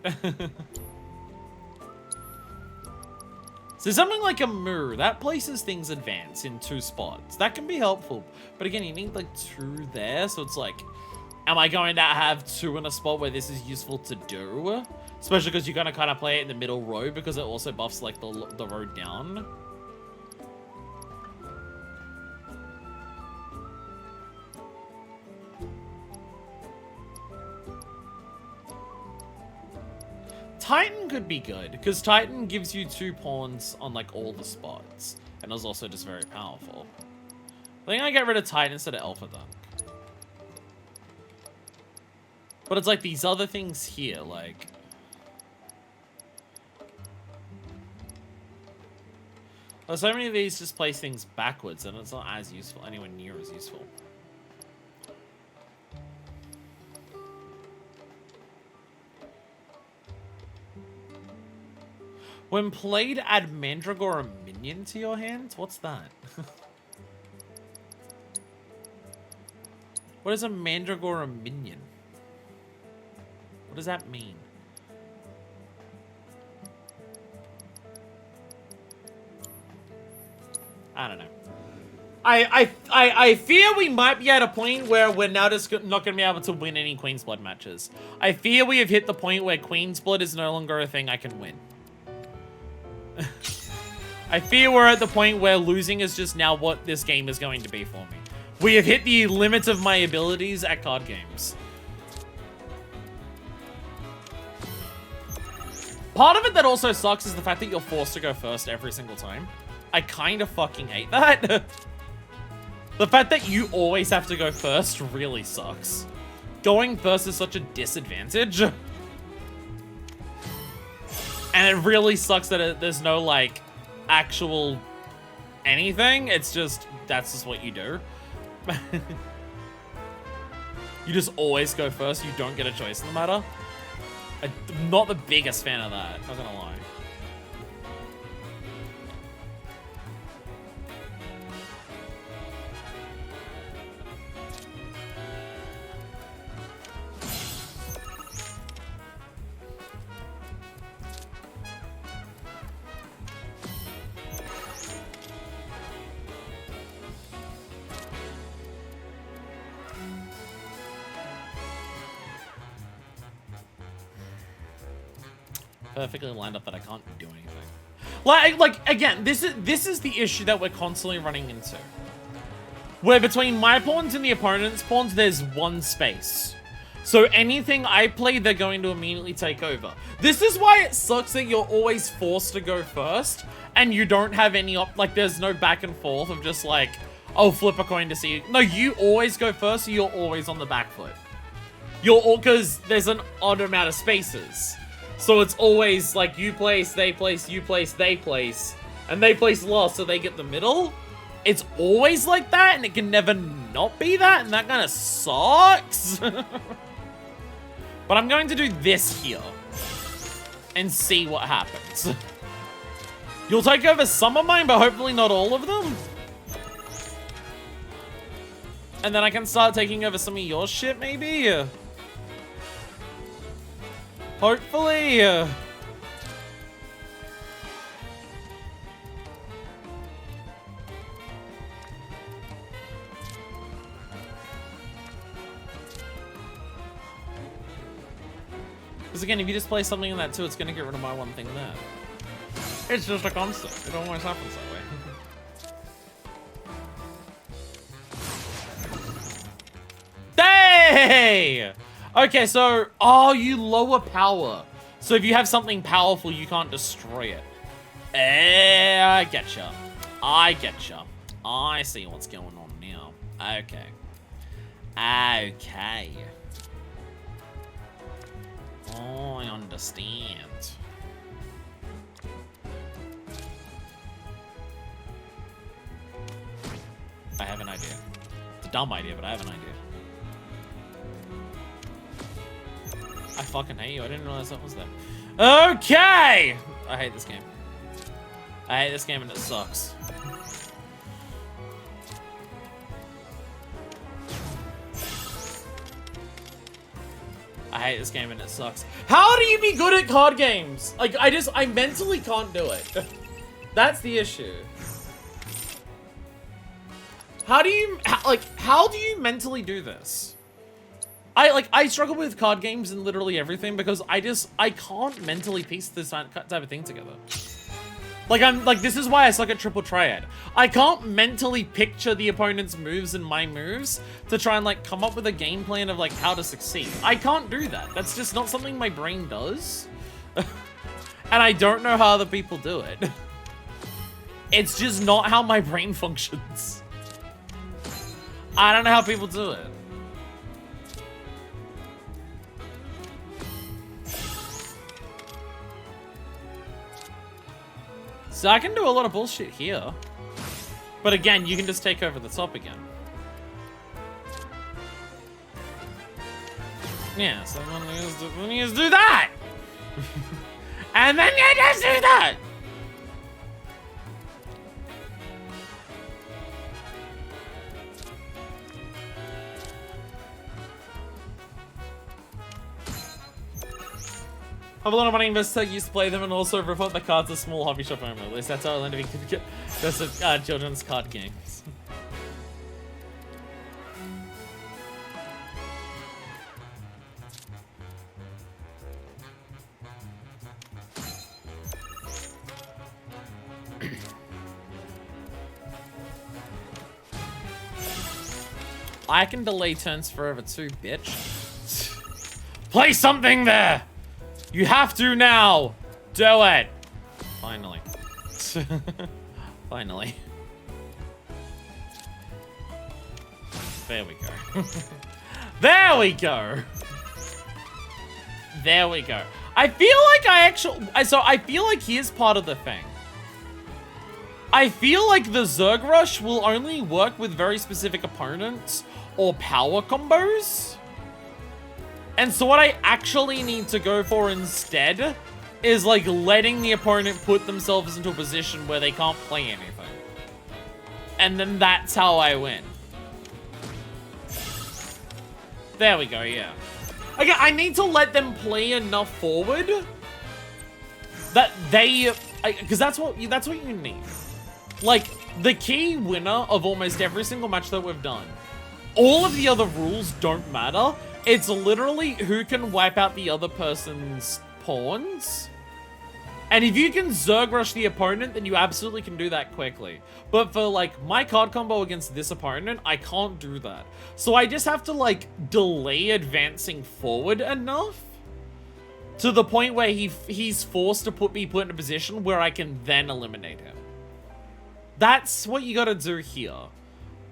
So something like a Moo, that places things advance in 2 spots. That can be helpful. But again, you need, like, 2 there. So it's like, am I going to have 2 in a spot where this is useful to do? Especially because you're going to kind of play it in the middle row because it also buffs, like, the row down. Titan could be good, because Titan gives you 2 pawns on, like, all the spots. And is also just very powerful. I think I get rid of Titan instead of Alpha Dunk. But it's like these other things here, like... Well, so many of these just place things backwards, and it's not as useful, anywhere near as useful. When played, add Mandragora a minion to your hand? What's that? What is a Mandragora minion? What does that mean? I don't know. I fear we might be at a point where we're now just not going to be able to win any Queen's Blood matches. I fear we have hit the point where Queen's Blood is no longer a thing I can win. I fear we're at the point where losing is just now what this game is going to be for me. We have hit the limits of my abilities at card games. Part of it that also sucks is the fact that you're forced to go first every single time. I kind of fucking hate that. The fact that you always have to go first really sucks. Going first is such a disadvantage. And it really sucks that there's no, like, actual anything. It's just, that's just what you do. You just always go first. You don't get a choice in the matter. I'm not the biggest fan of that, not gonna lie. Perfectly lined up that I can't do anything. Like again, this is the issue that we're constantly running into. Where between my pawns and the opponent's pawns, there's 1 space. So anything I play, they're going to immediately take over. This is why it sucks that you're always forced to go first, and you don't have any like there's no back and forth of just like, oh, flip a coin to see. No, you always go first, so you're always on the back foot. because there's an odd amount of spaces. So it's always like you place, they place, you place, they place, and they place last, so they get the middle. It's always like that, and it can never not be that, and that kind of sucks. But I'm going to do this here and see what happens. You'll take over some of mine, but hopefully not all of them. And then I can start taking over some of your shit, maybe? Hopefully. Because again, if you just play something in that too, it's going to get rid of my one thing there. It's just a constant. It always happens that way. Hey! Okay, so, oh, you lower power. So if you have something powerful, you can't destroy it. I getcha. I getcha. I see what's going on now. Okay. Okay. Oh, I understand. I have an idea. It's a dumb idea, but I have an idea. I fucking hate you. I didn't realize that was there. Okay! I hate this game. I hate this game and it sucks. I hate this game and it sucks. How do you be good at card games? Like, I mentally can't do it. That's the issue. How do you mentally do this? I struggle with card games and literally everything because I can't mentally piece this type of thing together. This is why I suck at triple triad. I can't mentally picture the opponent's moves and my moves to try and come up with a game plan of how to succeed. I can't do that. That's just not something my brain does. And I don't know how other people do it. It's just not how my brain functions. I don't know how people do it. So I can do a lot of bullshit here. But again, you can just take over the top again. Yeah, so then you just do that! And then you just do that! I have a lot of money invested. I used to play them and also report the cards a small hobby shop owner. At least that's how I learned to be good. That's children's card games. I can delay turns forever too, bitch. Play something there! You have to now! Do it! Finally. Finally. There we go. There we go! There we go. I feel like I feel like here's part of the thing. I feel like the Zerg Rush will only work with very specific opponents or power combos. And so what I actually need to go for instead is letting the opponent put themselves into a position where they can't play anything. And then that's how I win. There we go, yeah. Okay, I need to let them play enough forward that they, because that's what you need. The key winner of almost every single match that we've done, all of the other rules don't matter. It's literally who can wipe out the other person's pawns. And if you can Zerg Rush the opponent, then you absolutely can do that quickly. But for my card combo against this opponent, I can't do that. So I just have to delay advancing forward enough to the point where he's forced to be put in a position where I can then eliminate him. That's what you gotta do here.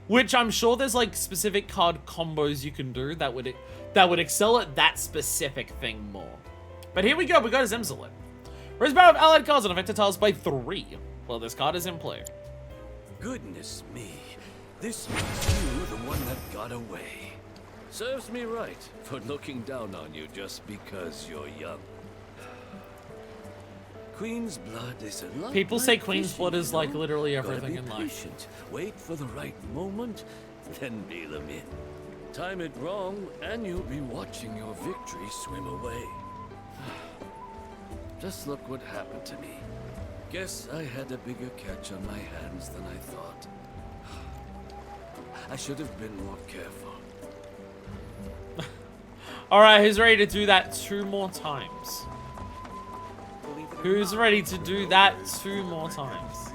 which I'm sure there's like specific card combos you can do that would excel at that specific thing more. But here we go, we got a Zemzalet. Raise power of allied cards and affected tiles by 3. Well, this card is in play. Goodness me. This makes you the one that got away. Serves me right for looking down on you just because you're young. Queen's blood is a lot. People say like Queen's fishing, blood is you know? like literally Gotta everything be in life. patient. Wait for the right moment, then reel them in. Time it wrong, and you'll be watching your victory swim away. Just look what happened to me. Guess I had a bigger catch on my hands than I thought. I should have been more careful. Alright, who's ready to do that 2 more times? Who's ready to do that 2 more times?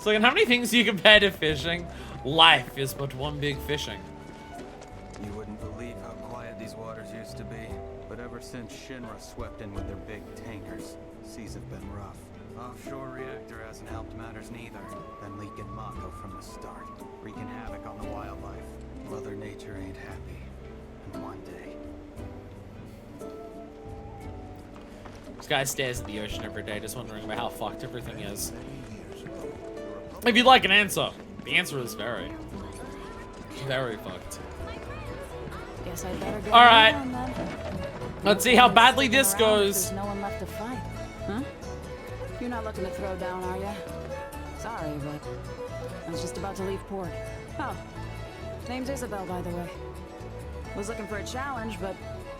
So, how many things do you compare to fishing? Life is but one big fishing. You wouldn't believe how quiet these waters used to be. But ever since Shinra swept in with their big tankers, seas have been rough. Offshore reactor hasn't helped matters neither. Been leaking Mako from the start, wreaking havoc on the wildlife. Mother Nature ain't happy. And one day... This guy stares at the ocean every day, just wondering about how fucked everything is. If you'd like an answer, the answer is very, very fucked. Guess I better get Alright. on then. Let's see how badly this goes. There's no one left to fight. Huh? You're not looking to throw down, are ya? Sorry, but I was just about to leave port. Oh, name's Isabel, by the way. Was looking for a challenge, but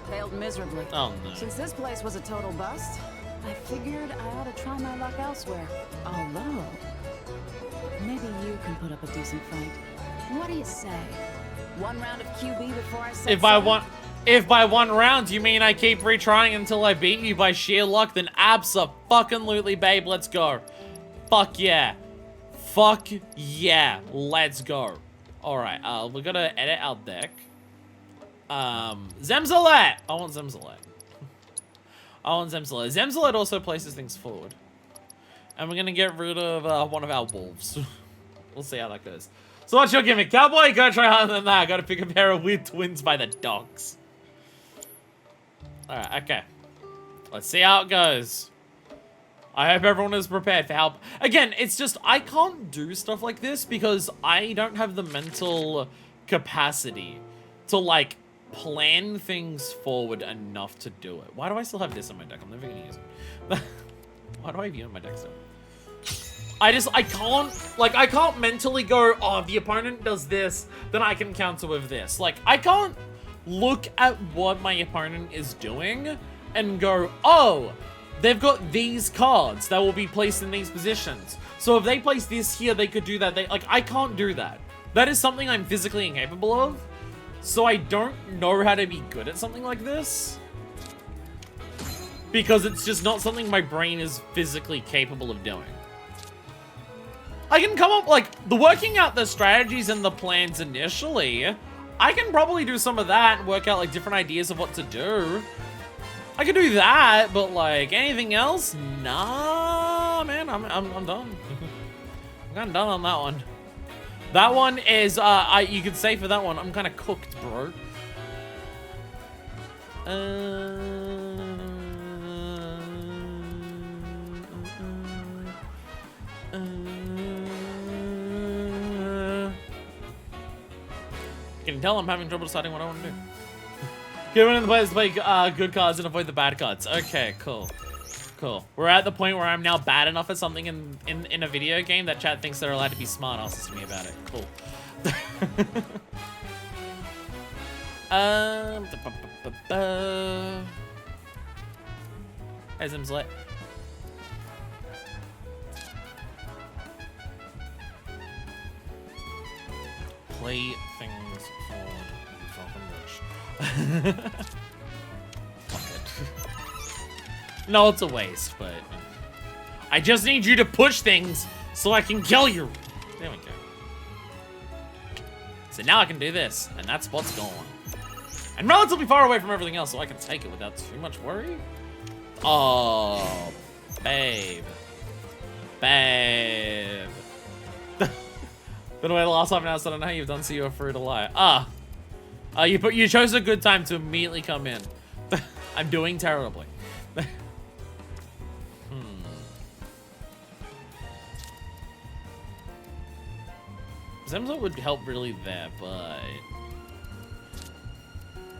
failed miserably. Oh no. Since this place was a total bust, I figured I ought to try my luck elsewhere. Although, maybe you can put up a decent fight. What do you say? 1 round of QB before I say If by 1 round you mean I keep retrying until I beat you by sheer luck, then abso-fucking-lutely, babe, let's go. Fuck yeah. Fuck yeah. Let's go. Alright, we gotta edit our deck. Zemzalet! I want Zemzalet. I want Zemzalet. Zemzalet also places things forward. And we're gonna get rid of one of our wolves. We'll see how that goes. So what's your gimmick? Cowboy? Gotta try harder than that. Gotta pick a pair of weird twins by the docks. Alright, okay. Let's see how it goes. I hope everyone is prepared for help. Again, it's just, I can't do stuff like this because I don't have the mental capacity to, like, plan things forward enough to do it. Why do I still have this on my deck? I'm never gonna use it. Why do I have you on my deck still? I can't mentally go, oh, if the opponent does this, then I can counter with this. Like, I can't look at what my opponent is doing and go, oh, they've got these cards that will be placed in these positions. So if they place this here, they could do that. I can't do that. That is something I'm physically incapable of. So I don't know how to be good at something like this. Because it's just not something my brain is physically capable of doing. I can come up, like, the working out the strategies and the plans initially, I can probably do some of that and work out, like, different ideas of what to do. I can do that, but, like, anything else? Nah, man, I'm done. I'm kind of done on that one. That one is, you could say for that one, I'm kind of cooked, bro. You can tell I'm having trouble deciding what I want to do. Get one of the players to play good cards and avoid the bad cards. Okay, cool. Cool. We're at the point where I'm now bad enough at something in a video game that chat thinks they're allowed to be smart asses to me about it. Cool. Hey, Zimslet. Play things forward. Fuck it. No, it's a waste, but I just need you to push things so I can kill you. There we go. So now I can do this, and that spot's gone. And relatively far away from everything else, so I can take it without too much worry. Oh, babe. Babe. By the way, the last time I asked, I don't know how you've done, so you were free to lie. You chose a good time to immediately come in. I'm doing terribly. Zemza would help really there, but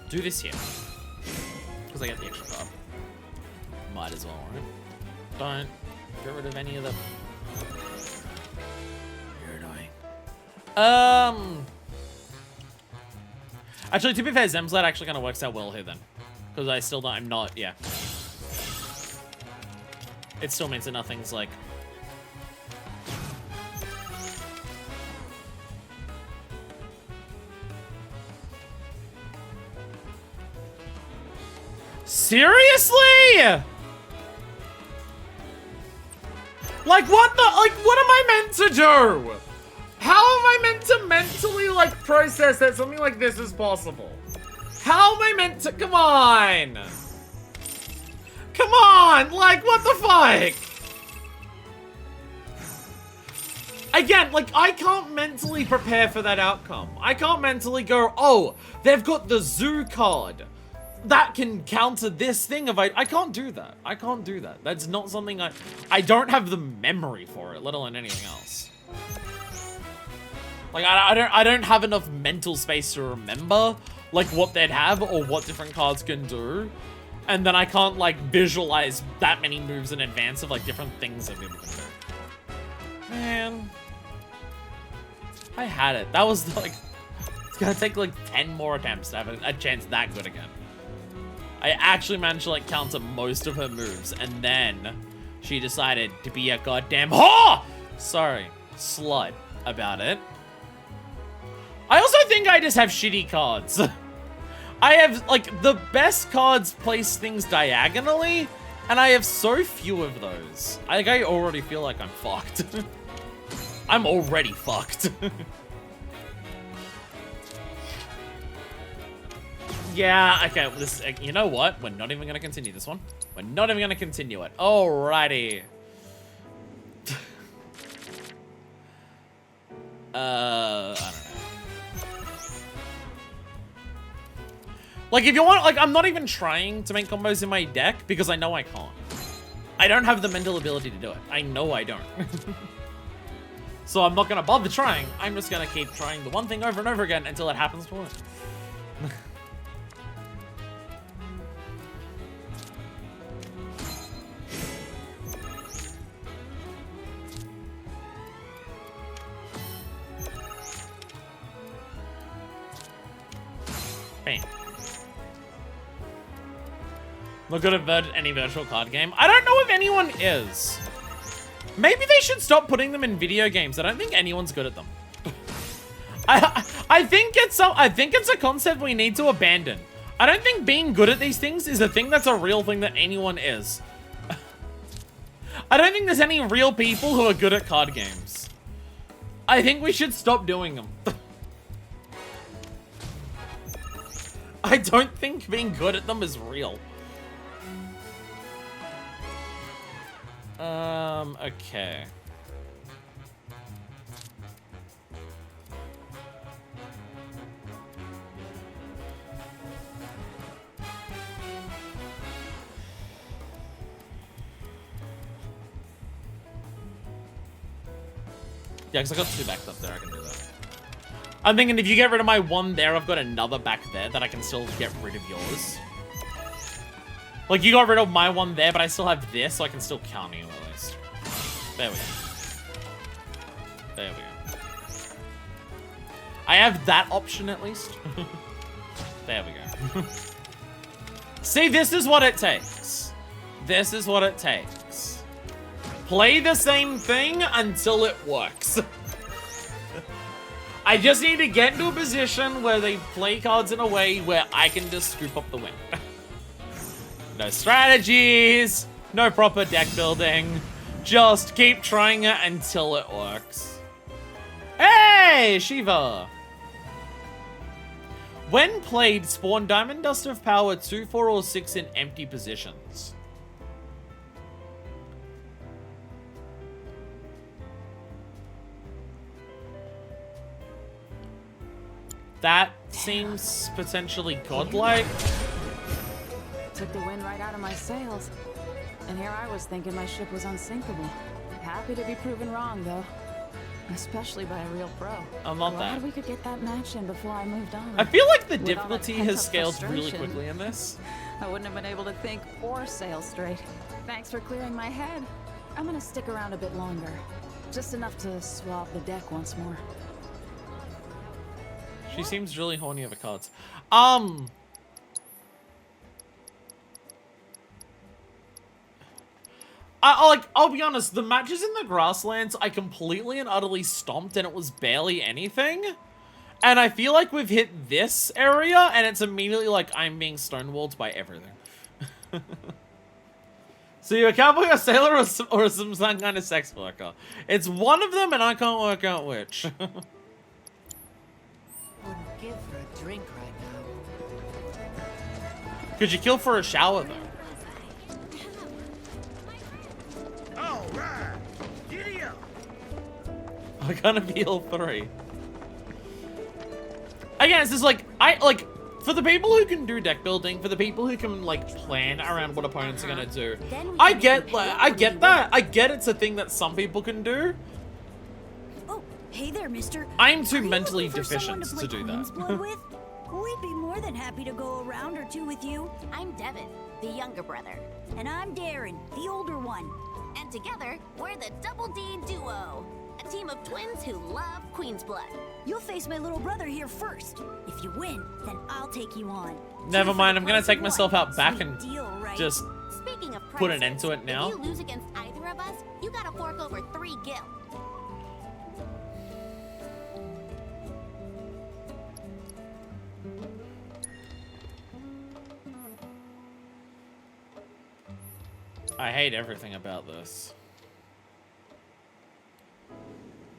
do this here because I get the extra card. Might as well, right? Don't get rid of any of them. You're annoying. Actually, to be fair, Zemslad actually kind of works out well here then, because I still don't. I'm not. Yeah. It still means that nothing's like. Seriously? Like what am I meant to do? How am I meant to mentally like process that something like this is possible? How am I meant to, come on! Come on, like what the fuck? Again, like I can't mentally prepare for that outcome. I can't mentally go, oh, they've got the zoo card. That can counter this thing if I can't do that. I can't do that. That's not something I don't have the memory for it, let alone anything else. Like I don't have enough mental space to remember like what they'd have or what different cards can do. And then I can't like visualize that many moves in advance of like different things that people can do. Man. I had it. That was like it's gonna take like 10 more attempts to have a chance that good again. I actually managed to like counter most of her moves, and then she decided to be a goddamn slut about it. I also think I just have shitty cards. I have like the best cards place things diagonally, and I have so few of those. I already feel like I'm fucked. I'm already fucked. Yeah, okay, this, you know what? We're not even gonna continue this one. We're not even gonna continue it. Alrighty. I don't know. Like, if you want, like, I'm not even trying to make combos in my deck because I know I can't. I don't have the mental ability to do it. I know I don't. So I'm not gonna bother trying. I'm just gonna keep trying the one thing over and over again until it happens to work. Bam. Not good at any virtual card game. I don't know if anyone is. Maybe they should stop putting them in video games. I don't think anyone's good at them. I think it's a concept we need to abandon. I don't think being good at these things is a thing that's a real thing that anyone is. I don't think there's any real people who are good at card games. I think we should stop doing them. I don't think being good at them is real. Okay. Yeah, because I got two backed up there, I can do that. I'm thinking if you get rid of my one there, I've got another back there that I can still get rid of yours. Like, you got rid of my one there, but I still have this, so I can still counter you at least. There we go. There we go. I have that option at least. There we go. See, this is what it takes. This is what it takes. Play the same thing until it works. I just need to get into a position where they play cards in a way where I can just scoop up the win. No strategies, no proper deck building. Just keep trying it until it works. Hey, Shiva! When played, spawn Diamond Dust of Power 2, 4, or 6 in empty positions. That seems potentially godlike. Took the wind right out of my sails. And here I was thinking my ship was unsinkable. Happy to be proven wrong, though. Especially by a real pro. I'm not Glad that. we could get that match in before I moved on. I feel like the With all that difficulty has pent-up scaled really frustration, quickly in this. I wouldn't have been able to think or sail straight. Thanks for clearing my head. I'm gonna stick around a bit longer. Just enough to swab the deck once more. She seems really horny over cards. I'll be honest, the matches in the grasslands, I completely and utterly stomped and it was barely anything. And I feel like we've hit this area and it's immediately like I'm being stonewalled by everything. So you're a cowboy, a sailor, or some kind of sex worker. It's one of them and I can't work out which. Wouldn't give her a drink right now. Could you kill for a shower though? All right, giddy up. I'm gonna be all 3. Again, it's just like, for the people who can do deck building, for the people who can, like, plan around what opponents are gonna do, I get that. I get it's a thing that some people can do. Oh, hey there, mister. I'm too Are you mentally looking for someone deficient to to do play Queen's Blood that. with? We'd be more than happy to go a round or two with you. I'm Devin, the younger brother. And I'm Darren, the older one. And together, we're the Double D Duo. A team of twins who love Queen's Blood. You'll face my little brother here first. If you win, then I'll take you on. Never mind, I'm gonna take myself out back Sweet and deal, right? just Speaking of put an prices, end to it now. If you lose against either of us, you gotta fork over 3 gil. I hate everything about this.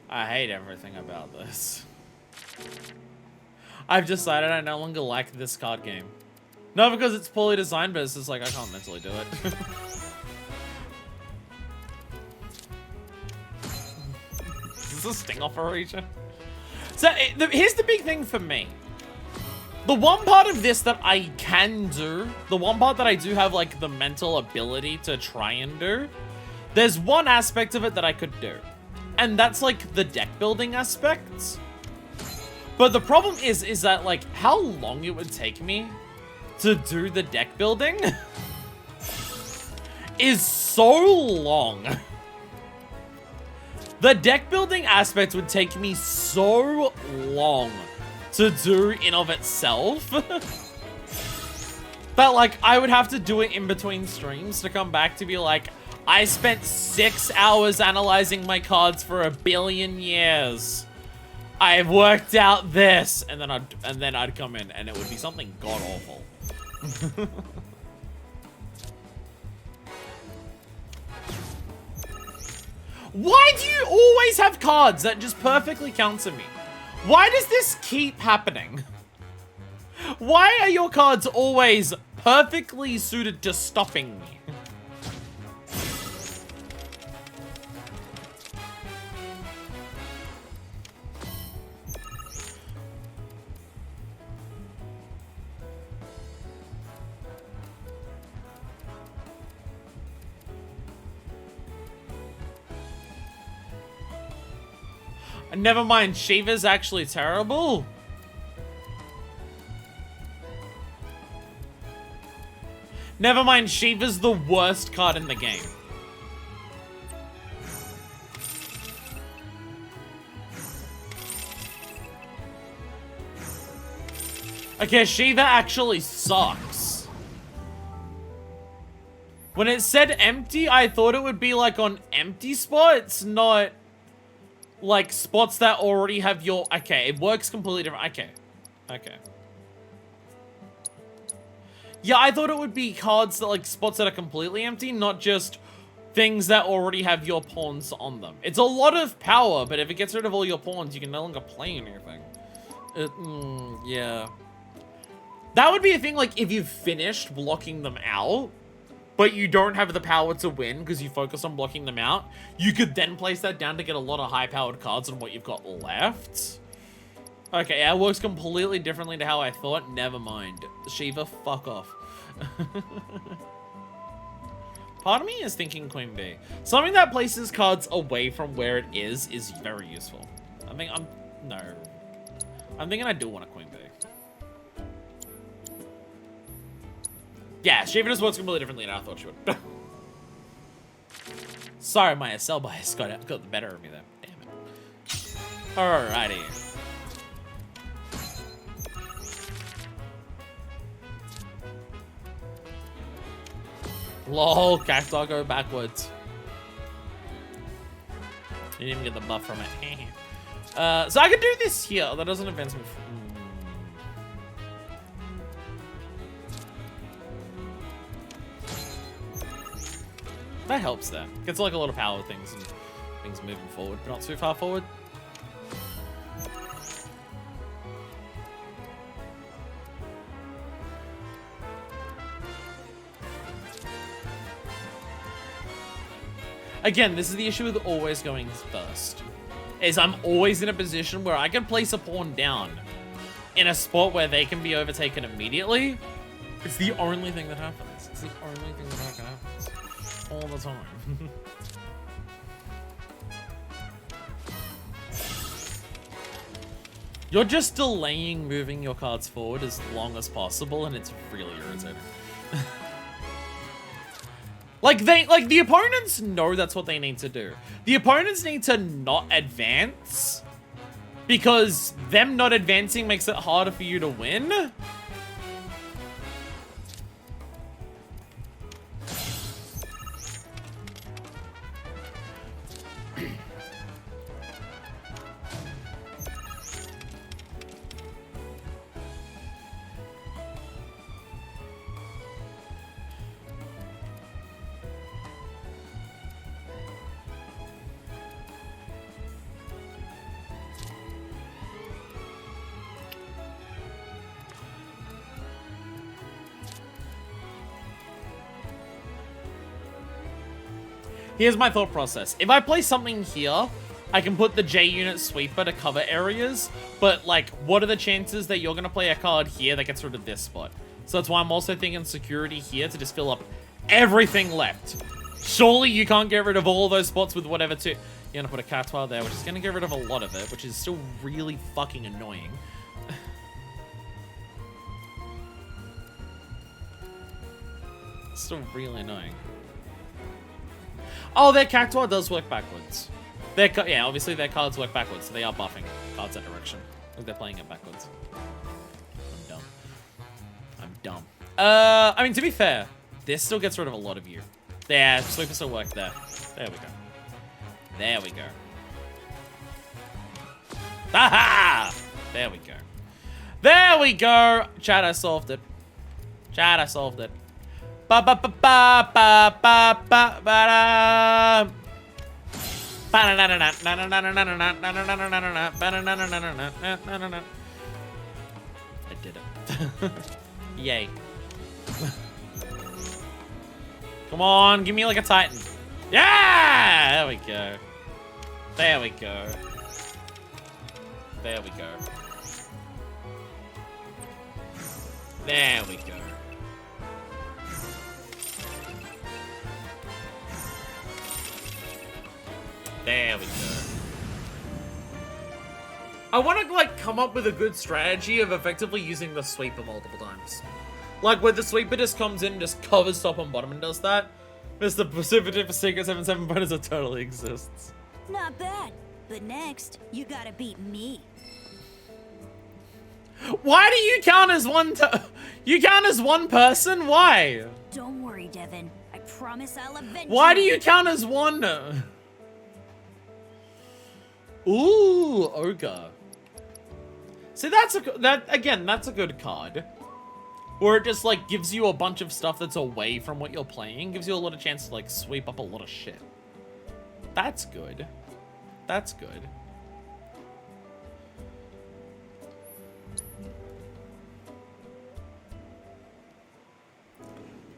I hate everything about this. I've decided I no longer like this card game. Not because it's poorly designed, but it's just like I can't mentally do it. Is this a sting operation? So here's the big thing for me. The one part of this that I can do, the one part that I do have like the mental ability to try and do, there's one aspect of it that I could do. And that's like the deck building aspects. But the problem is that like how long it would take me to do the deck building is so long. The deck building aspect would take me so long to do in of itself that like I would have to do it in between streams to come back to be like, I spent 6 hours analyzing my cards for 1 billion years. I've worked out this, and then I'd come in and it would be something god awful. Why do you always have cards that just perfectly counter me? Why does this keep happening? Why are your cards always perfectly suited to stopping me? And never mind, Shiva's actually terrible. Never mind, Shiva's the worst card in the game. Okay, Shiva actually sucks. When it said empty, I thought it would be like on empty spots, not like spots that already have your... Okay, it works completely different. Okay. Okay. Yeah, I thought it would be cards that like spots that are completely empty, not just things that already have your pawns on them. It's a lot of power, but if it gets rid of all your pawns, you can no longer play anything. Yeah. That would be a thing, like, if you've finished blocking them out, but you don't have the power to win because you focus on blocking them out, you could then place that down to get a lot of high-powered cards on what you've got left. Okay, yeah, it works completely differently to how I thought. Never mind. Shiva, fuck off. Part of me is thinking Queen B. Something that places cards away from where it is very useful. I think I'm thinking I do want a Queen B. Yeah, Shiva just works completely differently than I thought she would. Sorry, my SL bias got the better of me there. Damn it. Alrighty. Lol, cacti go backwards. You didn't even get the buff from it. So I can do this here. That doesn't advance me. That helps there. Gets like a lot of power with things and things moving forward, but not too far forward. Again, this is the issue with always going first. Is I'm always in a position where I can place a pawn down in a spot where they can be overtaken immediately. It's the only thing that happens. It's the only thing that happens. All the time. You're just delaying moving your cards forward as long as possible, and it's really irritating. Like the opponents know that's what they need to do. The opponents need to not advance because them not advancing makes it harder for you to win. Here's my thought process. If I place something here, I can put the J unit sweeper to cover areas, but like, what are the chances that you're gonna play a card here that gets rid of this spot? So that's why I'm also thinking security here to just fill up everything left. Surely you can't get rid of all those spots with whatever to... You're gonna put a Catois there, which is gonna get rid of a lot of it, which is still really fucking annoying. Still really annoying. Oh, their Cactuar does work backwards. Yeah, obviously their cards work backwards, so they are buffing cards that direction. Like they're playing it backwards. I'm dumb. I'm dumb. I mean, to be fair, this still gets rid of a lot of you. There, Sweeper still worked there. There we go. There we go. Aha! There we go. There we go! Chat, I solved it. Chat, I solved it. Ba ba ba ba ba ba ba ba I did it. Yay. Come on, give me like a Titan. Yeah! There we go. There we go. There we go. There we go. There we go. I want to, like, come up with a good strategy of effectively using the sweeper multiple times. Like, where the sweeper just comes in and just covers top and bottom and does that. Mr. Precipitate for Secret 77 bonus, it totally exists. Not bad. But next, you gotta beat me. Why do you count as you count as one person? Why? Don't worry, Devin. I promise I'll avenge Why you. do you count as one? Ooh, Ogre. See, that's a good card. Where it just, like, gives you a bunch of stuff that's away from what you're playing. Gives you a lot of chance to, like, sweep up a lot of shit. That's good. That's good.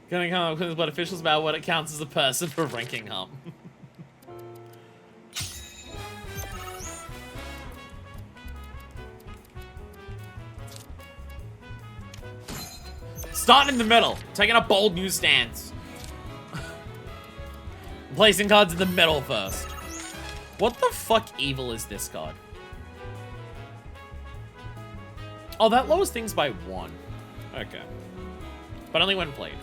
Gonna come up with what officials about what it counts as a person for ranking up. Starting in the middle. Taking a bold new stance. Placing cards in the middle first. What the fuck evil is this card? Oh, that lowers things by 1. Okay. But only when played.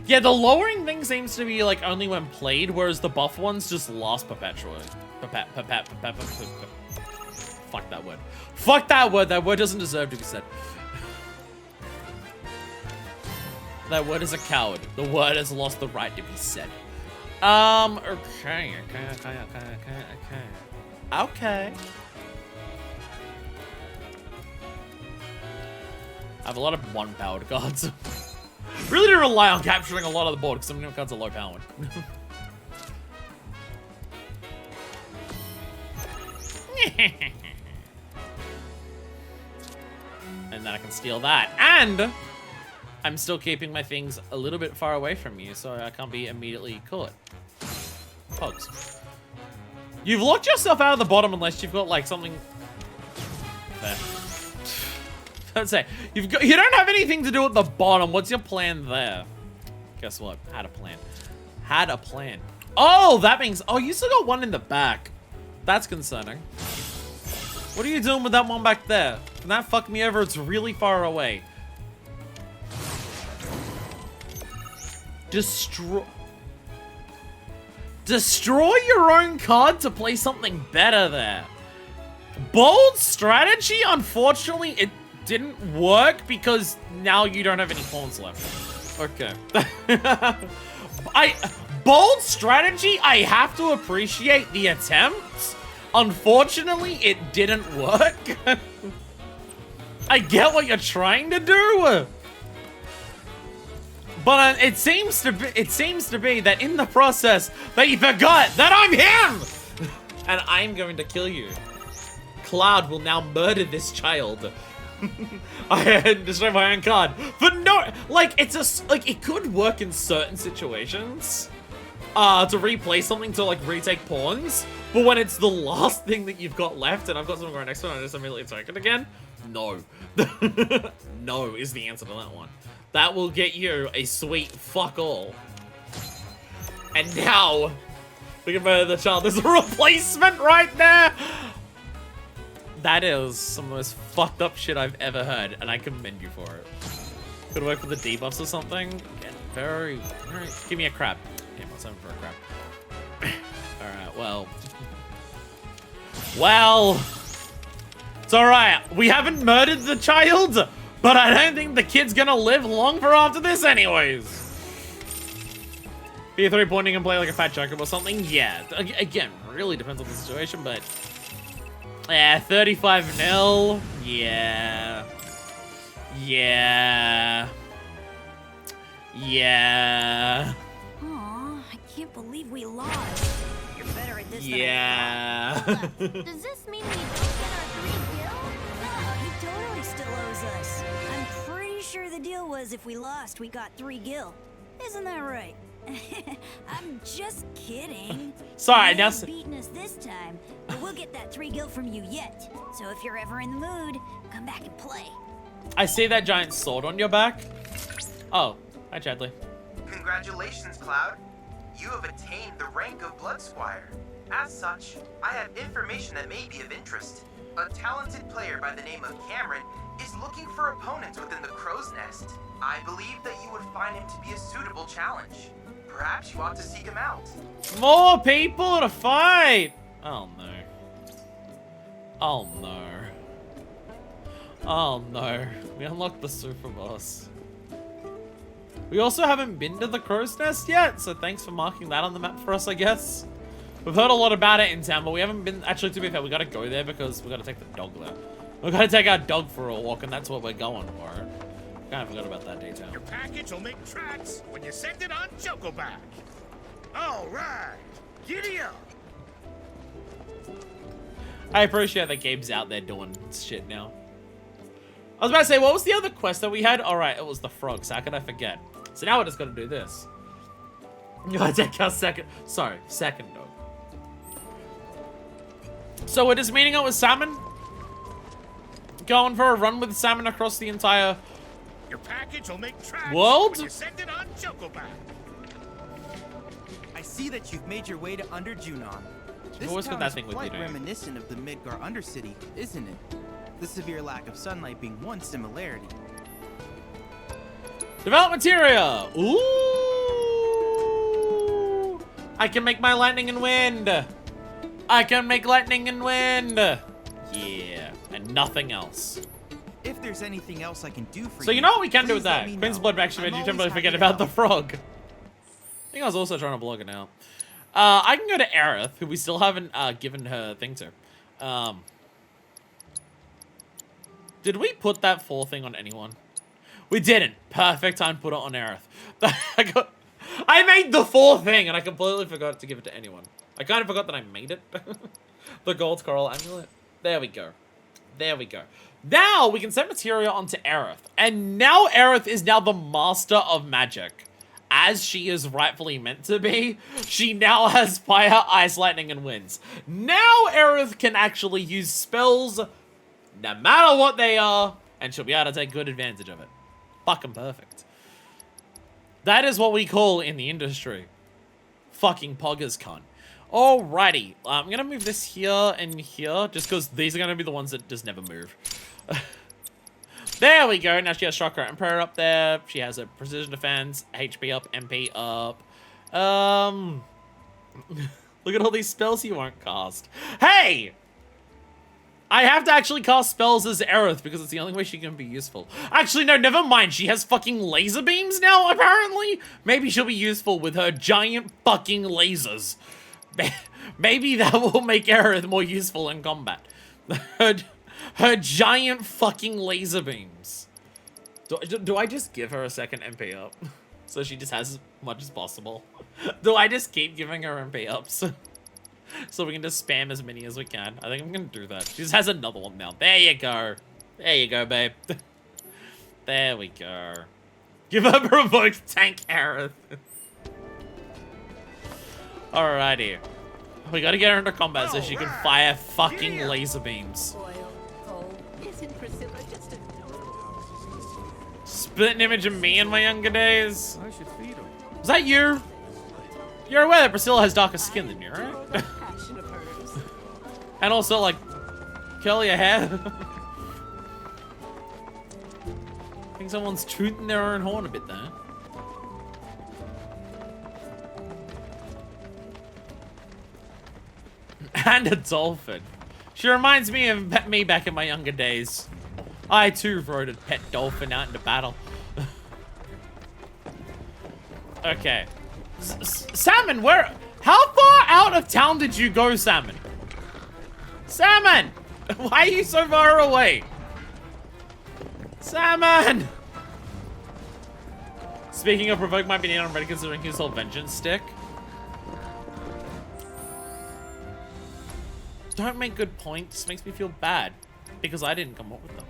Yeah, the lowering thing seems to be like only when played, whereas the buff ones just last perpetually. Fuck that word. Fuck that word. That word doesn't deserve to be said. That word is a coward. The word has lost the right to be said. Okay. Okay. I have a lot of 1-powered cards. Really do rely on capturing a lot of the board because some of the cards are low powered. And then I can steal that. And I'm still keeping my things a little bit far away from you so I can't be immediately caught. Pogs. You've locked yourself out of the bottom unless you've got like something there. Let's say you don't have anything to do at the bottom. What's your plan there? Guess what? Had a plan. Had a plan. Oh, that means you still got one in the back. That's concerning. What are you doing with that one back there? Can that fuck me over? It's really far away. Destroy your own card to play something better there. Bold strategy. Unfortunately, it didn't work because now you don't have any pawns left. Okay. Bold strategy, I have to appreciate the attempt. Unfortunately, it didn't work. I get what you're trying to do. But it seems to be that in the process that you forgot that I'm him. And I'm going to kill you. Cloud will now murder this child. I destroy my own card. But no, like it could work in certain situations. To replay something to like retake pawns. But when it's the last thing that you've got left and I've got something right next to it and I just immediately take it again, no. No is the answer to that one. That will get you a sweet fuck all. And now, we can murder the child. There's a replacement right there. That is some of the most fucked up shit I've ever heard, and I commend you for it. Could work with the debuffs or something. Again, very. Give me a crab. Okay, what's over for a crab? Alright, well. Well. It's alright. We haven't murdered the child, but I don't think the kid's gonna live long for after this anyways. Be a 3-pointing and play like a fat choker or something? Yeah. Again, really depends on the situation, but... Yeah, 35-0. Yeah. Yeah. Yeah. Aw, I can't believe we lost. You're better at this yeah. than I thought. Does this mean we don't get our 3 gil? No, he totally still owes us. I'm pretty sure the deal was if we lost, we got 3 gil. Isn't that right? I'm just kidding. Sorry, now beating us this time, but we'll get that 3 gil from you yet. So if you're ever in the mood, come back and play. I see that giant sword on your back. Oh, hi Chadley. Congratulations, Cloud. You have attained the rank of Blood Squire. As such, I have information that may be of interest. A talented player by the name of Cameron is looking for opponents within the Crow's Nest. I believe that you would find him to be a suitable challenge. Perhaps you ought to seek him out. More people to fight! Oh no. Oh no. Oh no. We unlocked the super boss. We also haven't been to the Crow's Nest yet, so thanks for marking that on the map for us, I guess. We've heard a lot about it in town, but we haven't been... Actually, to be fair, we gotta go there because we gotta take the dog there. We gotta take our dog for a walk, and that's what we're going for. Kind of forgot about that detail. Your package will make tracks when you send it on Chocoback. All right, giddy up. I appreciate that Gabe's out there doing shit now. I was about to say, what was the other quest that we had? All right, it was the frogs. How could I forget? So now we're just gonna do this. We gotta take our second dog. So we're just meeting up with Salmon. Going for a run with Salmon across the entire Your package will make tracks World? when you send it on Chocoback. I see that you've made your way to Under Junon. This always got town that is thing with quite you, don't you? reminiscent of the Midgar Undercity, isn't it? The severe lack of sunlight being one similarity. Develop materia! Ooh! I can make my lightning and wind! I can make lightning and wind! Yeah, and nothing else. If there's anything else I can do for you. So you know what we can do with please let that? me Queen's know. Blood actually I'm made you always temporarily happy forget to about the help. frog. I think I was also trying to blog it now. I can go to Aerith, who we still haven't given her thing to. Did we put that 4 thing on anyone? We didn't. Perfect time to put it on Aerith. I made the 4 thing and I completely forgot to give it to anyone. I kind of forgot that I made it. The gold coral amulet. There we go. There we go. Now we can send materia onto Aerith. And now Aerith is now the master of magic. As she is rightfully meant to be. She now has fire, ice, lightning, and winds. Now Aerith can actually use spells no matter what they are. And she'll be able to take good advantage of it. Fucking perfect. That is what we call in the industry. Fucking poggers cunt. Alrighty. I'm going to move this here and here. Just because these are going to be the ones that just never move. There we go. Now she has Chakra and Prayer up there. She has a Precision Defense, HP up, MP up. Look at all these spells you won't cast. Hey! I have to actually cast spells as Aerith because it's the only way she can be useful. Actually, no, never mind. She has fucking laser beams now, apparently. Maybe she'll be useful with her giant fucking lasers. Maybe that will make Aerith more useful in combat. Her giant fucking laser beams. Do I just give her a second MP up? So she just has as much as possible. Do I just keep giving her MP ups? So we can just spam as many as we can. I think I'm gonna do that. She just has another one now. There you go. There you go, babe. There we go. Give her provoked tank Aerith. Alrighty. We gotta get her into combat so she can fire fucking laser beams. Isn't Priscilla just Split an image of me in my younger days. I should feed him. Was that you? You're aware that Priscilla has darker skin than you, right? And also, like, curlier hair. I think someone's tooting their own horn a bit there. And a dolphin. She reminds me of me back in my younger days. I too rode a pet dolphin out into battle. Okay. Salmon, where? How far out of town did you go, Salmon? Salmon! Why are you so far away? Salmon! Speaking of provoke might be needed on Reddit considering his whole vengeance stick. Don't make good points. Makes me feel bad. Because I didn't come up with them.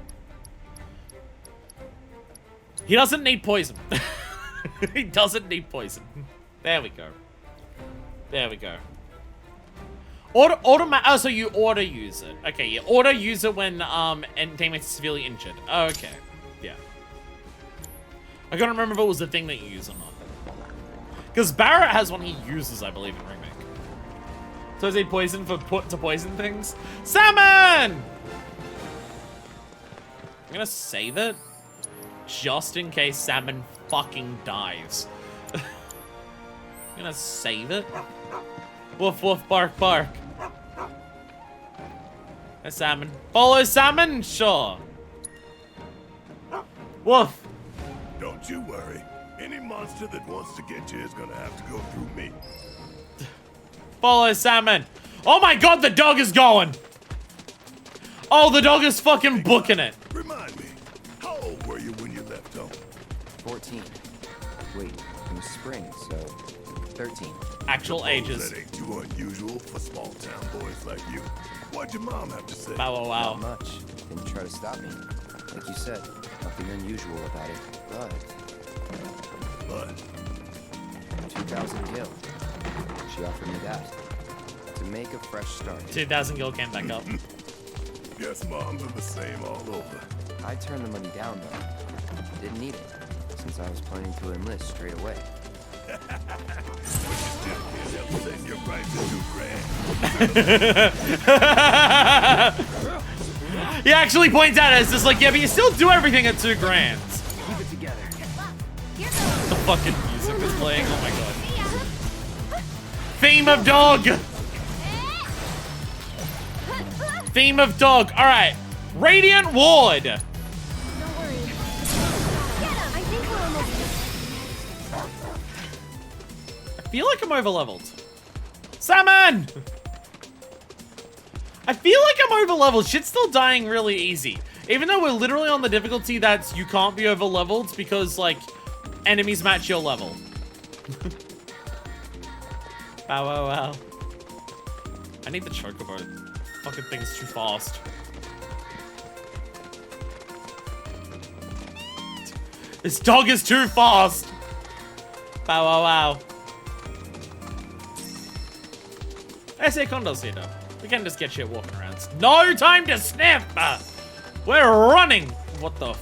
He doesn't need poison. He doesn't need poison. There we go. There we go. Oh, so you auto use it. Okay, you auto use it when teammates severely injured. Oh, okay. Yeah. I can't remember if it was the thing that you use or not. Because Barrett has one he uses, I believe, in Remake. So is he poison for to poison things? Salmon! I'm gonna save it. Just in case Salmon fucking dies. I'm gonna save it. Woof woof bark bark. Hey, Salmon. Follow Salmon? Sure. Woof. Don't you worry. Any monster that wants to get you is gonna have to go through me. Follow Salmon. Oh my god, the dog is going. Oh, the dog is fucking booking it. Remind me, how old were you when you left home? 14. Wait, it was spring, so 13. Actual ages. That ain't too unusual for small town boys like you. What'd your mom have to say? Wow, wow, wow. Not much. Didn't try to stop me. Like you said, nothing unusual about it. But 2,000 gil. She offered me that to make a fresh start. 2,000 gil came back up. Guess moms are the same all over. I turned the money down though. Didn't need it, since I was planning to enlist straight away. Your price is $2,000. He actually points out it's just like, yeah, but you still do everything at $2 grand. Keep it together. The fucking music is playing. Oh my god. Theme of dog. Theme of dog. All right. Radiant Ward. Don't worry. I think we're almost. I feel like I'm over leveled. Salmon! I feel like I'm over leveled. Shit's still dying really easy. Even though we're literally on the difficulty that's you can't be over leveled because like enemies match your level. Wow, wow, wow. I need the chocobo. Fucking thing's too fast. This dog is too fast. Wow, wow, wow. I say condos here though. We can just get shit walking around. No time to sniff! We're running! What the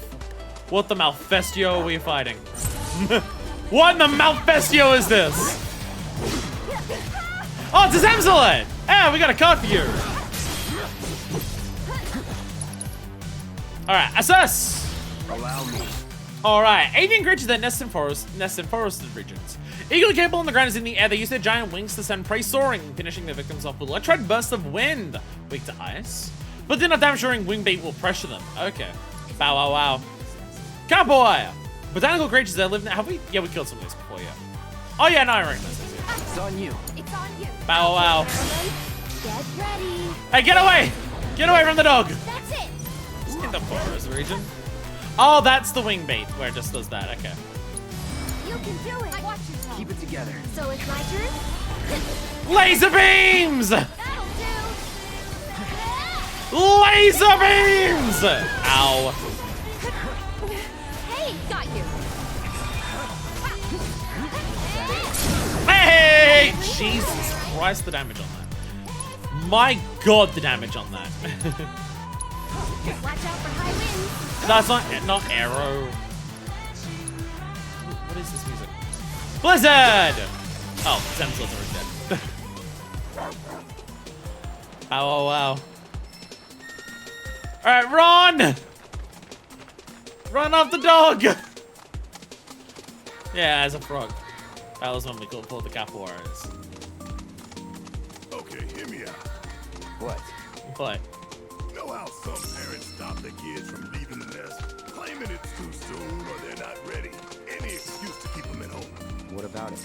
Malfestio are we fighting? What in the Malfestio is this? Oh, it's a Zemzalette! Yeah, we got a card for you! Alright, assess! Allow me. Alright, avian creatures that nest in forested regions. Eagerly capable on the ground is in the air. They use their giant wings to send prey soaring, finishing their victims off with electric bursts of wind. Weak to ice. But they're not damn sure wing bait will pressure them. Okay. Bow wow wow. Cowboy! Botanical creatures that live in... Have we? Yeah, we killed some of these before, yeah. Oh yeah, no, I recognize this. Yeah. It's on you. It's on you. Bow wow. Get ready. Hey, get away! Get away from the dog! That's it. Just in the forest region. Oh, that's the wing bait where it just does that. Okay. You can do it. Watch yourself. Keep it together. So it's my turn? Laser beams! That'll do. Laser beams! Ow. Hey, got you. Hey! Jesus Christ, the damage on that. My God, the damage on that. Watch out for high winds. That's not arrow. What is this music? Blizzard! Oh, Zemzal's already dead. Ow, oh, wow. Alright, run! Run off the dog! Yeah, as a frog. That was when we called for the capoeiras. Okay, hear me out. What? What? Know how some parents stop their kids from leaving the nest, claiming it's too soon or they're not ready. Any excuse to keep them at home. What about it?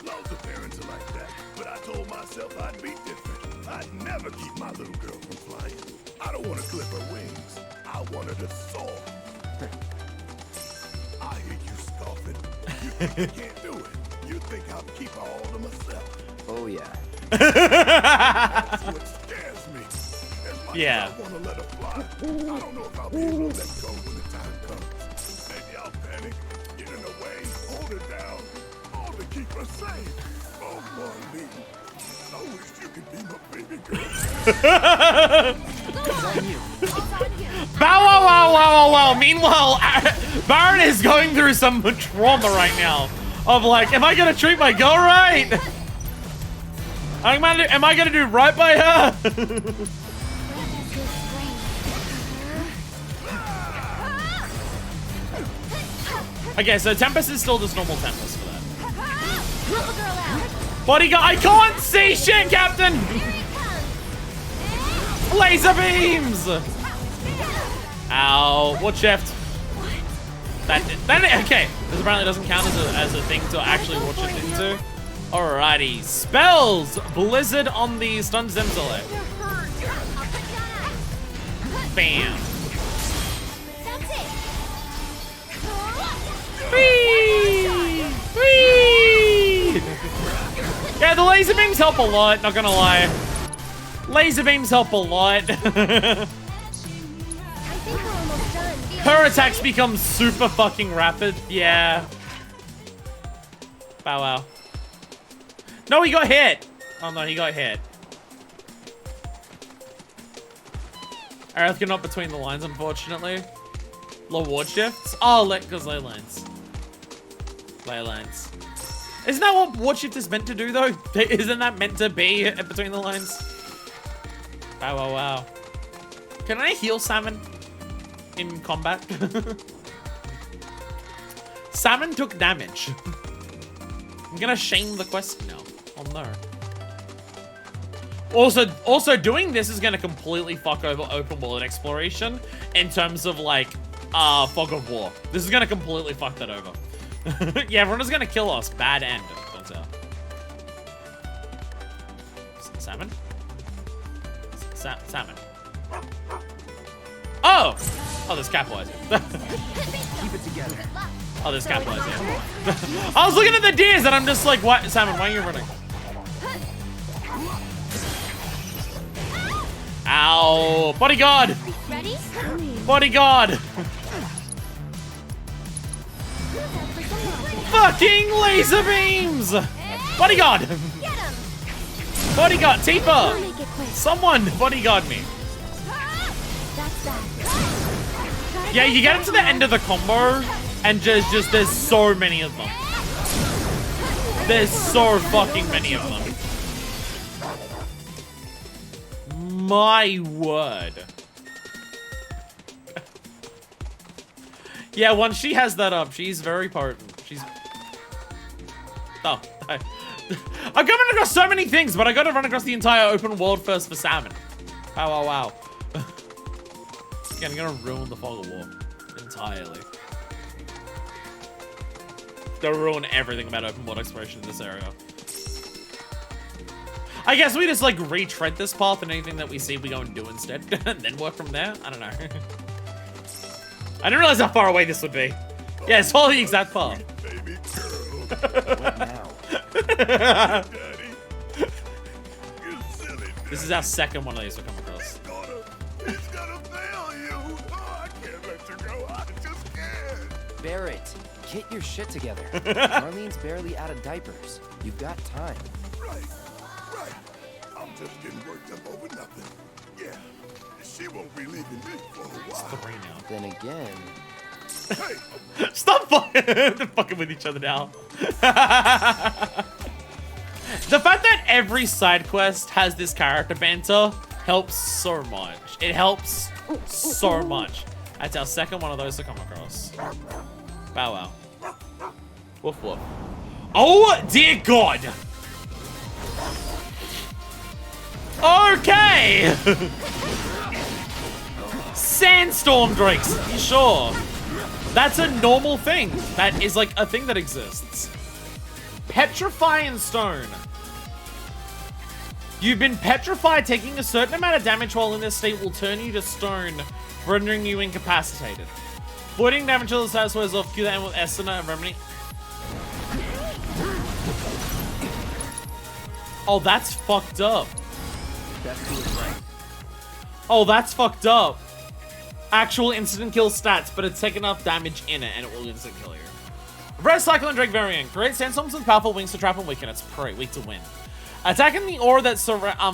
Lots of parents are like that, but I told myself I'd be different. I'd never keep my little girl from flying. I don't want to clip her wings. I want her to soar. I hear you scoffing. You think I can't do it. You think I'll keep her all to myself. Oh, yeah. That's what scares me. As much Yeah. as I want to let her fly, I don't know if I'll be able to let go when the time comes. Maybe I'll panic, get in the way, hold her down, all to keep her safe. Oh, Marlene, I wish you could be my baby girl. Bow wow wow wow wow wow. Meanwhile, Baron is going through some trauma right now. Of like, am I gonna treat my girl right? Am I gonna do right by her? Okay, so Tempest is still just normal Tempest for that. Bodyguard, I can't see shit, Captain! Laser beams! Ow, what shift? That okay, this apparently doesn't count as a thing to actually watch it into. Alrighty, spells! Blizzard on the stunned Zemzalette. Bam. Whee! Whee! Yeah, the laser beams help a lot, not gonna lie. Laser beams help a lot. Her attacks become super fucking rapid. Yeah. Bow wow. No, he got hit. Oh no, he got hit. Aerith got not between the lines, unfortunately. Low ward shifts? Oh, because ley lines. Ley lines. Isn't that what ward shift is meant to do, though? Isn't that meant to be between the lines? Wow, wow, wow. Can I heal Salmon in combat? Salmon took damage. I'm gonna shame the quest now. Oh no. Also doing this is gonna completely fuck over open world exploration in terms of like fog of war. This is gonna completely fuck that over. Yeah, everyone is gonna kill us. Bad end, it turns out. Salmon? Salmon. Oh! Oh, there's Catboys. Keep it together. Oh, there's Catboys, yeah. I was looking at the deers and I'm just like, what? Salmon, why are you running? Ow! Bodyguard! Ready? Bodyguard! Fucking laser beams! Bodyguard! Bodyguard! Tifa! Someone bodyguard me. Yeah, you get into the end of the combo and just there's so many of them. There's so fucking many of them. My word. Yeah, once she has that up, she's very potent. She's... Oh. I've come across so many things, but I gotta run across the entire open world first for Salmon. Wow, wow, wow. Yeah, I'm gonna ruin the fog of war entirely. Gonna ruin everything about open world exploration in this area. I guess we just like retread this path and anything that we see we go and do instead and then work from there. I don't know. I didn't realize how far away this would be. Yeah, it's all the exact path. Baby girl. What now? This is our second one of these we come across. He's gonna fail you. Oh, I can't let you go. I just can't. Barrett, get your shit together. Marlene's barely out of diapers. You've got time. Right. I'm just getting worked up over nothing. Yeah, she won't be leaving me for a while. 3 now. Then again... Hey! Stop fucking with each other now. The fact that every side quest has this character banter helps so much. It helps so much. That's our second one of those to come across. Bow wow. Woof woof. Oh dear God. Okay. Sandstorm drakes. You sure? That's a normal thing. That is like a thing that exists. Petrifying stone. You've been petrified. Taking a certain amount of damage while in this state will turn you to stone, rendering you incapacitated. Voiding damage till the status wears off. Cue that in with Estina and Remedy. Oh, that's fucked up. Oh, that's fucked up. Actual instant kill stats, but it's taken enough damage in it and it will instant kill you. Red Cyclone Drake variant. Create sandstorms with powerful wings to trap and weaken its prey. Weak to win. Attacking the aura that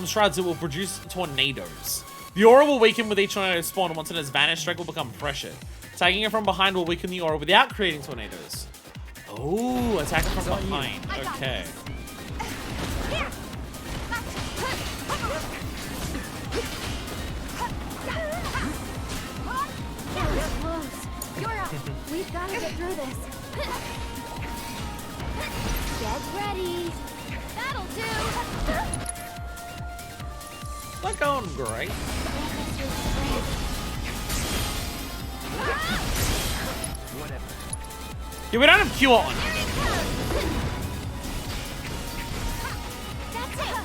shrouds it will produce tornadoes. The aura will weaken with each tornado spawn, and once it has vanished, Drake will become pressured. Attacking it from behind will weaken the aura without creating tornadoes. Oh, attack it from behind. Okay. You're up. We've got to get through this. Get ready. That'll do. Not going great. Whatever. Yeah, we don't have cure on.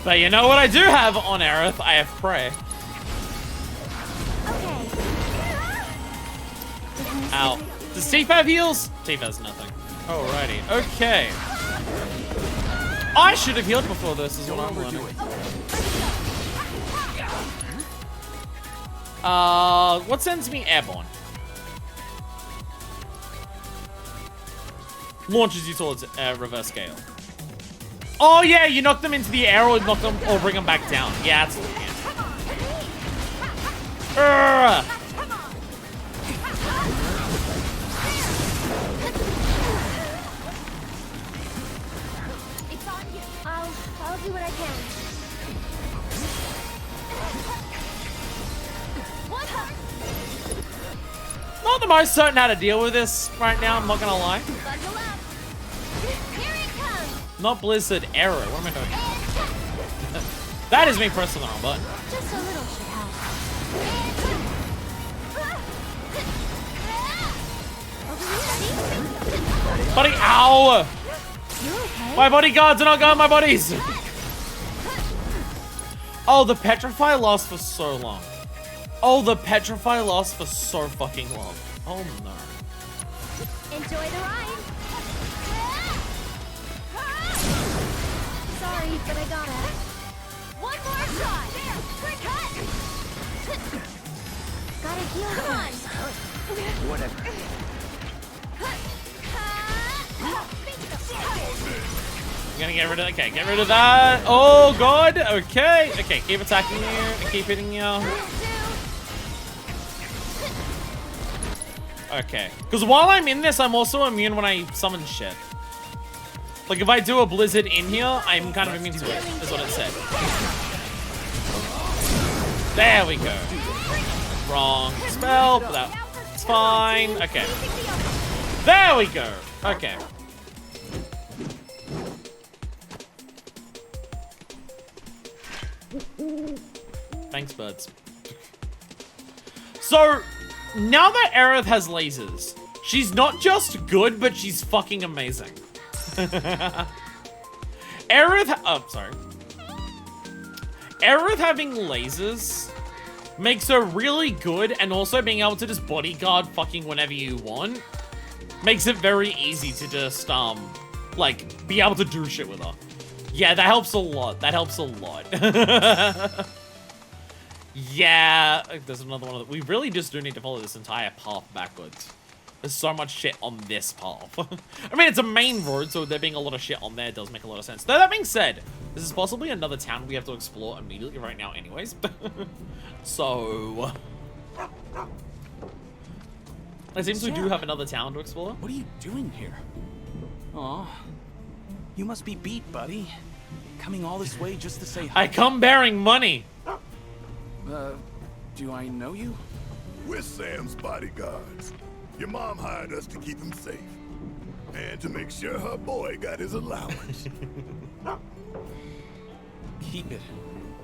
But you know what I do have on Aerith? I have Prey. Ow. Does Tifa have heals? Tifa has nothing. Alrighty. Okay. I should have healed before this is what I'm learning. What sends me airborne? Launches you towards reverse scale. Oh yeah, you knock them into the air or knock them or bring them back down. Yeah, that's what it is. I'll do what I can. Not the most certain how to deal with this right now, I'm not gonna lie. Bundle up. Here it comes. Not Blizzard, Arrow. What am I doing? That is me pressing the wrong button. Just a little should help. Buddy, ow! You okay? My bodyguards are not guarding my bodies! Oh, the petrify lasts for so long. Oh, the petrify lasts for so fucking long. Oh no. Enjoy the ride. Sorry, but I gotta. One more shot. There, quick cut. Gotta heal Come on. Whatever. I'm gonna get rid of. Okay, get rid of that. Oh god. Okay. Okay, keep attacking you and keep hitting you. Okay. Because while I'm in this, I'm also immune when I summon shit. Like if I do a blizzard in here, I'm kind of immune to it. Is what it said. There we go. Wrong spell, but that's fine. Okay. There we go. Okay. Thanks, birds. So, now that Aerith has lasers, she's not just good, but she's fucking amazing. Aerith, oh, sorry. Aerith having lasers makes her really good, and also being able to just bodyguard fucking whenever you want makes it very easy to just, like, be able to do shit with her. Yeah, that helps a lot. That helps a lot. Yeah, there's another one of the, we really just do need to follow this entire path backwards. There's so much shit on this path. I mean, it's a main road, so there being a lot of shit on there does make a lot of sense. Though that being said, this is possibly another town we have to explore immediately right now anyways. So... it seems we do have another town to explore. What are you doing here? Aw, you must be beat, buddy. Coming all this way just to say hi. I come bearing money. Do I know you? We're Sam's bodyguards. Your mom hired us to keep him safe. And to make sure her boy got his allowance. Keep it.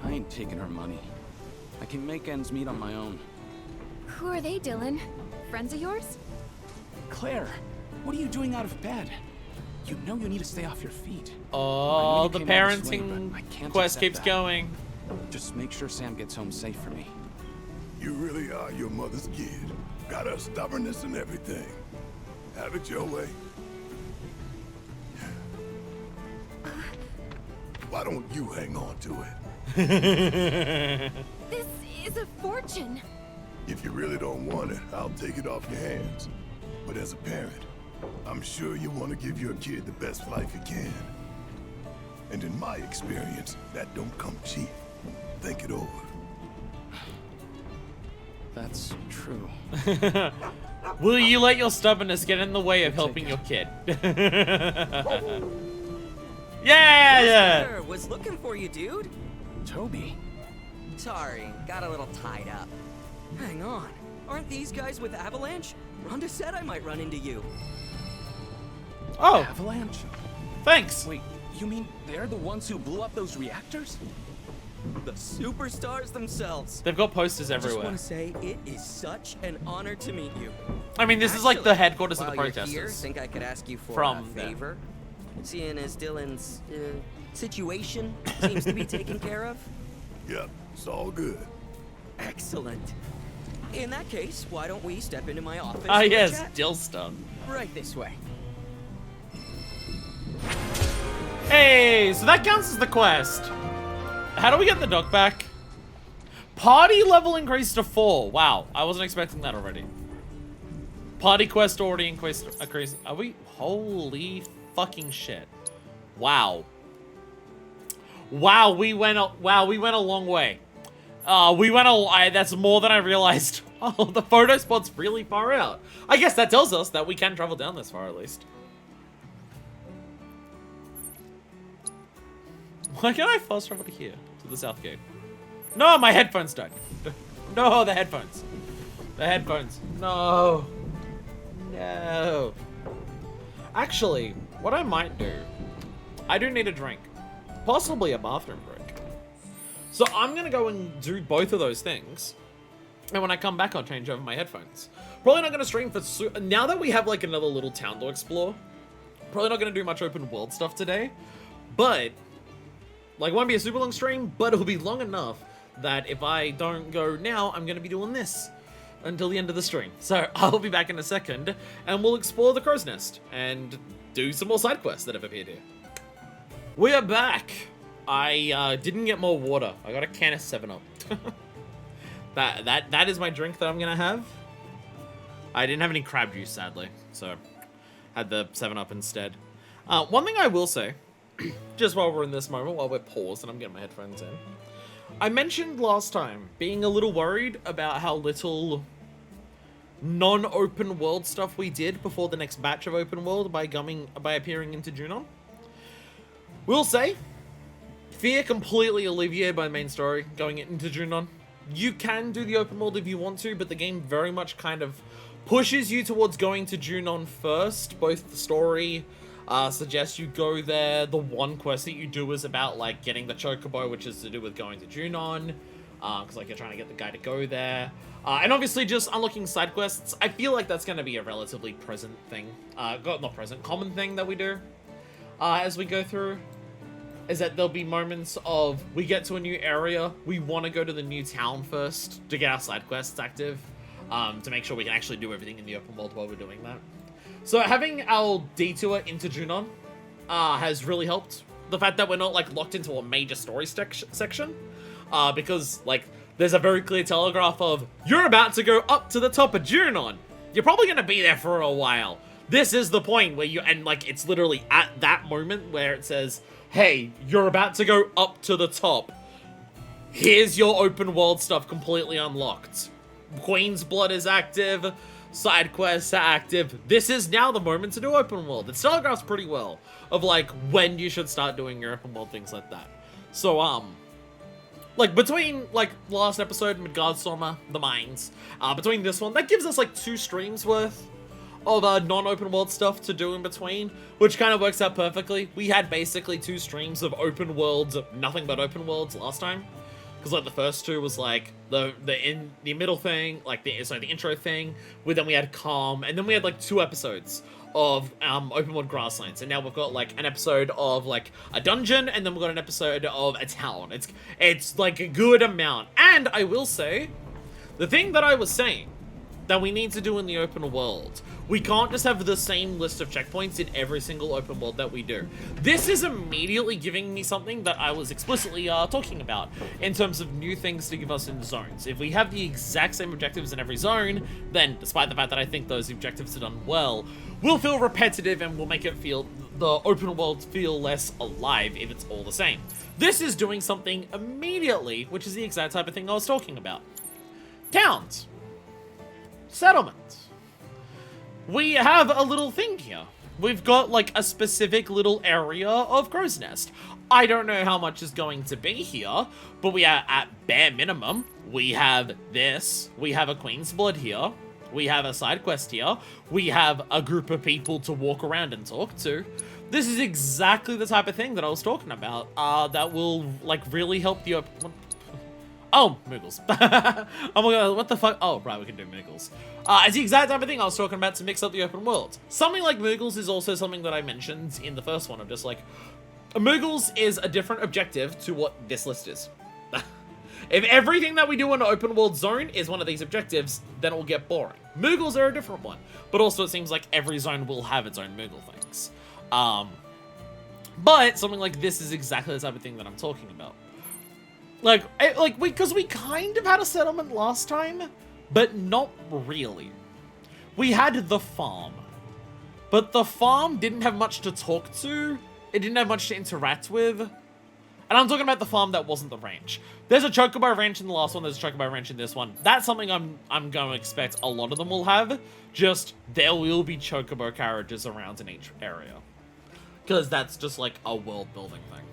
I ain't taking her money. I can make ends meet on my own. Who are they, Dylan? Friends of yours? Claire, what are you doing out of bed? You know you need to stay off your feet. Oh, the parenting quest keeps going. Just make sure Sam gets home safe for me. You really are your mother's kid. Got her stubbornness and everything. Have it your way. Why don't you hang on to it? This is a fortune. If you really don't want it, I'll take it off your hands. But as a parent, I'm sure you want to give your kid the best life you can. And in my experience, that don't come cheap. Think it over. That's true. Will you let your stubbornness get in the way of helping your kid? Yeah! Was looking for you, dude. Toby. Sorry, got a little tied up. Hang on. Aren't these guys with Avalanche? Rhonda said I might run into you. Oh. Avalanche? Thanks. Wait, you mean they're the ones who blew up those reactors? The superstars themselves. They've got posters I just everywhere. want to say it is such an honor to meet you. I mean, this is like the headquarters of the while you're protesters. Here, think I could ask you for From a them. favor? Seeing as Dylan's situation seems to be taken care of. Yep, it's all good. Excellent. In that case, why don't we step into my office? Ah, for a yes, chat? Dillstar. Right this way. Hey, so that counts as the quest. How do we get the duck back? Party level increased to 4. Wow, I wasn't expecting that already. Party quest already increased. Are we? Holy fucking shit! Wow. Wow, we went a long way. That's more than I realized. Oh, the photo spot's really far out. I guess that tells us that we can travel down this far at least. Why can't I fast travel to here? To the south gate? No, my headphones died. No, the headphones. The headphones. No. No. Actually, what I might do, I do need a drink. Possibly a bathroom break. So I'm gonna go and do both of those things. And when I come back, I'll change over my headphones. Probably not gonna stream for now that we have like another little town to explore. Probably not gonna do much open world stuff today. But, like, it won't be a super long stream, but it'll be long enough that if I don't go now, I'm gonna be doing this until the end of the stream. So I'll be back in a second, and we'll explore the crow's nest and do some more side quests that have appeared here. We are back. I didn't get more water. I got a can of 7-Up. that is my drink that I'm gonna have. I didn't have any crab juice, sadly, so had the 7-Up instead. One thing I will say, just while we're in this moment, while we're paused and I'm getting my headphones in, I mentioned last time being a little worried about how little non-open world stuff we did before the next batch of open world by appearing into Junon. We'll say, fear completely alleviated by the main story going into Junon. You can do the open world if you want to, but the game very much kind of pushes you towards going to Junon first. Both the story suggests you go there. The one quest that you do is about, like, getting the chocobo, which is to do with going to Junon, because, like, you're trying to get the guy to go there. And obviously just unlocking side quests. I feel like that's going to be a relatively present thing. Common thing that we do as we go through. Is that there'll be moments of, we get to a new area, we want to go to the new town first to get our side quests active, to make sure we can actually do everything in the open world while we're doing that. So having our detour into Junon has really helped. The fact that we're not, like, locked into a major story section, because, like, there's a very clear telegraph of, you're about to go up to the top of Junon. You're probably going to be there for a while. This is the point where and, like, it's literally at that moment where it says, hey, you're about to go up to the top. Here's your open world stuff completely unlocked. Queen's Blood is active. Side quests are active. This is now the moment to do open world. It telegraphs pretty well of, like, when you should start doing your open world, things like that. So, like, between, like, last episode, Midgardstormer, the mines, between this one, that gives us, like, 2 streams worth of non-open world stuff to do in between, which kind of works out perfectly. We had basically 2 streams of open worlds, nothing but open worlds last time, because, like, the first 2 was like the middle thing, like the intro thing. Then we had Calm, and then we had like 2 episodes of open world grasslands, and now we've got like an episode of like a dungeon, and then we've got an episode of a town. It's like a good amount. And I will say, the thing that I was saying that we need to do in the open world, we can't just have the same list of checkpoints in every single open world that we do. This is immediately giving me something that I was explicitly talking about in terms of new things to give us in zones. If we have the exact same objectives in every zone, then despite the fact that I think those objectives are done well, will feel repetitive and will make it feel, the open world feel less alive if it's all the same. This is doing something immediately, which is the exact type of thing I was talking about. Towns. Settlements. We have a little thing here. We've got, like, a specific little area of Crow's Nest. I don't know how much is going to be here, but we are at bare minimum. We have this. We have a Queen's Blood here. We have a side quest here. We have a group of people to walk around and talk to. This is exactly the type of thing that I was talking about, that will, like, really help the open... Oh, Moogles. Oh my god, what the fuck? Oh, right, we can do Moogles. It's the exact type of thing I was talking about to mix up the open world. Something like Moogles is also something that I mentioned in the first one of just like, Moogles is a different objective to what this list is. If everything that we do in an open world zone is one of these objectives, then it will get boring. Moogles are a different one, but also it seems like every zone will have its own Moogle things. But something like this is exactly the type of thing that I'm talking about. Because we kind of had a settlement last time, but not really. We had the farm, but the farm didn't have much to talk to. It didn't have much to interact with. And I'm talking about the farm that wasn't the ranch. There's a chocobo ranch in the last one. There's a chocobo ranch in this one. That's something I'm going to expect a lot of them will have. Just there will be chocobo carriages around in each area, because that's just like a world building thing.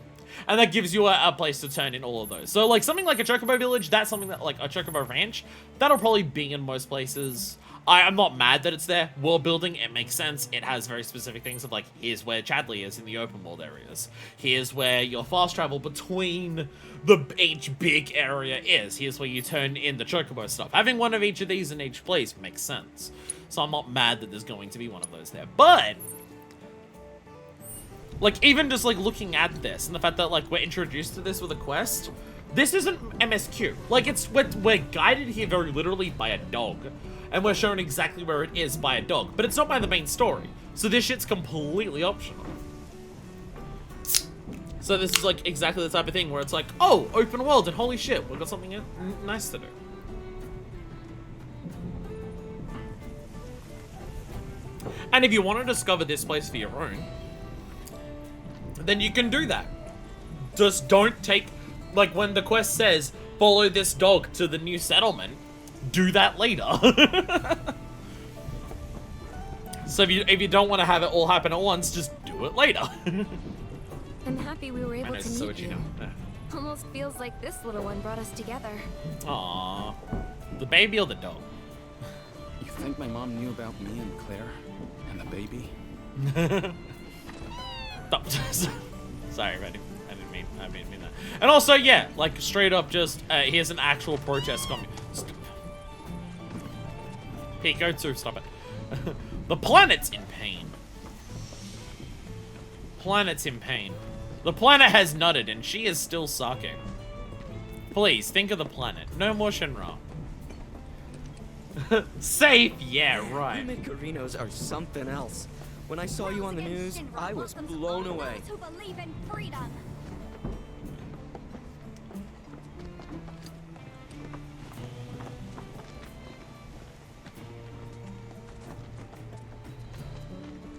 And that gives you a place to turn in all of those. So like something like a Chocobo Village, that's something that like a Chocobo Ranch, that'll probably be in most places. I'm not mad that it's there. World building, it makes sense. It has very specific things of like, here's where Chadley is in the open world areas. Here's where your fast travel between each big area is. Here's where you turn in the Chocobo stuff. Having one of each of these in each place makes sense. So I'm not mad that there's going to be one of those there. But like, even just like looking at this and the fact that like we're introduced to this with a quest, this isn't MSQ. Like we're guided here very literally by a dog. And we're shown exactly where it is by a dog. But it's not by the main story. So this shit's completely optional. So this is like exactly the type of thing where it's like, oh, open world and holy shit, we've got something nice to do. And if you want to discover this place for your own, then you can do that. Just don't take, like when the quest says, follow this dog to the new settlement, do that later. So if you don't want to have it all happen at once, just do it later. I'm happy we were able to so meet you you. know. Almost feels like this little one brought us together. Aww. The baby or the dog? You think my mom knew about me and Claire and the baby? Sorry, Reddy. I didn't mean that. And also, yeah, like straight up, just here's an actual protest coming. Here, go to stop it. The planet's in pain. Planet's in pain. The planet has nutted, and she is still sucking. Please think of the planet. No more Shinra. Safe, yeah, right. You Midgarinos are something else. When I saw you on the news, I was blown away. Who believe in freedom.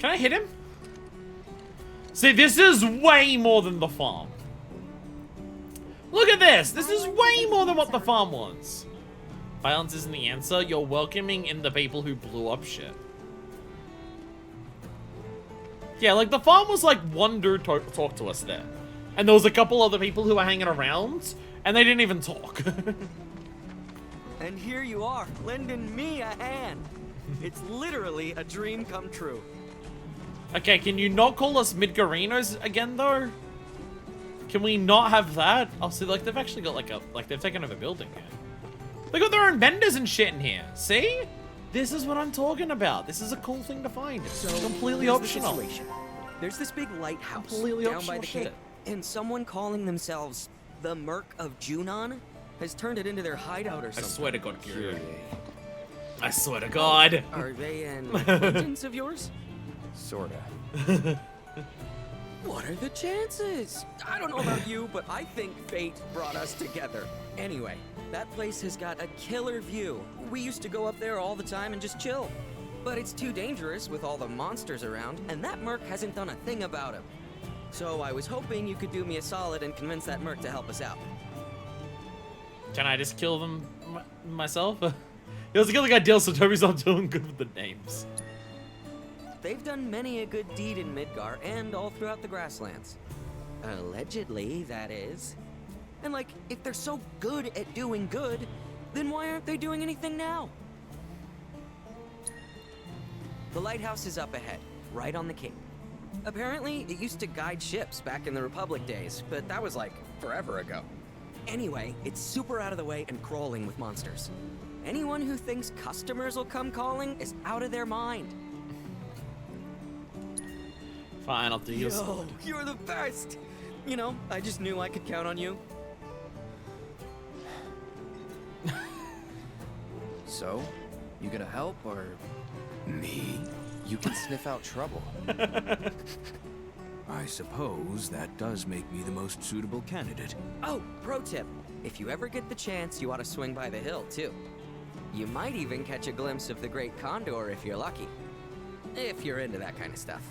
Can I hit him? See, this is way more than the farm. Look at this. This is way more than what the farm was. Violence isn't the answer. You're welcoming in the people who blew up shit. Yeah, like the farm was like one dude talk to us there. And there was a couple other people who were hanging around and they didn't even talk. And here you are, lending me a hand. It's literally a dream come true. Okay, can you not call us Midgarinos again, though? Can we not have that? Oh, see, like, they've actually got, like, they've taken over building here. They got their own vendors and shit in here. See? This is what I'm talking about. This is a cool thing to find. It's completely optional. There's this big lighthouse Completely down optional by the cave, shit. and someone calling themselves the Merc of Junon has turned it into their hideout or something. I swear to God, Kieran. I swear to God. Are they an acquaintance of yours? Sorta. What are the chances? I don't know about you, but I think fate brought us together. Anyway, that place has got a killer view. We used to go up there all the time and just chill. But it's too dangerous with all the monsters around, and that Merc hasn't done a thing about him. So I was hoping you could do me a solid and convince that Merc to help us out. Can I just kill them myself? It was a good idea, so Toby's not doing good with the names. They've done many a good deed in Midgar and all throughout the grasslands. Allegedly, that is. And like, if they're so good at doing good, then why aren't they doing anything now? The lighthouse is up ahead, right on the cape. Apparently, it used to guide ships back in the Republic days, but that was like forever ago. Anyway, it's super out of the way and crawling with monsters. Anyone who thinks customers will come calling is out of their mind. Fine, I'll do your sword. You're the best! You know, I just knew I could count on you. So, you gonna help or Me? you can sniff out trouble? I suppose that does make me the most suitable candidate. Oh, pro tip. If you ever get the chance, you ought to swing by the hill, too. You might even catch a glimpse of the Great Condor if you're lucky. If you're into that kind of stuff.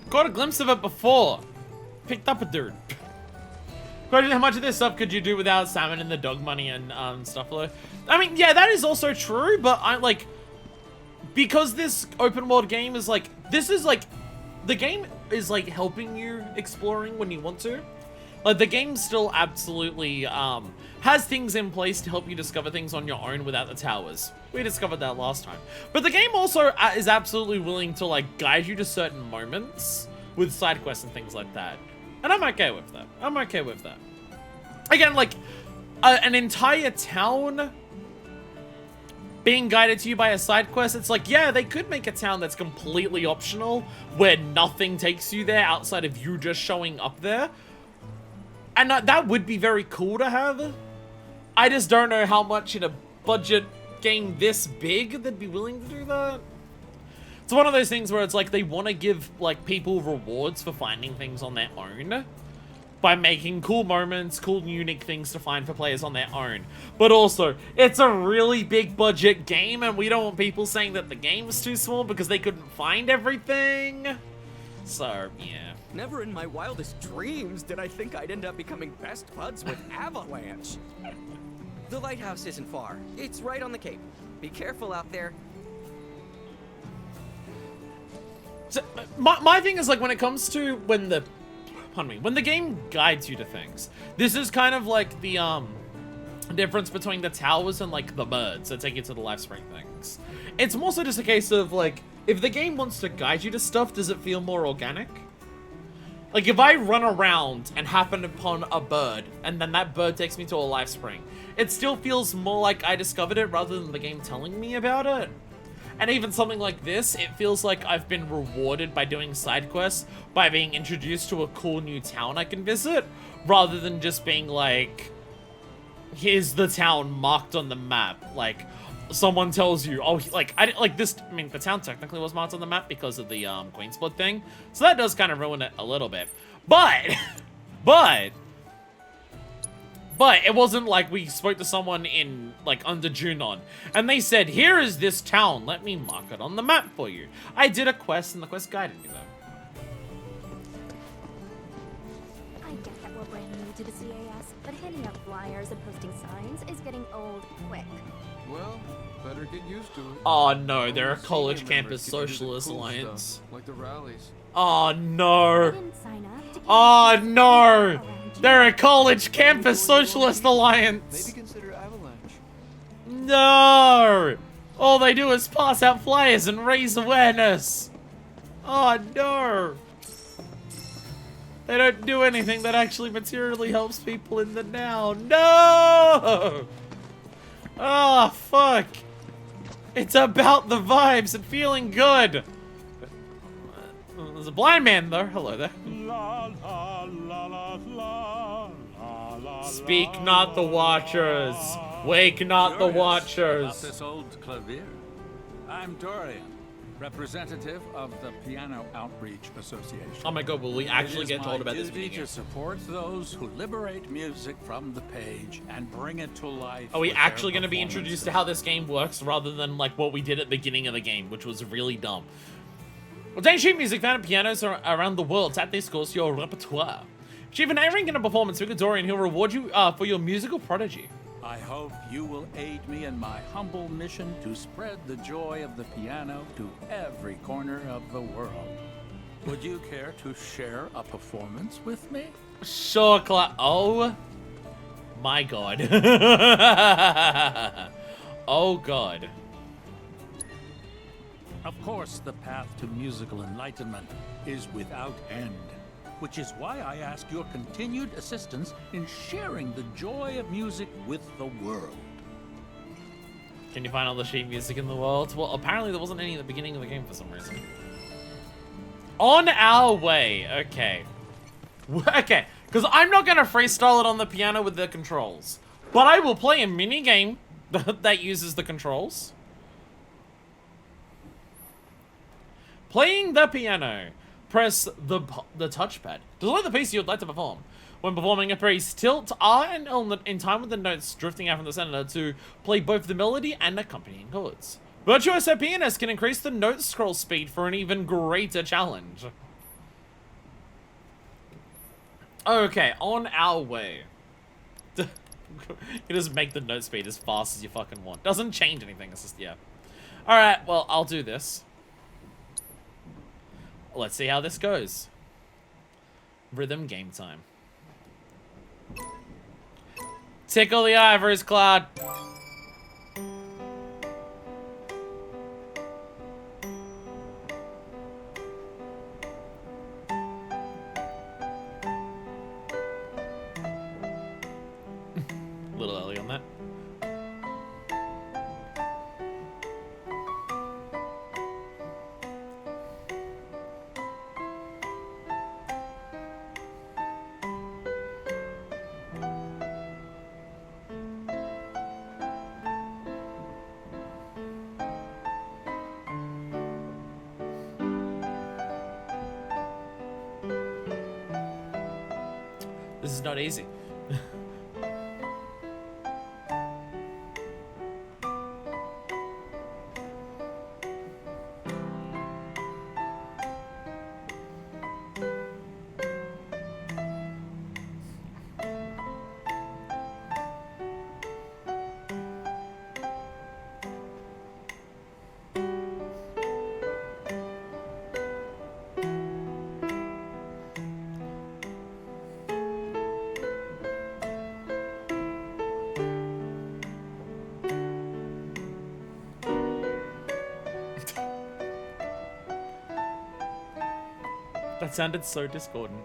Got a glimpse of it before. Picked up a dude. Question, how much of this stuff could you do without salmon and the dog money and stuff like that? I mean, yeah, that is also true, but I like, because this open world game is like, this is like, the game is like helping you exploring when you want to. Like the game still absolutely has things in place to help you discover things on your own without the towers. We discovered that last time. But the game also is absolutely willing to like guide you to certain moments with side quests and things like that. And I'm okay with that. I'm okay with that. Again, like an entire town being guided to you by a side quest, it's like, yeah, they could make a town that's completely optional where nothing takes you there outside of you just showing up there. And that would be very cool to have. I just don't know how much in a budget game this big they'd be willing to do that. It's one of those things where it's like they want to give like people rewards for finding things on their own by making cool moments, cool unique things to find for players on their own. But also, it's a really big budget game and we don't want people saying that the game is too small because they couldn't find everything. So, yeah. Never in my wildest dreams did I think I'd end up becoming best buds with Avalanche. The lighthouse isn't far. It's right on the cape. Be careful out there. So, my thing is like when it comes to when the game guides you to things, this is kind of like the difference between the towers and like the birds that take you to the life spring things. It's more so just a case of like, if the game wants to guide you to stuff, does it feel more organic? Like if I run around and happen upon a bird and then that bird takes me to a life spring, it still feels more like I discovered it rather than the game telling me about it. And even something like this, it feels like I've been rewarded by doing side quests, by being introduced to a cool new town I can visit, rather than just being like, here's the town marked on the map. Like, someone tells you, oh, like, I mean, the town technically was marked on the map because of the Queen's Blood thing, so that does kind of ruin it a little bit. But it wasn't like we spoke to someone in, like, Under Junon, and they said, here is this town, let me mark it on the map for you. I did a quest, and the quest guided me, though. I get that we're brand new to the CAS, but handing out flyers and posting signs is getting old quick. Well, better get used to it. Oh, no, they're a college campus socialist alliance. Stuff, like the rallies. Oh, no. Oh, no. They're a college campus socialist alliance. Maybe consider Avalanche. No. All they do is pass out flyers and raise awareness. Oh, no. They don't do anything that actually materially helps people in the now. No. Oh, fuck. It's about the vibes and feeling good. There's a blind man there. Hello there. Speak not the watchers. Wake not the watchers. About this old clavier. I'm Dorian, representative of the Piano Outreach Association. Oh my god, will we actually get told about this video? It is my duty to support those who liberate music from the page and bring it to life. Are we actually going to be introduced to how this game works rather than like what we did at the beginning of the game, which was really dumb? Obtain sheet music found at pianos around the world. Tap this course your repertoire. Achieve an A rank in a performance with Dorian, who'll reward you for your musical prodigy. I hope you will aid me in my humble mission to spread the joy of the piano to every corner of the world. Would you care to share a performance with me? Sure, oh my god. Oh god. Of course, the path to musical enlightenment is without end, which is why I ask your continued assistance in sharing the joy of music with the world. Can you find all the sheet music in the world? Well, apparently there wasn't any at the beginning of the game for some reason. On our way. Okay. Okay, because I'm not going to freestyle it on the piano with the controls, but I will play a mini game that uses the controls. Playing the piano. Press the touchpad to select the piece you would like to perform. When performing a piece, tilt R and L in time with the notes drifting out from the center to play both the melody and accompanying chords. Virtuoso pianists can increase the note scroll speed for an even greater challenge. Okay, on our way. You just make the note speed as fast as you fucking want. Doesn't change anything, it's just, yeah. Alright, well, I'll do this. Let's see how this goes. Rhythm game time. Tickle the ivories, Cloud. A little early on that. This is not easy. That sounded so discordant.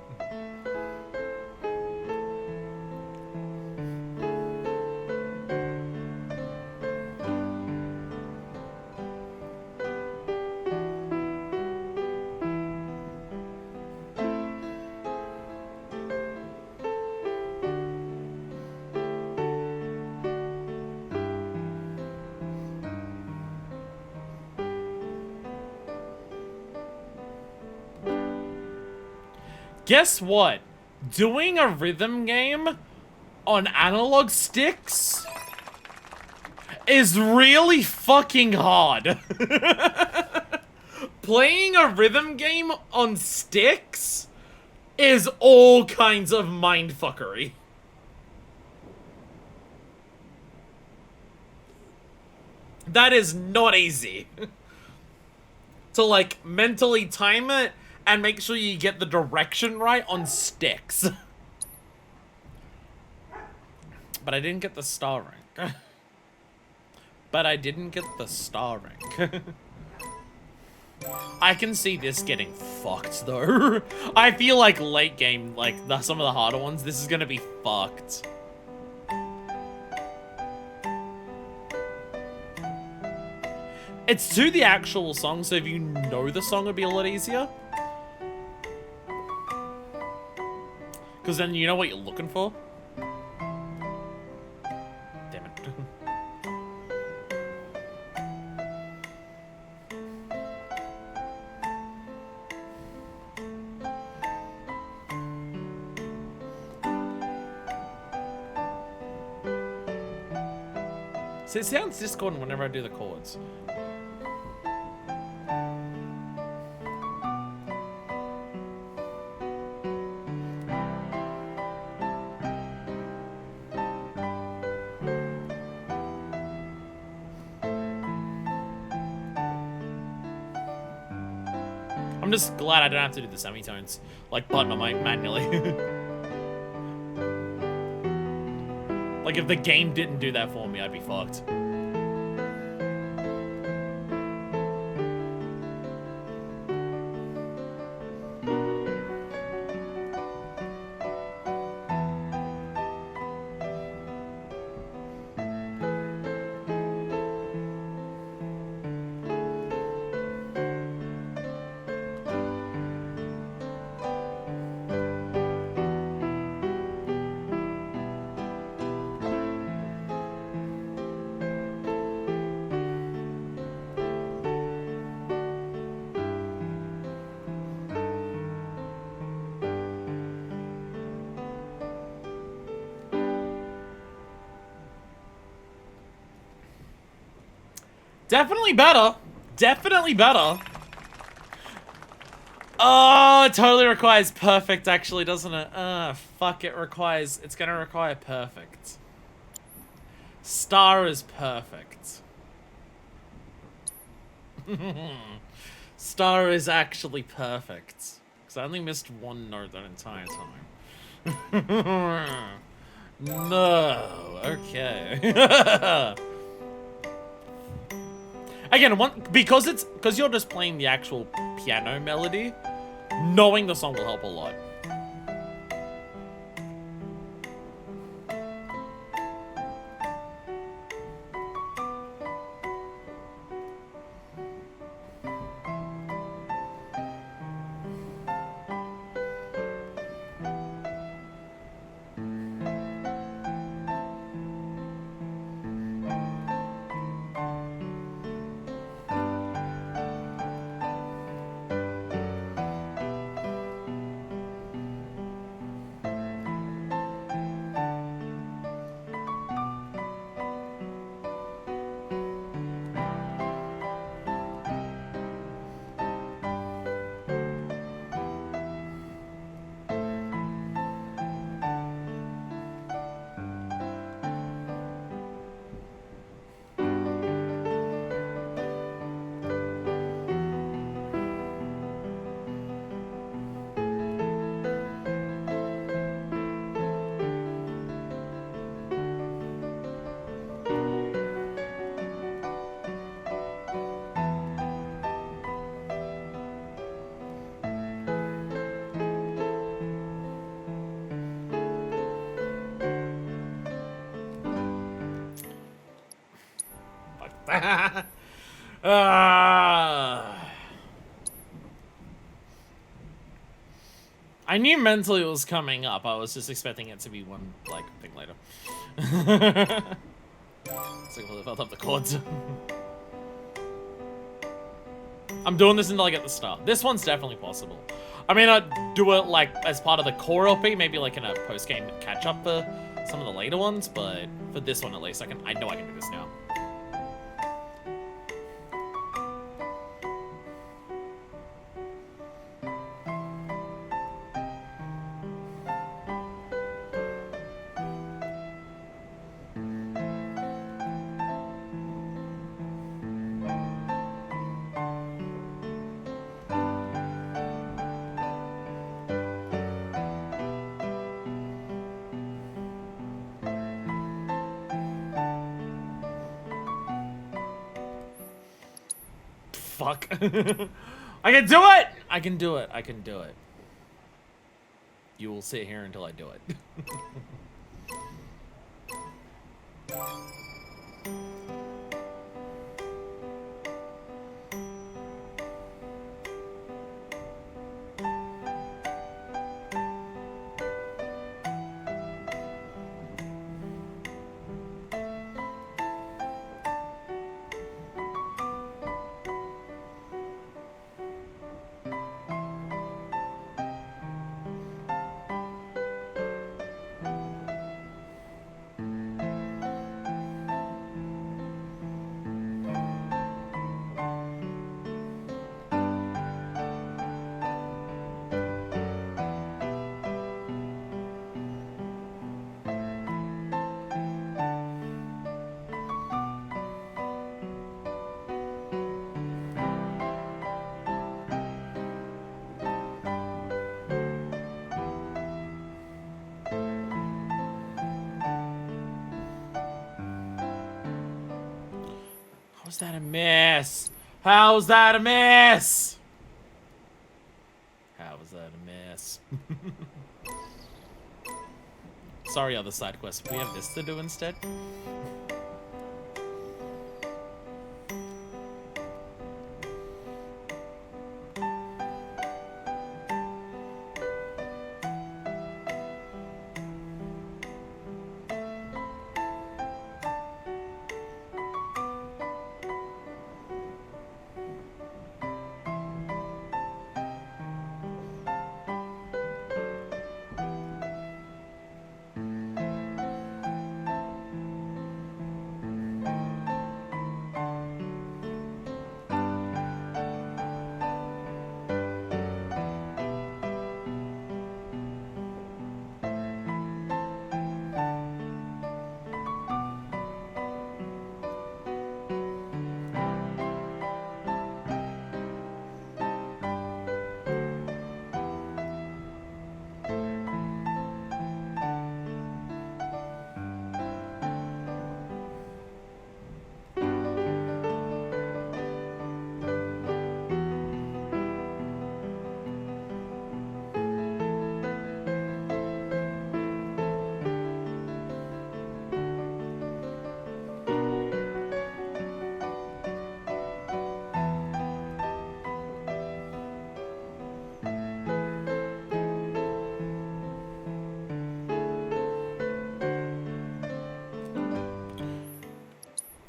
Guess what? Doing a rhythm game on analog sticks is really fucking hard. Playing a rhythm game on sticks is all kinds of mindfuckery. That is not easy. To like mentally time it and make sure you get the direction right on sticks. But I didn't get the star rank. But I didn't get the star rank. I can see this getting fucked though. I feel like late game, like some of the harder ones, this is gonna be fucked. It's to the actual song, so if you know the song, it'd be a lot easier. Because then you know what you're looking for. Damn it. So it sounds discordant whenever I do the chords. I'm just glad I don't have to do the semitones, like button on my manually. Like if the game didn't do that for me, I'd be fucked. Definitely better. Definitely better. Oh, it totally requires perfect, actually, doesn't it? Fuck, it's gonna require perfect. Star is perfect. Star is actually perfect. Because So I only missed one note that entire time. No. Okay. Again, because you're just playing the actual piano melody, knowing the song will help a lot. I knew mentally it was coming up. I was just expecting it to be one, like, thing later. It's like, well, if I love the chords. I'm doing this until I get the start. This one's definitely possible. I mean, I'd do it, like, as part of the core LP, maybe, like, in a post-game catch-up for some of the later ones, but for this one, at least, I know I can do this now. Fuck. I can do it! I can do it. I can do it. You will sit here until I do it. How's that a miss? How's that a miss? How was that a miss? Sorry, other side quests. We have this to do instead.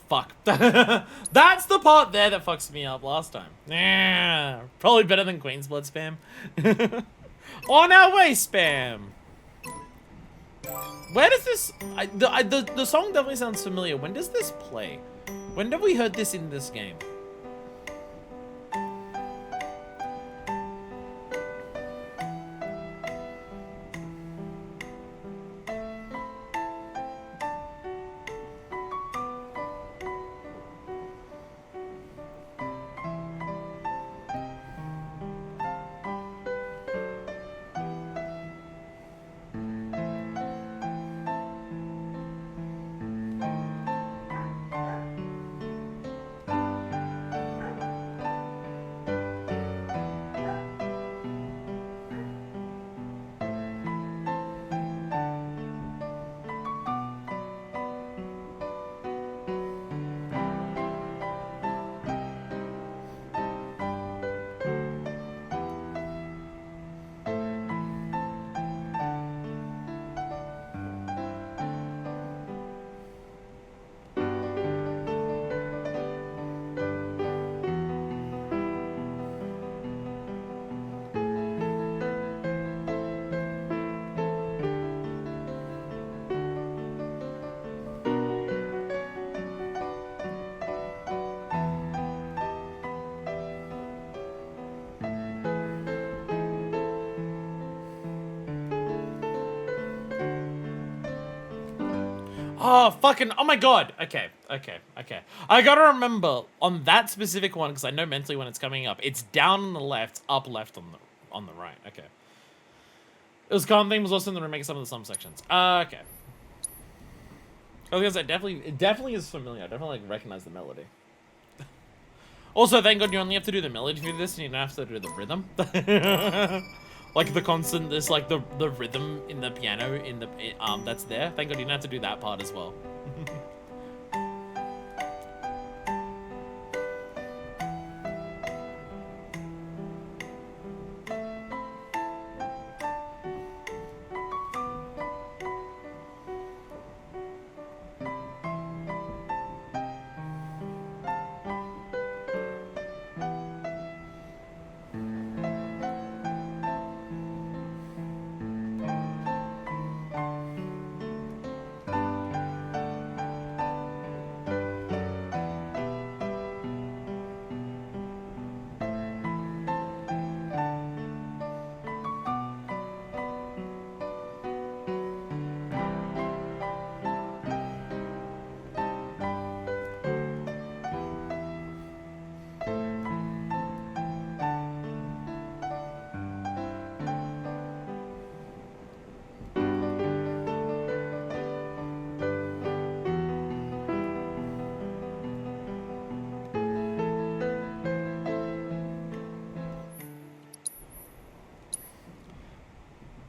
fuck. That's the part there that fucks me up last time. Yeah, probably better than Queen's Blood spam. On our way spam. Where does this... the song definitely sounds familiar. When does this play? When have we heard this in this game? Oh, fucking, oh my god. Okay. I gotta remember on that specific one, because I know mentally when it's coming up, it's down on the left, up left on the right. Okay. It was common theme was also in the remake of some of the sections. Okay. I was gonna say, it definitely is familiar. I definitely like recognize the melody. Also, thank god you only have to do the melody for this and you don't have to do the rhythm. Like the constant, there's like the rhythm in the piano in the that's there. Thank god you don't have to do that part as well.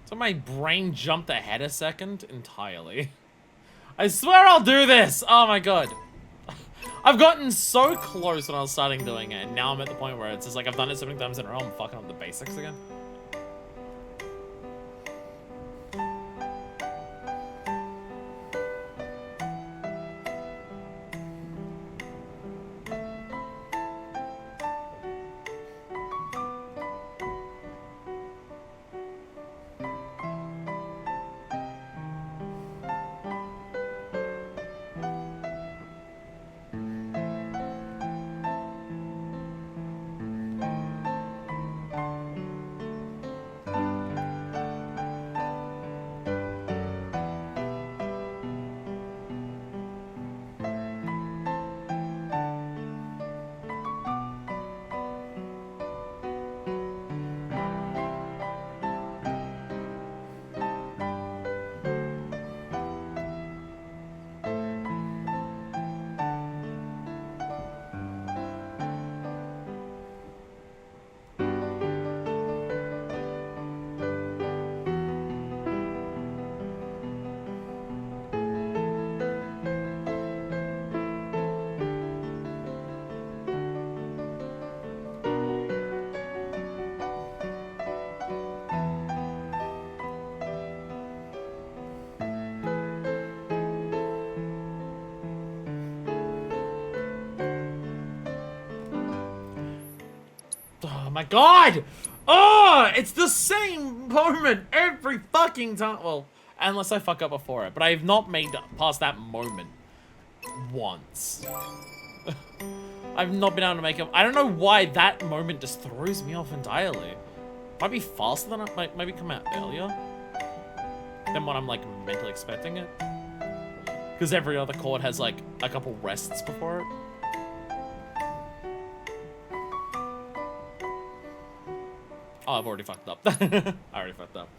So my brain jumped ahead a second entirely. I swear I'll do this! Oh my god. I've gotten so close when I was starting doing it, and now I'm at the point where it's just like I've done it so many times in a row, I'm fucking up the basics again. my god! Oh, it's the same moment every fucking time. Well, unless I fuck up before it. But I have not made it past that moment once. I've not been able to make it. I don't know why that moment just throws me off entirely. Might be faster than it. Maybe come out earlier than what I'm like mentally expecting it. Because every other chord has like a couple rests before it. Oh, I've already fucked up. I already fucked up.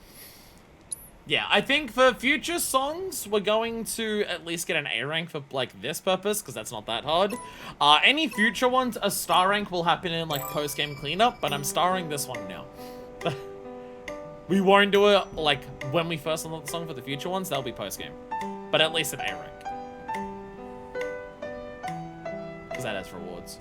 Yeah, I think for future songs, we're going to at least get an A rank for like this purpose, because that's not that hard. Any future ones, a star rank will happen in like post-game cleanup, but I'm starring this one now. We won't do it like when we first unlock the song for the future ones, that'll be post-game. But at least an A rank. Because that has rewards.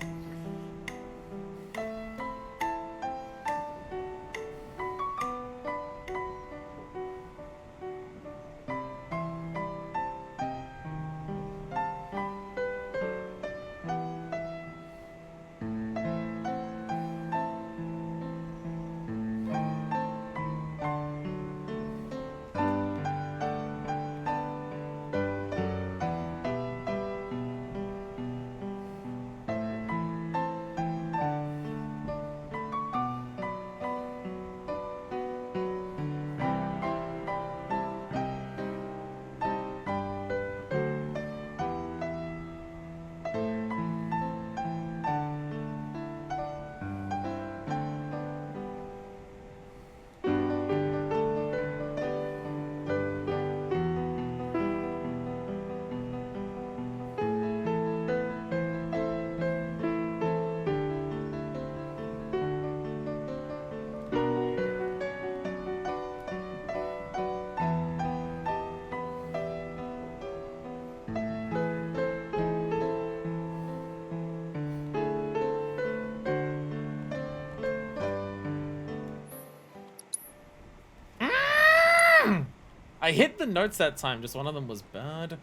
I hit the notes that time, just one of them was bad.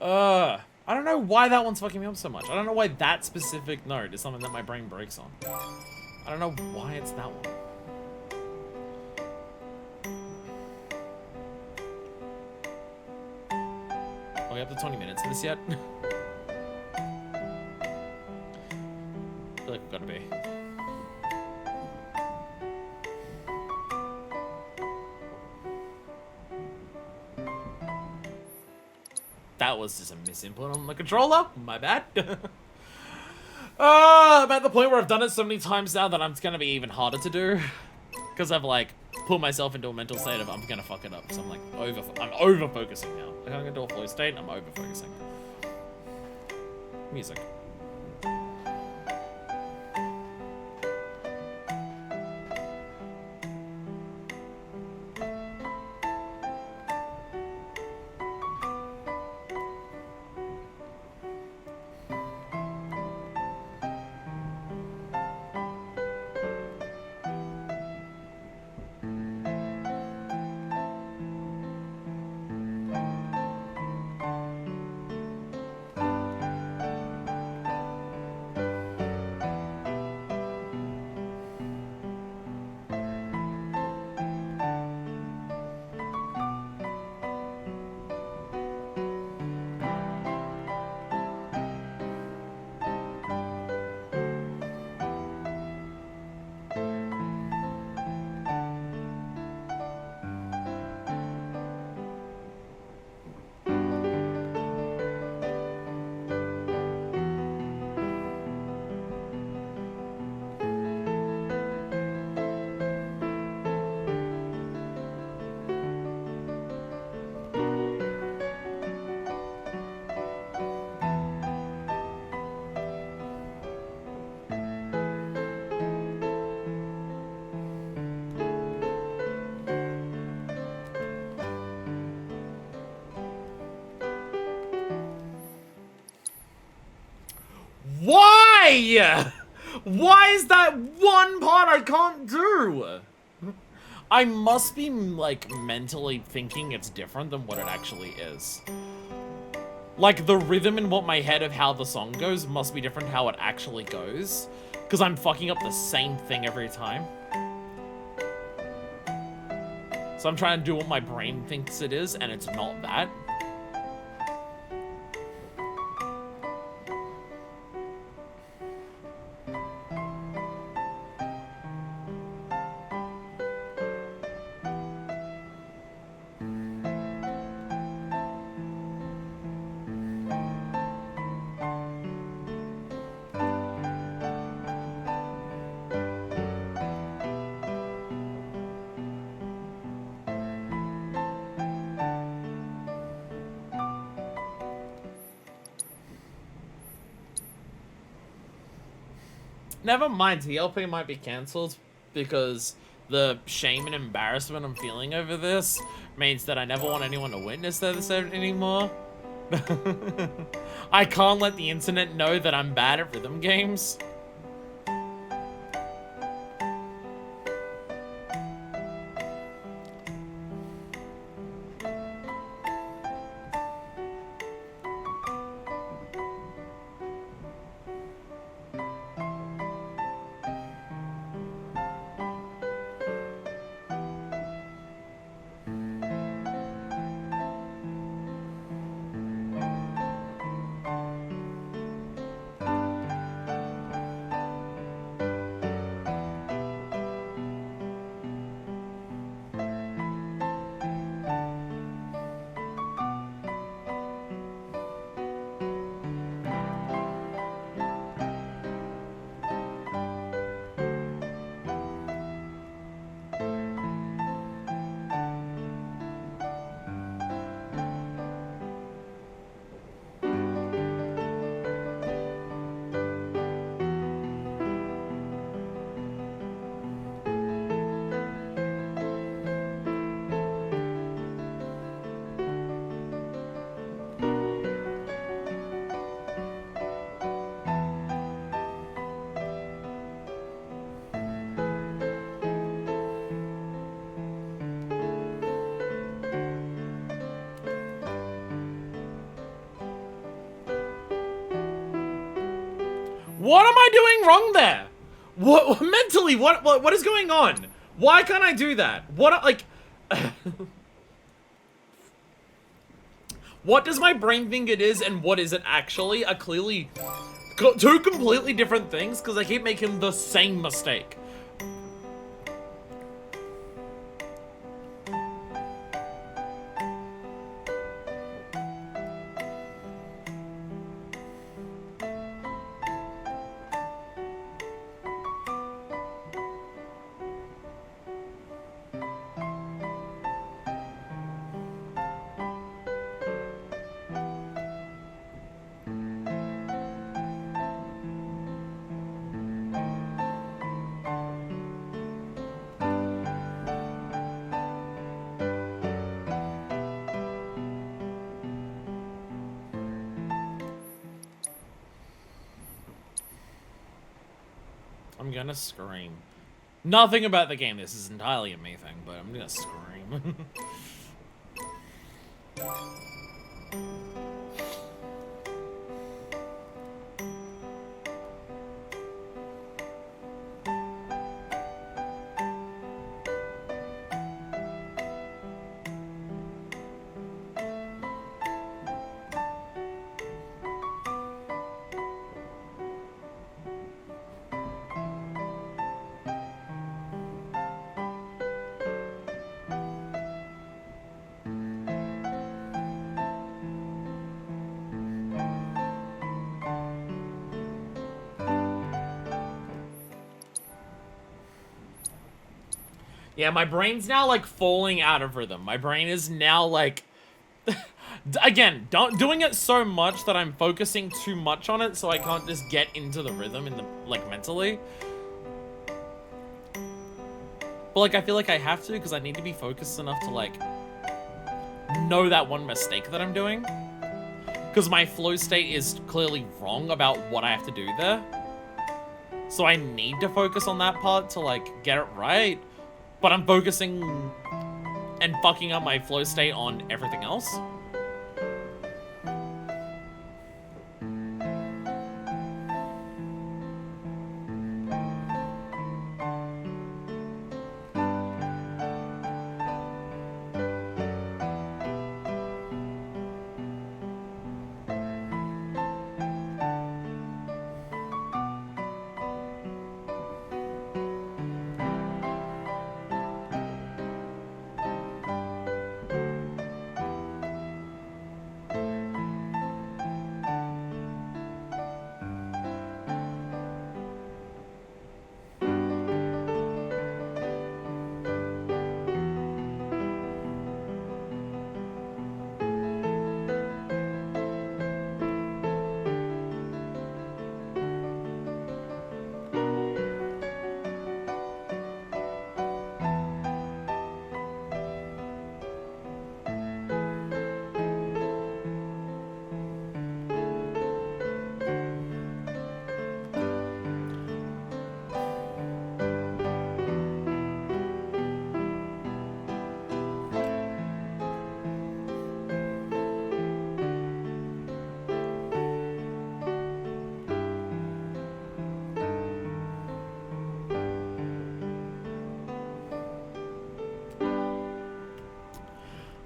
I don't know why that one's fucking me up so much. I don't know why that specific note is something that my brain breaks on. I don't know why it's that one. Are we up to 20 minutes of this yet? I feel like we've got to be. That was just a misinput on the controller. My bad. I'm at the point where I've done it so many times now that it's going to be even harder to do. Because I've like put myself into a mental state of I'm going to fuck it up. So I'm like I'm over focusing now. Like I'm going to do a flow state, I'm over focusing. Music. Why? Why is that one part I can't do? I must be, like, mentally thinking it's different than what it actually is. Like, the rhythm in what my head of how the song goes must be different how it actually goes. Because I'm fucking up the same thing every time. So I'm trying to do what my brain thinks it is, and it's not that. Never mind, TLP might be cancelled because the shame and embarrassment I'm feeling over this means that I never want anyone to witness this anymore. I can't let the internet know that I'm bad at rhythm games. What am I doing wrong there? What mentally? What is going on? Why can't I do that? What like? What does my brain think it is, and what is it actually? Are clearly two completely different things because I keep making the same mistake. I'm gonna scream. Nothing about the game. This is entirely a me thing, but I'm gonna scream. Yeah, my brain's now, like, falling out of rhythm. My brain is now, like... Again, doing it so much that I'm focusing too much on it so I can't just get into the rhythm in the, like, mentally. But, like, I feel like I have to because I need to be focused enough to, like, know that one mistake that I'm doing. Because my flow state is clearly wrong about what I have to do there. So I need to focus on that part to, like, get it right. But I'm focusing and fucking up my flow state on everything else.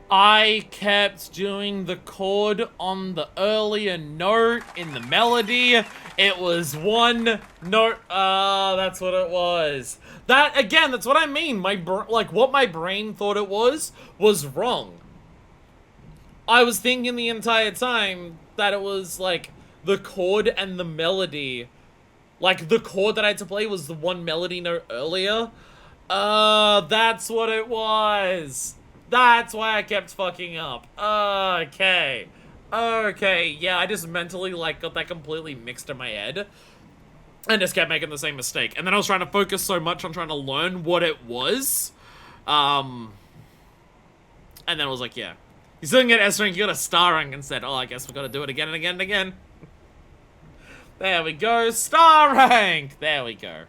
I kept doing the chord on the earlier note in the melody. It was one note. That's what it was. That, again, that's what I mean. Like, what my brain thought it was wrong. I was thinking the entire time that it was, like, the chord and the melody. Like, the chord that I had to play was the one melody note earlier. That's what it was. That's why I kept fucking up. Okay. Okay, yeah, I just mentally, like, got that completely mixed in my head. And just kept making the same mistake. And then I was trying to focus so much on trying to learn what it was. And then I was like, yeah. You still didn't get S rank, you got a star rank instead. Oh, I guess we gotta do it again and again and again. There we go, star rank! There we go.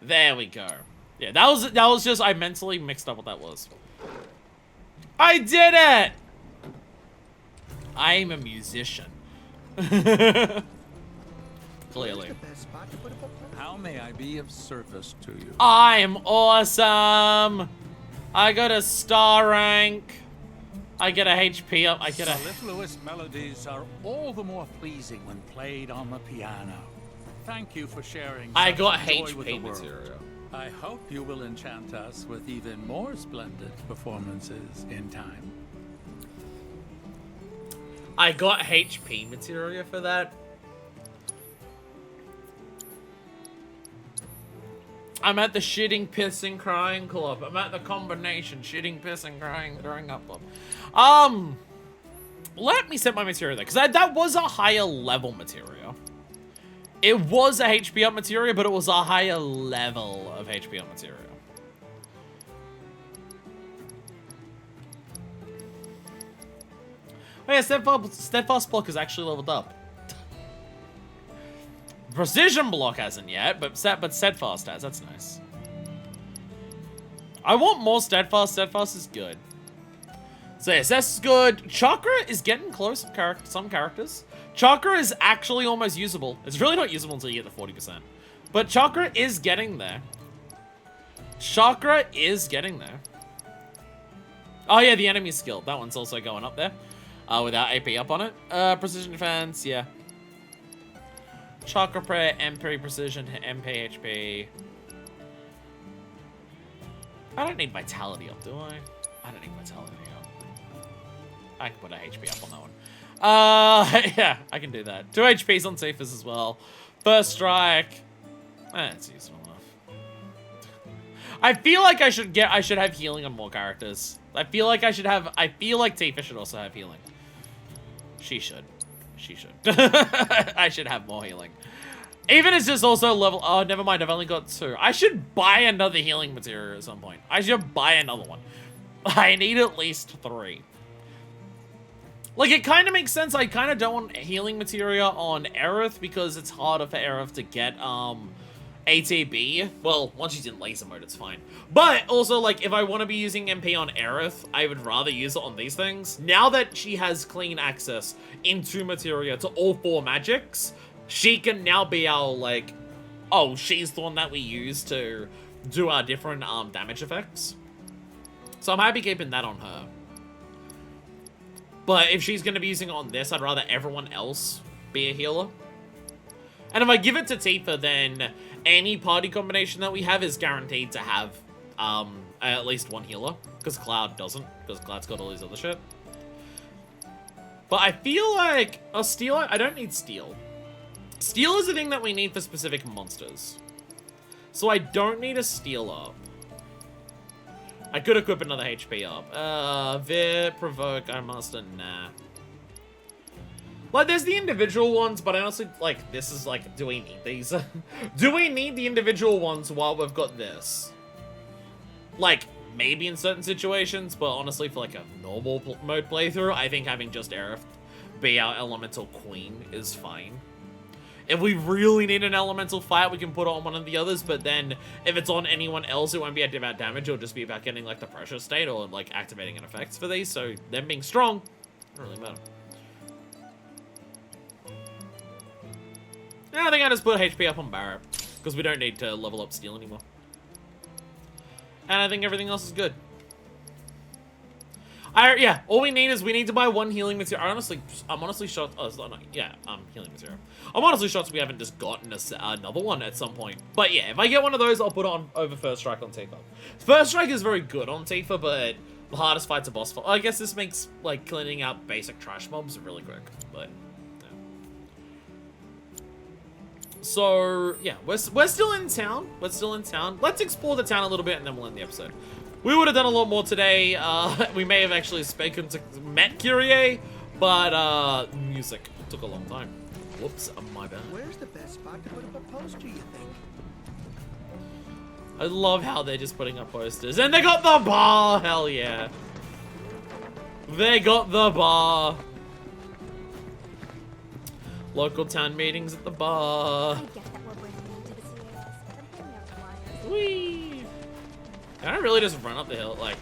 There we go. Yeah, that was just, I mentally mixed up what that was. I did it! I'm a musician. Clearly. How may I be of service to you? I'm awesome! I got a star rank. I get a HP up. I get a... Mellifluous melodies are all the more pleasing when played on the piano. Thank you for sharing. I got joy with the HP world. material. I hope you will enchant us with even more splendid performances in time. I got HP material for that. I'm at the shitting, pissing, crying club. I'm at the combination shitting, pissing, crying, throwing up club. Let me set my material there, because that was a higher level material. It was a HP up material, but it was a higher level of HP up material. Oh yeah, Steadfast Block is actually leveled up. Precision Block hasn't yet, but Steadfast has. That's nice. I want more Steadfast. Steadfast is good. So yes, that's good. Chakra is getting close to some characters. Chakra is actually almost usable. It's really not usable until you get the 40%. But Chakra is getting there. Chakra is getting there. Oh yeah, the enemy skill. That one's also going up there. Without AP up on it. Precision defense, yeah. Chakra prayer, MP precision, MP HP. I don't need vitality up, do I? I don't need vitality up. I can put a HP up on that one. Yeah, I can do that. 2 HPs on Cephas as well. First strike. That's useful enough. I feel like I should have healing on more characters. I feel like Tifa should also have healing. She should. She should. I should have more healing. Even it's just also level... Oh, never mind. I've only got 2. I should buy another healing material at some point. I should buy another one. I need at least 3. Like, it kind of makes sense. I kind of don't want healing material on Aerith because it's harder for Aerith to get, ATB. Well, once she's in laser mode, it's fine. But also, like, if I want to be using MP on Aerith, I would rather use it on these things. Now that she has clean access into materia to all 4 magics, she can now be our, like, oh, she's the one that we use to do our different damage effects. So I'm happy keeping that on her. But if she's going to be using it on this, I'd rather everyone else be a healer. And if I give it to Tifa, then any party combination that we have is guaranteed to have at least 1 healer. Because Cloud doesn't, because Cloud's got all these other shit. But I feel like a Steel, I don't need Steel. Steel is the thing that we need for specific monsters. So I don't need a Steel up. I could equip another HP up. Vip, Provoke, Iron Master, nah. Like, there's the individual ones, but I honestly, like, this is like, do we need these? Do we need the individual ones while we've got this? Like, maybe in certain situations, but honestly, for like a normal mode playthrough, I think having just Aerith be our elemental queen is fine. If we really need an elemental fight, we can put it on one of the others, but then if it's on anyone else, it won't be about damage, it'll just be about getting, like, the pressure state or, like, activating an effect for these, so them being strong, doesn't really matter. Yeah, I think I just put HP up on Barret, because we don't need to level up Steel anymore. And I think everything else is good. Yeah, all we need is we need to buy 1 healing material. I'm honestly shocked. Oh, it's not, yeah, healing material. I'm honestly shocked we haven't just gotten another one at some point. But yeah, if I get one of those, I'll put it on over First Strike on Tifa. First Strike is very good on Tifa, but the hardest fight's a boss fight. I guess this makes like cleaning out basic trash mobs really quick. But yeah. So yeah, we're still in town. We're still in town. Let's explore the town a little bit, and then we'll end the episode. We would have done a lot more today. We may have actually met Kyrie, but music took a long time. Whoops, my bad. Where's the best spot to put up a poster, you think? I love how they're just putting up posters. And they got the bar! Hell yeah. They got the bar. Local town meetings at the bar. Whee! Can I really just run up the hill, like,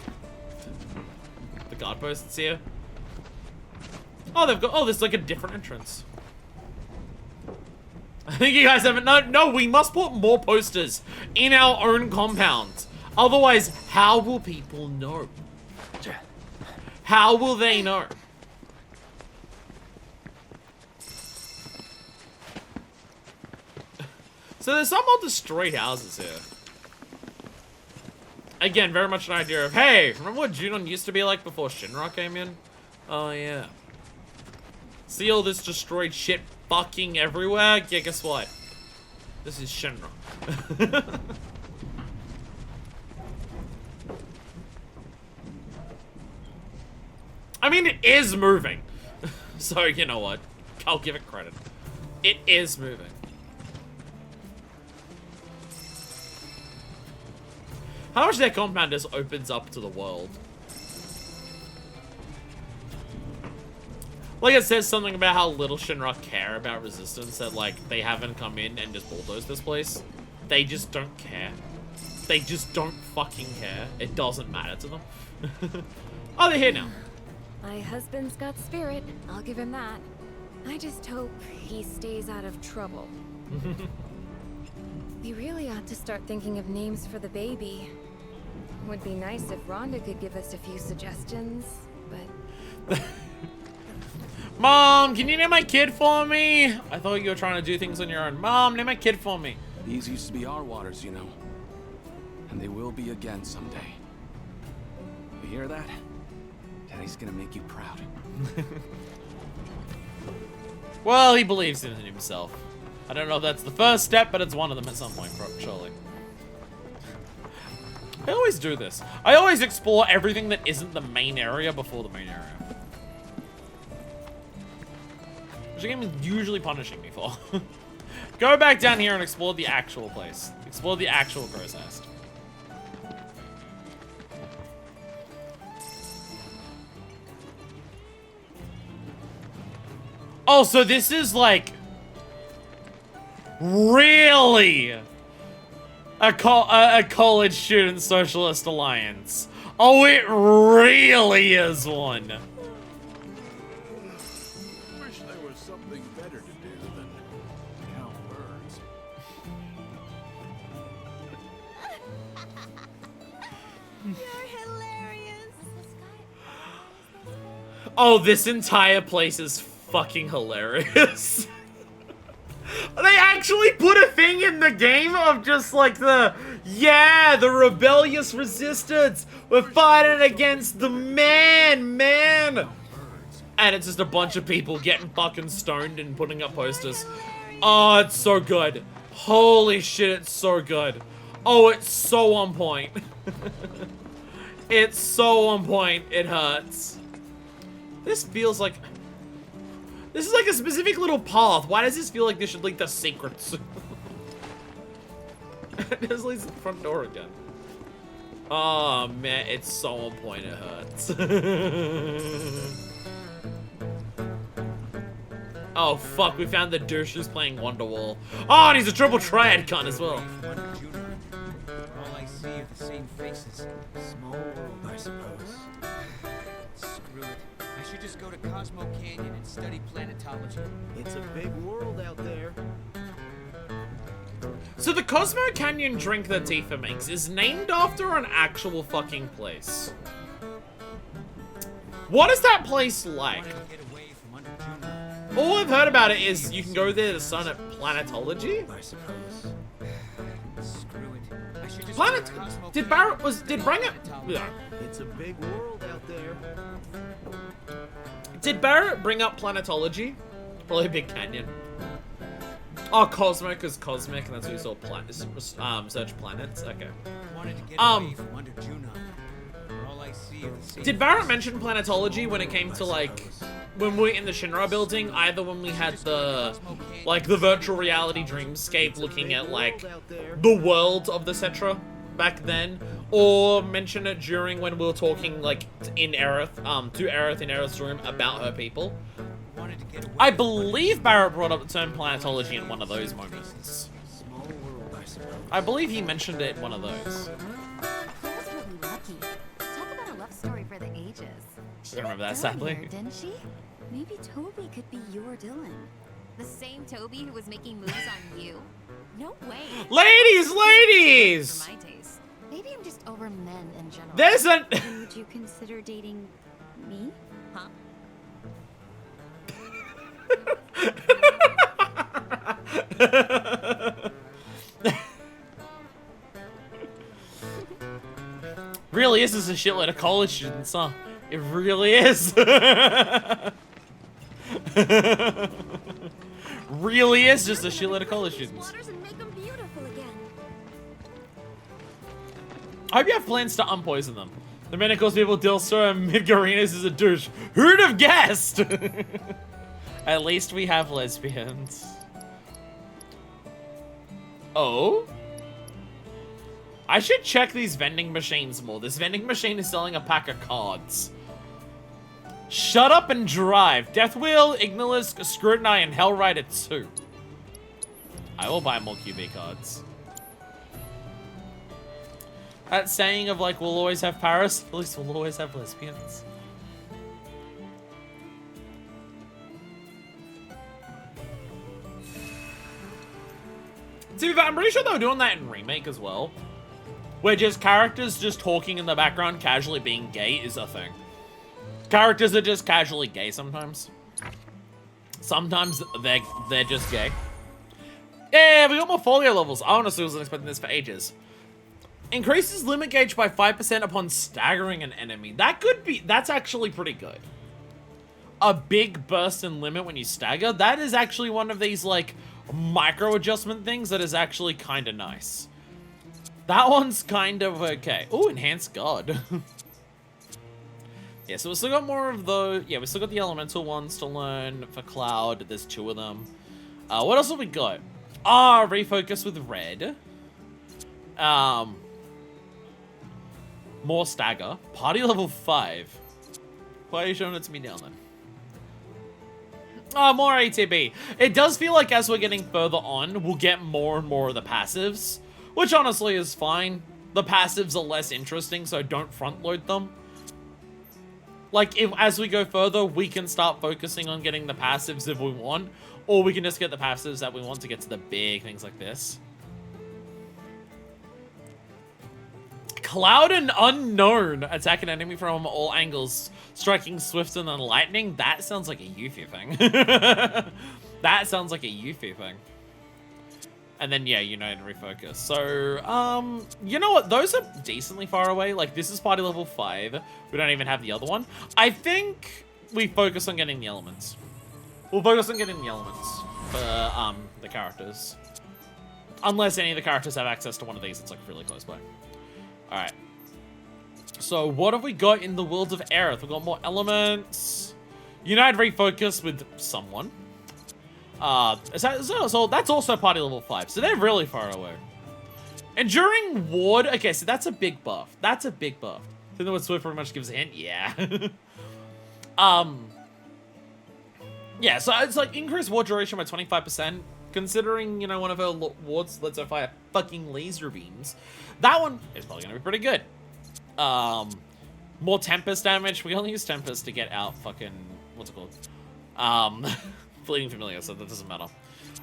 the guard posts here? Oh, there's like a different entrance. I think you guys haven't, no, we must put more posters in our own compound. Otherwise, how will people know? How will they know? So there's some old destroyed houses here. Again, very much an idea of, hey, remember what Junon used to be like before Shinra came in? Oh, yeah. See all this destroyed shit fucking everywhere? Yeah, guess what? This is Shinra. I mean, it is moving. So, you know what? I'll give it credit. It is moving. How much their compound just opens up to the world. Like, it says something about how little Shinra care about resistance, that, like, they haven't come in and just bulldozed this place. They just don't care. They just don't fucking care. It doesn't matter to them. Oh, they're here now. My husband's got spirit. I'll give him that. I just hope he stays out of trouble. We really ought to start thinking of names for the baby. Would be nice if Rhonda could give us a few suggestions, but... Mom, can you name my kid for me? I thought you were trying to do things on your own. Mom, name my kid for me. These used to be our waters, you know. And they will be again someday. You hear that? Daddy's gonna make you proud. Well, he believes in himself. I don't know if that's the first step, but it's one of them at some point, surely. I always do this. I always explore everything that isn't the main area before the main area. Which the game is usually punishing me for. Go back down here and explore the actual place. Explore the actual crow's nest. Oh, so this is like... really? A college student socialist alliance. Oh, it really is one. Wish there was something better to do than count birds. You're hilarious. Oh, this entire place is fucking hilarious. They actually put a thing in the game of just like the rebellious resistance. We're fighting against the man. And it's just a bunch of people getting fucking stoned and putting up posters. Oh, it's so good. Holy shit, it's so good. Oh, it's so on point. It's so on point, it hurts. This feels like... this is like a specific little path. Why does this feel like this should lead to secrets? This leads to the front door again. Oh man, it's so on point, it hurts. Oh fuck, we found the douche who's playing Wonderwall. Oh, and he's a triple triad cunt as well. Under Junon. All I see are the same faces. Small world, I suppose. Screw it. I should just go to Cosmo Canyon and study planetology. It's a big world out there. So the Cosmo Canyon drink that Tifa makes is named after an actual fucking place. What is that place like? All I've heard about it is you can go there to sun at planetology. I suppose. Screw it. I should just Planet. Did bring it? Yeah. It's a big world out there. Did Barrett bring up planetology? Probably Big Canyon. Oh, Cosmic, because Cosmic, and that's what you saw search planets. Okay. Wanted to get away from Under Junon. All I see are the same Did Barrett mention planetology when it came to like when we were in the Shinra building? Either when we had the the virtual reality dreamscape looking at like the world of the Cetra back then, or mention it during when we were talking like in Aerith, to Aerith in Aerith's room about her people. I believe Barrett brought up the term planetology in one of those moments. I believe he mentioned it in one of those. Claire's really lucky. Talk about a love story for the ages. I don't remember that sadly. Here, didn't she? Maybe Toby could be your Dylan. The same Toby who was making moves on you? No way. Ladies! For my taste. Maybe I'm just over men in general. There's an. Would you consider dating me? Huh? Really is just a shitload of college students, huh? It really is. Really is just a shitload of college students. I hope you have plans to unpoison them. The man who calls people Dilstra and Midgarinas is a douche. Who'd have guessed? At least we have lesbians. Oh? I should check these vending machines more. This vending machine is selling a pack of cards. Shut Up and Drive. Death Wheel, Ignolus, Scrutiny, and Hellrider 2. I will buy more QB cards. That saying of like, we'll always have Paris, at least we'll always have lesbians. See, I'm pretty sure they were doing that in Remake as well. Where just characters just talking in the background, casually being gay is a thing. Characters are just casually gay sometimes. Sometimes they're just gay. Yeah, we got more folio levels. I honestly wasn't expecting this for ages. Increases limit gauge by 5% upon staggering an enemy. That's actually pretty good. A big burst in limit when you stagger. That is actually one of these like micro adjustment things that is actually kind of nice. That one's kind of okay. Oh, enhanced guard. Yeah, so we still got more of the... Yeah, we still got the elemental ones to learn for Cloud. There's 2 of them. What else have we got? Refocus with red. More stagger. Party level 5. Why are you showing it to me now then? Oh, more ATB. It does feel like as we're getting further on, we'll get more and more of the passives. Which honestly is fine. The passives are less interesting, so don't front load them. Like, as we go further, we can start focusing on getting the passives if we want. Or we can just get the passives that we want to get to the big things like this. Cloud and Unknown. Attack an enemy from all angles. Striking swifter than lightning. That sounds like a Yuffie thing. That sounds like a Yuffie thing. And then, yeah, United Refocus. So, you know what? Those are decently far away. Like, this is party level 5. We don't even have the other one. I think we focus on getting the elements. We'll focus on getting the elements for, the characters. Unless any of the characters have access to one of these. It's, like, really close by. Alright. So, what have we got in the world of Aerith? We've got more elements. United Refocus with someone. So that's also party level 5, so they're really far away. Enduring Ward, okay, so that's a big buff. That's a big buff. Think that what Swift pretty much gives a hint? Yeah. Yeah, so it's like increased ward duration by 25%, considering, you know, one of her wards lets her fire fucking laser beams. That one is probably gonna be pretty good. More Tempest damage. We only use Tempest to get out fucking, what's it called? Fleeting Familiar, so that doesn't matter.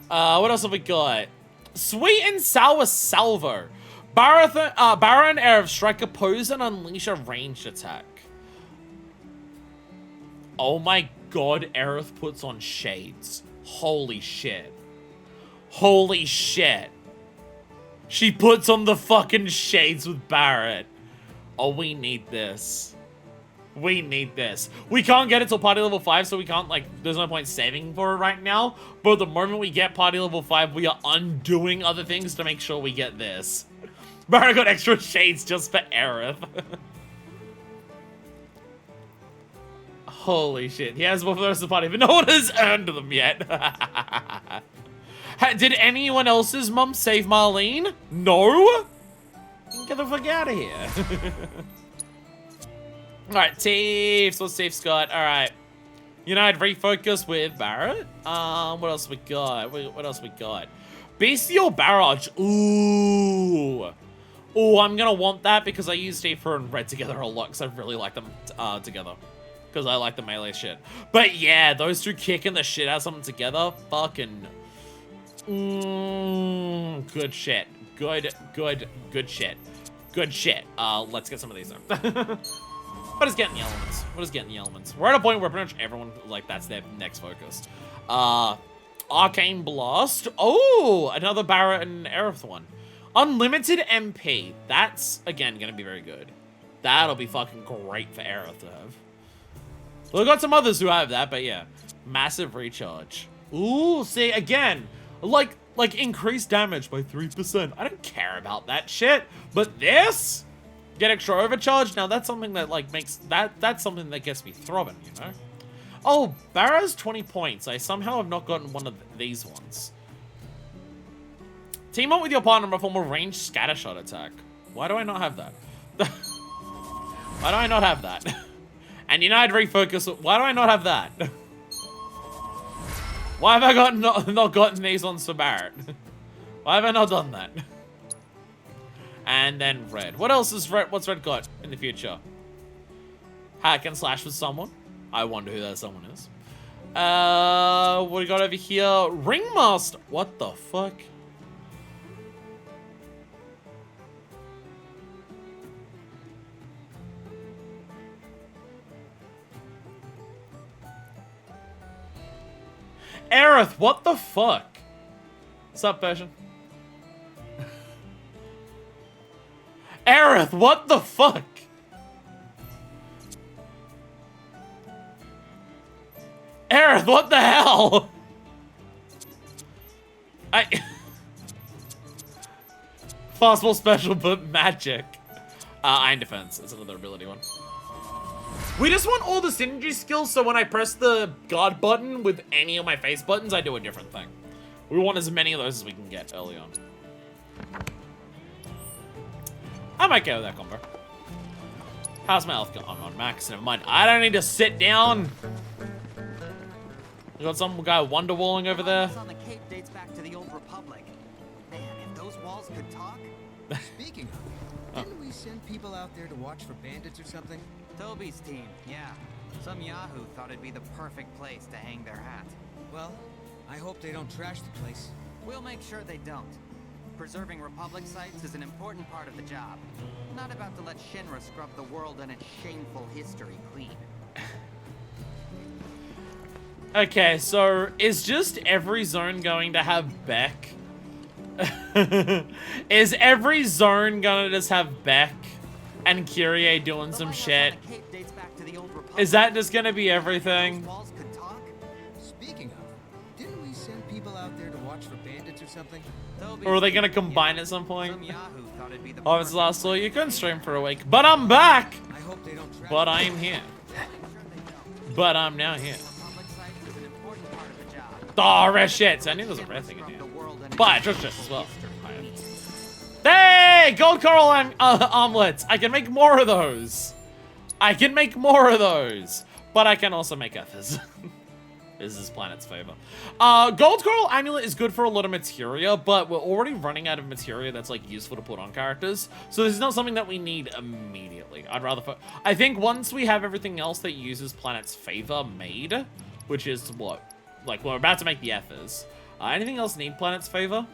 What else have we got? Sweet and Sour Salvo. Baron Air strike a pose and unleash a ranged attack. Oh my god, Aerith puts on shades. Holy shit. Holy shit. She puts on the fucking shades with Barret. Oh, we need this. We need this. We can't get it till party level 5, so we can't, like, there's no point saving for it right now. But the moment we get party level 5, we are undoing other things to make sure we get this. Barret got extra shades just for Aerith. Holy shit. He has more for the rest of the party, but no one has earned them yet. Did anyone else's mum save Marlene? No? Get the fuck out of here. Alright, Thieves. What's Thieves got? Alright. United refocus with Barret. What else we got? What else we got? Bestial Barrage. Ooh. Ooh, I'm gonna want that because I use Tifa and Red together a lot because I really like them together. Because I like the melee shit. But yeah, those two kicking the shit out of something together. Fucking... good shit. Good shit. Good shit. Let's get some of these though. What is getting the elements? What is getting the elements? We're at a point where pretty much everyone, like, that's their next focus. Arcane Blast. Oh, another Barret and Aerith one. Unlimited MP. That's, again, gonna be very good. That'll be fucking great for Aerith to have. Well, we've got some others who have that, but yeah. Massive recharge. Ooh, see, again, like increased damage by 3%. I don't care about that shit. But this? Get extra overcharge? Now that's something that like makes that's something that gets me throbbing, you know? Oh, Barret's 20 points. I somehow have not gotten one of these ones. Team up with your partner and perform a ranged scattershot attack. Why do I not have that? Why do I not have that? And United refocus. Why do I not have that? Why have I not gotten these ones for Barret? Why have I not done that? And then Red. What else is Red? What's Red got in the future? Hack and slash with someone. I wonder who that someone is. What do we got over here? Ringmaster. What the fuck? Aerith, what the fuck? What's up, version? Aerith, what the fuck? Aerith, what the hell? Fastball special, but magic. Iron defense. That's another ability one. We just want all the synergy skills, so when I press the guard button with any of my face buttons, I do a different thing. We want as many of those as we can get early on. I'm okay with that combo. How's my health going? I'm on max, never mind. I don't need to sit down. You got some guy wonderwalling over there. On the Cape dates back to the old Republic. Man, if those walls could talk. Speaking of, didn't we send people out there to watch for bandits or something? Toby's team, yeah. Some yahoo thought it'd be the perfect place to hang their hat. Well, I hope they don't trash the place. We'll make sure they don't. Preserving Republic sites is an important part of the job. Not about to let Shinra scrub the world and its shameful history clean. Okay, so is just every zone going to have Beck? Is every zone gonna just have Beck and Kyrie doing some shit? Is that just gonna be everything? Speaking of, didn't we send people out there to watch for bandits or something? Or are they gonna combine at some point? Oh, it's last saw you couldn't stream for a week, but I'm back. But I am here. But I'm now here. Oh, rare shit. So I knew there was a rare thing in here. But just as well. Hey, gold coral omelets. I can make more of those. I can make more of those. But I can also make ethers. This is planet's favor. Gold coral amulet is good for a lot of materia, but we're already running out of materia that's like useful to put on characters. So this is not something that we need immediately. I'd rather... I think once we have everything else that uses planet's favor made, which is what? Like, we're about to make the ethers. Anything else need planet's favor?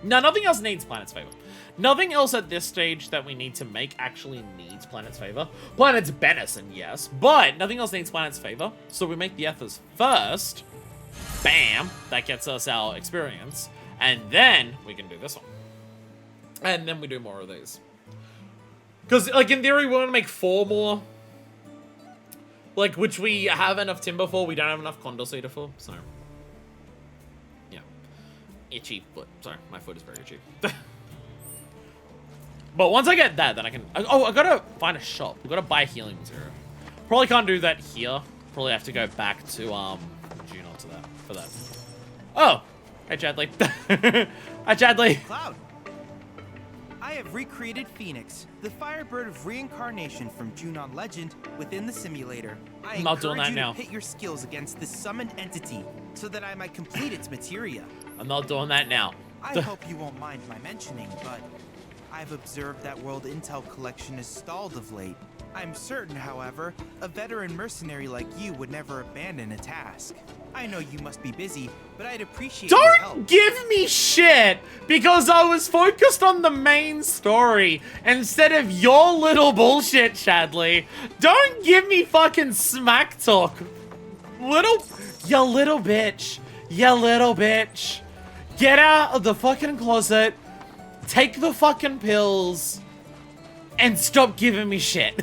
Now, nothing else needs Planet's favor. Nothing else at this stage that we need to make actually needs Planet's favor. Planet's benison, yes, but nothing else needs Planet's favor. So we make the Ethers first. Bam! That gets us our experience. And then we can do this one. And then we do more of these. Because, like, in theory, we want to make 4 more. Like, which we have enough timber for. We don't have enough condor cedar for, so... yeah. Itchy foot. Sorry, my foot is very itchy. But once I get that, then I can... oh, I gotta find a shop. We gotta buy healing material. Probably can't do that here. Probably have to go back to, Junon for that. Oh! Hey, Chadley. Hi, Chadley. Cloud. I have recreated Phoenix, the Firebird of reincarnation from Junon legend, within the simulator. I I'm not doing that encourage you now. to pit your skills against this summoned entity, so that I might complete its materia. I'm not doing that now. I hope you won't mind my mentioning, but I've observed that world intel collection is stalled of late. I'm certain, however, a veteran mercenary like you would never abandon a task. I know you must be busy, but I'd appreciate your help. Don't give me shit because I was focused on the main story instead of your little bullshit, Chadley. Don't give me fucking smack talk. You little bitch. You little bitch. Get out of the fucking closet. Take the fucking pills. And stop giving me shit.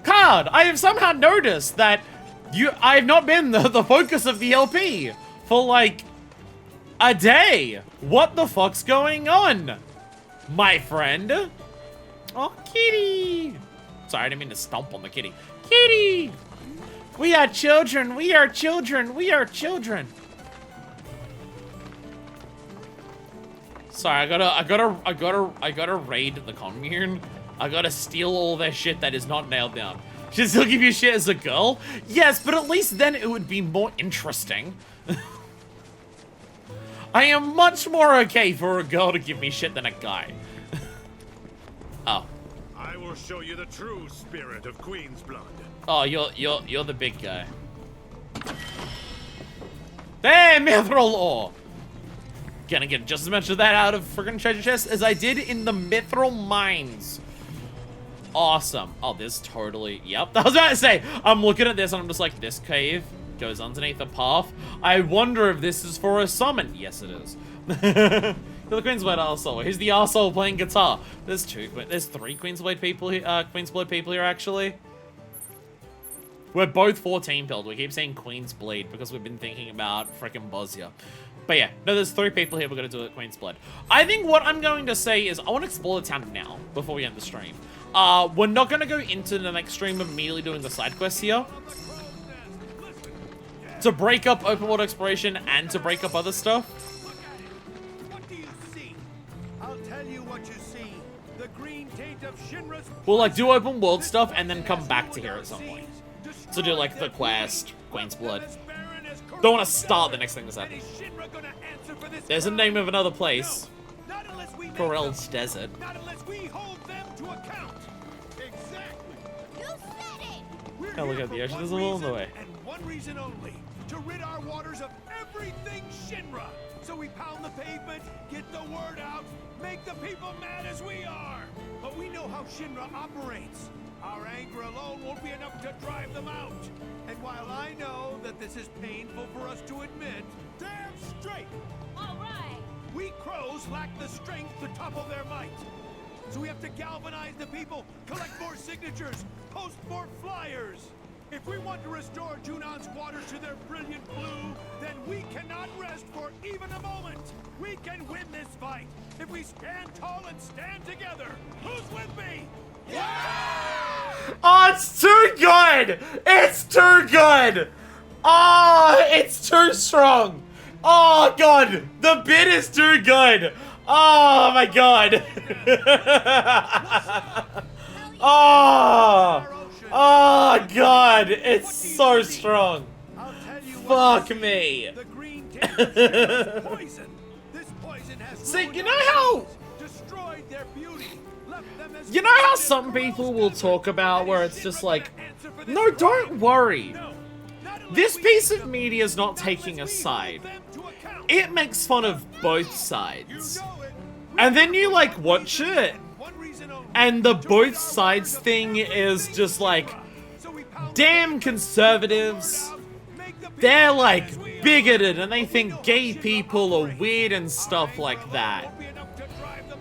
Card, I have somehow noticed that I have not been the focus of the LP for like a day. What the fuck's going on, my friend? Oh, kitty. Sorry, I didn't mean to stomp on the kitty. Kitty. We are children. We are children. We are children. Sorry, I gotta raid the commune. I gotta steal all their shit that is not nailed down. Should still give you shit as a girl? Yes, but at least then it would be more interesting. I am much more okay for a girl to give me shit than a guy. Oh. I will show you the true spirit of Queen's blood. Oh, you're the big guy. Hey, mithril ore! Gonna get just as much of that out of friggin' treasure chest as I did in the mithril mines. Awesome. Oh, this totally... Yep, I was about to say, I'm looking at this and I'm just like, this cave goes underneath the path. I wonder if this is for a summon. Yes, it is. You're the Queensblade arsehole. Who's the arsehole playing guitar? There's 3 Queensblade people here, Queensblade people here, actually. We're both 14 pilled. We keep saying Queensblade because we've been thinking about frickin' Bosnia. But yeah, no, there's 3 people here we're gonna do at Queen's Blood. I think what I'm going to say is I want to explore the town now before we end the stream. We're not gonna go into the next stream immediately doing the side quests here. To break up open world exploration and to break up other stuff. What do you see? I'll tell you what you see. The green taint of Shinra's... We'll like do open world stuff and then come back to here at some point. To do like the quest, Queen's Blood. Don't want to start the next thing that's happening. There's a name of another place. Corel's Desert. Not unless we hold them to account. Exactly. You said it. Oh, look at the ocean. There's a little in the way. And one reason only. To rid our waters of everything Shinra. So we pound the pavement, get the word out, make the people mad as we are. But we know how Shinra operates. Our anger alone won't be enough to drive them out. And while I know that this is painful for us to admit, damn straight. All right. We crows lack the strength to topple their might. So we have to galvanize the people, collect more signatures, post more flyers. If we want to restore Junon's waters to their brilliant blue, then we cannot rest for even a moment. We can win this fight if we stand tall and stand together. Who's with me? Yeah! Oh, it's too good! It's too good! Oh, it's too strong! Oh, God! The bit is too good! Oh, my God! Oh! Oh, God! It's so strong! Fuck me! See, you know how... You know how some people will talk about where it's just like, no, don't worry. This piece of media is not taking a side. it makes fun of both sides. And then you, like, watch it, and the both sides thing is just like, damn conservatives. They're, like, bigoted, and they think gay people are weird and stuff like that.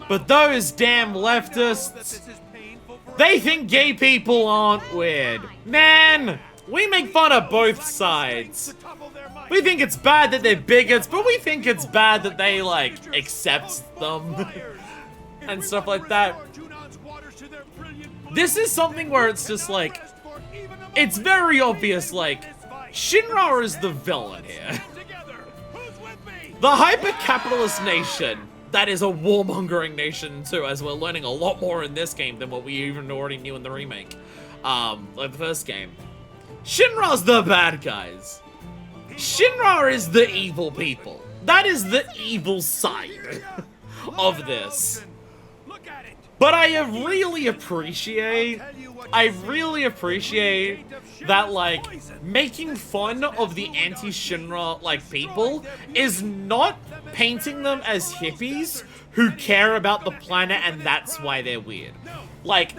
But those damn leftists, they think gay people aren't weird. Man, we make fun of both sides. We think it's bad that they're bigots, but we think it's bad that they, like, accept them. And stuff like that. This is something where it's just like, it's very obvious, like, Shinra is the villain here. The hyper-capitalist nation, that is a warmongering nation too, as we're learning a lot more in this game than what we even already knew in the remake. Like the first game. Shinra's the bad guys. Shinra is the evil people. That is the evil side of this. But I really appreciate that, like, making fun of the anti-Shinra, like, people is not painting them as hippies who care about the planet and that's why they're weird. Like,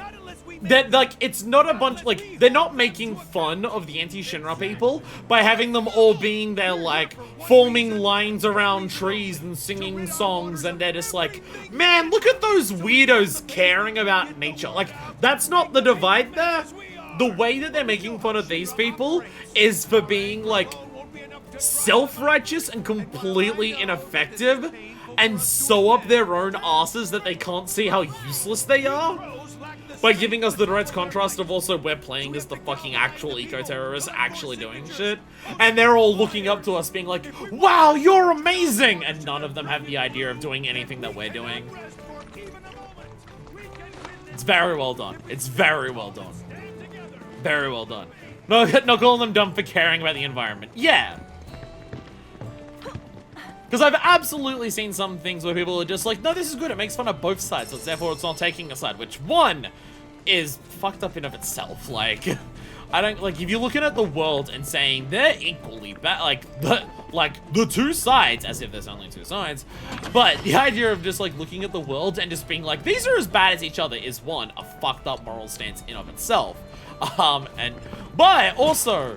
it's not a bunch, like, they're not making fun of the anti-Shinra people by having them all being there, like, forming lines around trees and singing songs, and they're just like, man, look at those weirdos caring about nature. Like, that's not the divide there. The way that they're making fun of these people is for being, like, self-righteous and completely ineffective and sew up their own asses that they can't see how useless they are. By giving us the direct contrast of also we're playing as the fucking actual eco-terrorists actually doing shit. And they're all looking up to us being like, wow, you're amazing! And none of them have the idea of doing anything that we're doing. It's very well done. It's very well done. Very well done. No calling them dumb for caring about the environment. Yeah. Because I've absolutely seen some things where people are just like, no, this is good, it makes fun of both sides, so therefore it's not taking a side, which, one, is fucked up in of itself. Like, I don't, like, if you're looking at the world and saying they're equally bad, like, the two sides, as if there's only two sides, but the idea of just, like, looking at the world and just being like, these are as bad as each other is, one, a fucked up moral stance in of itself. But also,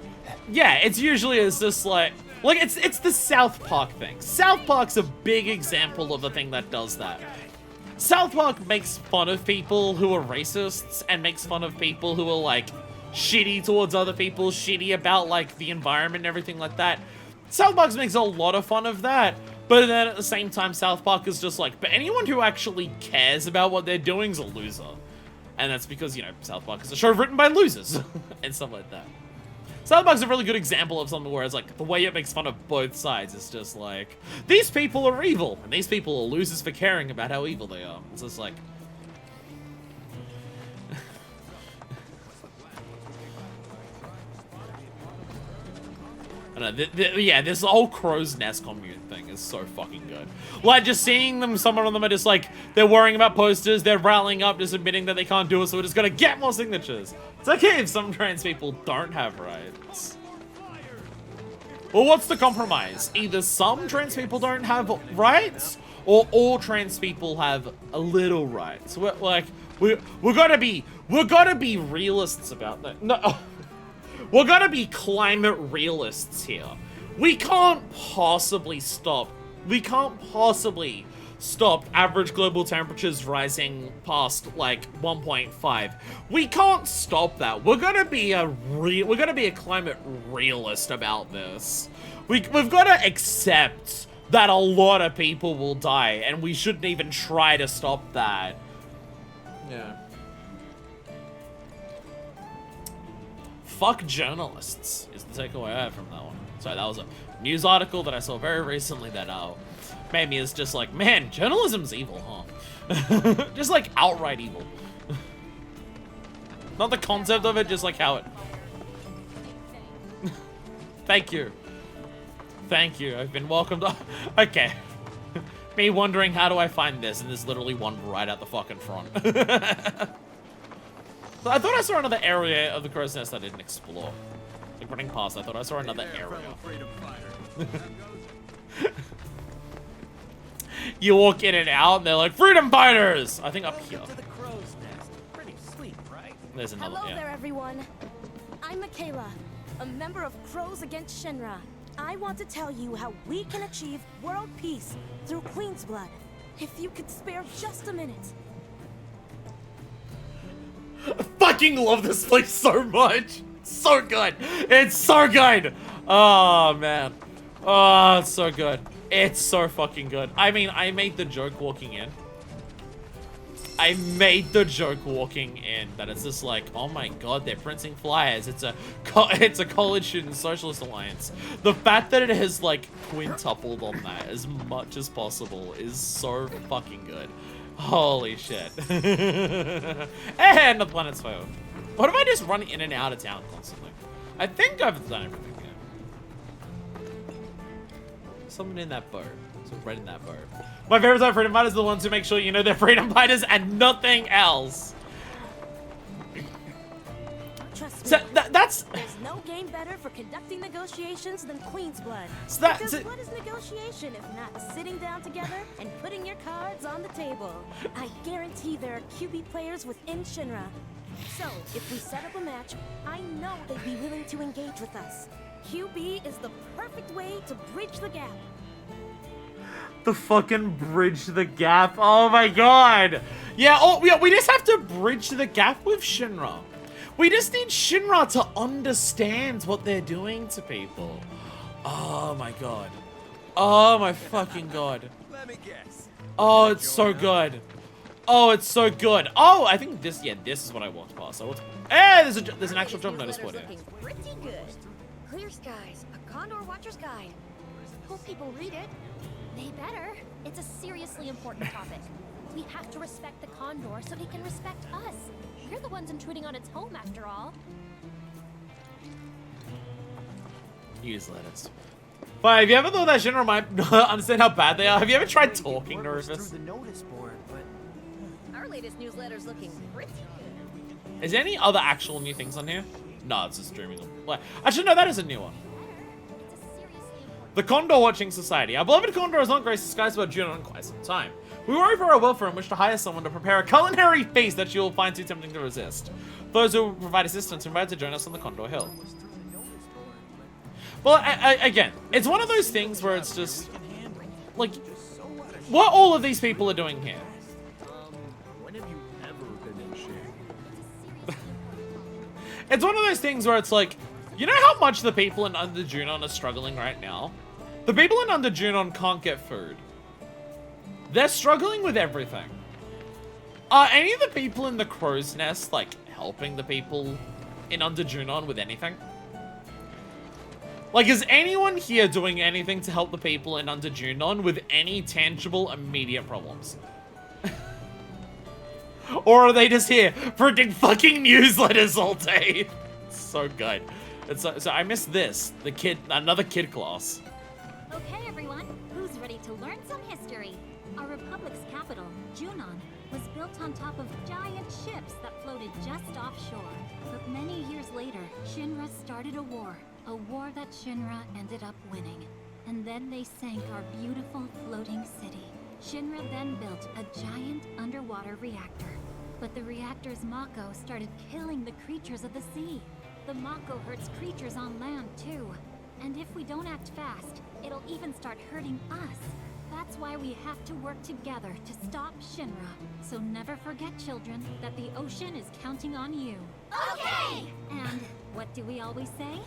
yeah, it's usually as just like it's the South Park thing. South Park's a big example of the thing that does that. South Park makes fun of people who are racists and makes fun of people who are, like, shitty towards other people, shitty about, like, the environment and everything like that. South Park makes a lot of fun of that, but then at the same time, South Park is just like, but anyone who actually cares about what they're doing is a loser. And that's because, you know, South Park is a show written by losers and stuff like that. South Park's a really good example of something where it's like, the way it makes fun of both sides is just like, these people are evil, and these people are losers for caring about how evil they are. It's just like... I don't know, yeah, this whole crow's nest commune thing is so fucking good. Like, just seeing them, some of them are just like, they're worrying about posters, they're rallying up, just admitting that they can't do it, so we're just gonna get more signatures. It's okay if some trans people don't have rights. Well, what's the compromise? Either some trans people don't have rights, or all trans people have a little rights. We're gotta be realists about that. No. We're gonna be climate realists here. We can't possibly stop average global temperatures rising past, like, 1.5. We can't stop that. We're gonna be a climate realist about this. We've gotta accept that a lot of people will die, and we shouldn't even try to stop that. Yeah. Fuck journalists is the takeaway I have from that one. So that was a news article that I saw very recently that made me just like, man, journalism's evil, huh? Just like outright evil. Not the concept of it, just like how it... Thank you. Thank you, I've been welcomed. Okay. Me wondering how do I find this, and there's literally one right out the fucking front. I thought I saw another area of the crow's nest I didn't explore. Like running past, I thought I saw another area. You walk in and out, and they're like, freedom fighters! I think up here. To the crow's nest. Pretty sweet, right? There's another, Hello yeah. there, everyone. I'm Michaela, a member of Crows Against Shinra. I want to tell you how we can achieve world peace through Queen's blood. If you could spare just a minute. I fucking love this place so much. It's so good. It's so good. Oh, man. Oh, it's so good. It's so fucking good. I mean, I made the joke walking in. I made the joke walking in that it's just like, oh my god, they're printing flyers. It's a college student socialist alliance. The fact that it has like quintupled on that as much as possible is so fucking good. Holy shit. And the planet's failed. What if I just run in and out of town constantly? I think I've done everything here. Someone in that boat. So right in that boat. My favorite type of freedom fighters are the ones who make sure you know they're freedom fighters and nothing else. Trust So me, that's... there's no game better for conducting negotiations than Queen's blood. So Because what is negotiation if not sitting down together and putting your cards on the table? I guarantee there are QB players within Shinra. So, if we set up a match, I know they'd be willing to engage with us. QB is the perfect way to bridge the gap. The fucking bridge the gap. Oh my god. Yeah, oh, yeah, we just have to bridge the gap with Shinra. We just need Shinra to understand what they're doing to people. Oh my god. Oh my fucking god. Let me guess. Oh, it's so good. Oh, it's so good. Oh, I think this, yeah, this is what I walked past. Hey, there's an actual job notice board here. Looking pretty good. Clear skies, a Condor Watcher's Guide. Hope people read it. They better. It's a seriously important topic. We have to respect the Condor so he can respect us. We're the ones intruding on its home, after all. Newsletters. But have you ever thought that Shinra might not understand how bad they are? Have you ever tried talking to Rufus? Through the notice board, but Our latest newsletter's looking pretty good. Is there any other actual new things on here? No, it's just streaming them. Like, actually, no, that is a new one. The Condor Watching Society. Our beloved Condor has not graced the skies of Junon in quite some time. We worry for our welfare and wish to hire someone to prepare a culinary feast that she will find too tempting to resist. Those who will provide assistance are invited to join us on the Condor Hill. Well, again, it's one of those things where it's just, like, what all of these people are doing here. when have you ever been in shape? It's one of those things where it's like, you know how much the people in Under Junon are struggling right now? The people in Under Junon can't get food. They're struggling with everything. Are any of the people in the Crow's Nest, like, helping the people in Under Junon with anything? Like, is anyone here doing anything to help the people in Under Junon with any tangible, immediate problems? Or are they just here printing fucking newsletters all day? It's so good. It's so I missed this. Another kid class. Okay, everyone, who's ready to learn some history? Our republic's capital, Junon, was built on top of giant ships that floated just offshore. But many years later, Shinra started a war that Shinra ended up winning. And then they sank our beautiful floating city. Shinra then built a giant underwater reactor. But the reactor's Mako started killing the creatures of the sea. The Mako hurts creatures on land too. And if we don't act fast, it'll even start hurting us. That's why we have to work together to stop Shinra. So never forget, children, that the ocean is counting on you. Okay! And what do we always say?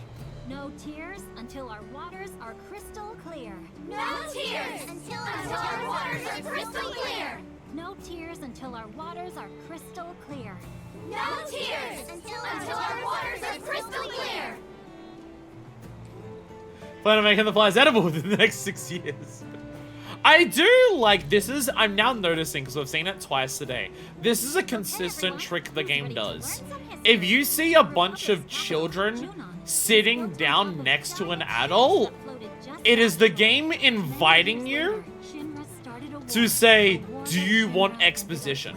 No tears until our waters are crystal clear. No tears until our waters are crystal clear. No tears until our waters are crystal clear. No tears until our waters are crystal clear. Plan on making the flies edible within the next 6 years. I do like this. I'm now noticing, because I've seen it twice today. This is a consistent trick the game does. If you see a bunch of children sitting down next to an adult, it is the game inviting you to say, do you want exposition?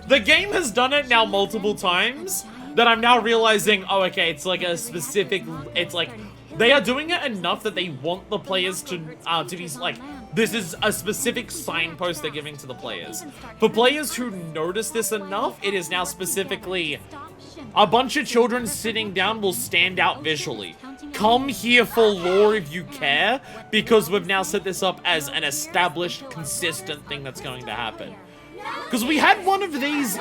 The game has done it now multiple times that I'm now realizing, oh, okay, it's like a specific, it's like They are doing it enough that they want the players to be like, this is a specific signpost they're giving to the players. For players who notice this enough, it is now specifically a bunch of children sitting down will stand out visually. Come here for lore if you care, because we've now set this up as an established, consistent thing that's going to happen. Because we had one of these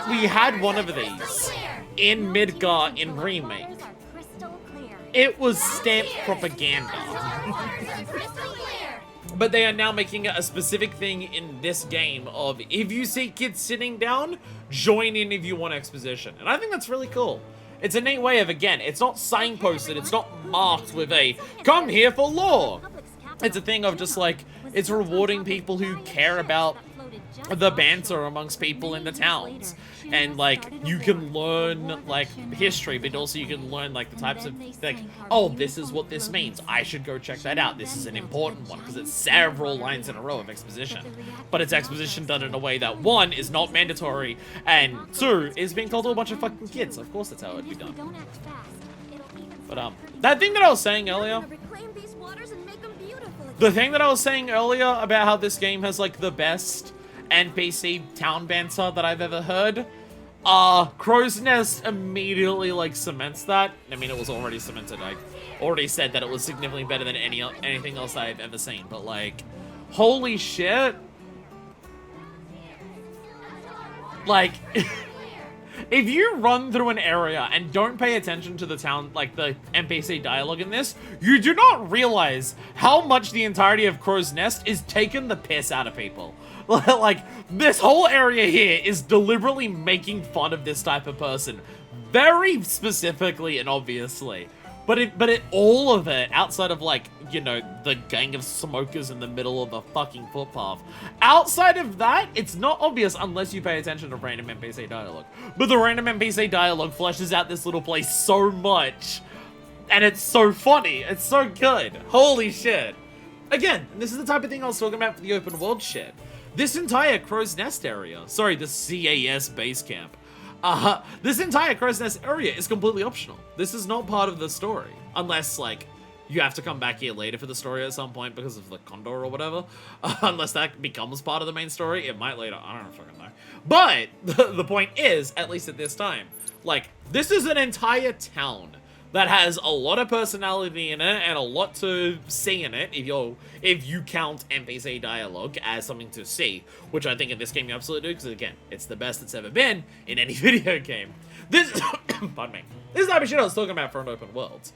in Midgar in Remake. It was stamped propaganda. But they are now making it a specific thing in this game of, if you see kids sitting down, join in if you want exposition. And I think that's really cool. It's a neat way of, again, it's not signposted, it's not marked with a, come here for lore. It's a thing of just like, it's rewarding people who care about the banter amongst people in the towns. And like, you can learn like history, but also you can learn like the types of, like, oh, this is what this means. I should go check that out. This is an important one, because it's several lines in a row of exposition. But it's exposition done in a way that, one, is not mandatory, and two, is being told to a bunch of fucking kids. Of course that's how it would be done. But that thing that I was saying earlier, the thing that I was saying earlier about how this game has like the best NPC town banter that I've ever heard, Crow's Nest immediately like cements that. I mean, it was already cemented. I already said that it was significantly better than anything else I've ever seen, but like, holy shit. Like, if you run through an area and don't pay attention to the town, like the NPC dialogue in this, you do not realize how much the entirety of Crow's Nest is taking the piss out of people. Like, this whole area here is deliberately making fun of this type of person. Very specifically and obviously. But all of it, outside of like, you know, the gang of smokers in the middle of a fucking footpath. Outside of that, it's not obvious unless you pay attention to random NPC dialogue. But the random NPC dialogue fleshes out this little place so much. And it's so funny. It's so good. Holy shit. Again, this is the type of thing I was talking about for the open world shit. This entire Crow's Nest area, sorry, the CAS base camp, this entire Crow's Nest area is completely optional. This is not part of the story, unless, like, you have to come back here later for the story at some point because of the Condor or whatever. Unless that becomes part of the main story, it might later, I don't fucking know. But, the point is, at least at this time, like, this is an entire town that has a lot of personality in it and a lot to see in it if you count NPC dialogue as something to see, which I think in this game you absolutely do, because again, it's the best it's ever been in any video game. This, pardon me, this type of shit I was talking about for an open world.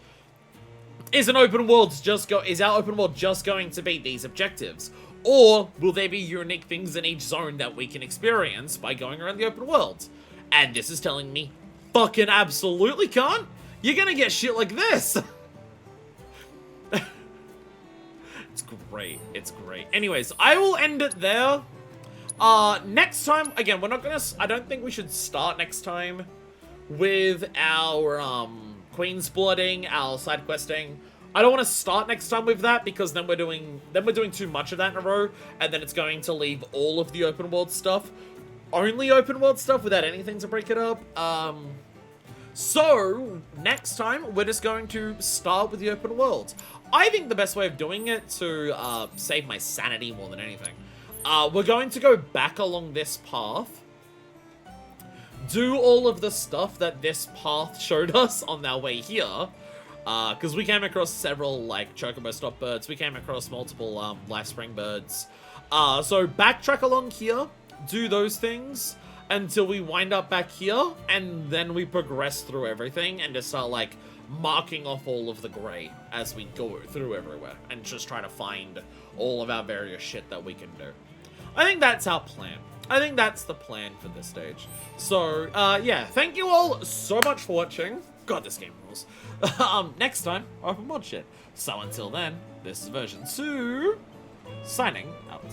Is our open world just going to be these objectives? Or will there be unique things in each zone that we can experience by going around the open world? And this is telling me, fucking absolutely can't. You're gonna get shit like this. It's great. It's great. Anyways, I will end it there. Next time, again, we're not gonna, I don't think we should start next time with our, Queen's Blooding, our side questing. I don't want to start next time with that because then we're doing too much of that in a row, and then it's going to leave all of the open world stuff. Only open world stuff without anything to break it up. So, next time, we're just going to start with the open world. I think the best way of doing it to save my sanity more than anything, we're going to go back along this path, do all of the stuff that this path showed us on our way here, because we came across several, like, chocobo stop birds, we came across multiple life spring birds, so backtrack along here, do those things, until we wind up back here, and then we progress through everything and just start, like, marking off all of the gray as we go through everywhere, and just try to find all of our various shit that we can do. I think that's our plan. I think that's the plan for this stage. So, yeah, thank you all so much for watching. God, this game rules. Next time, open mod shit. So until then, this is version 2, signing out.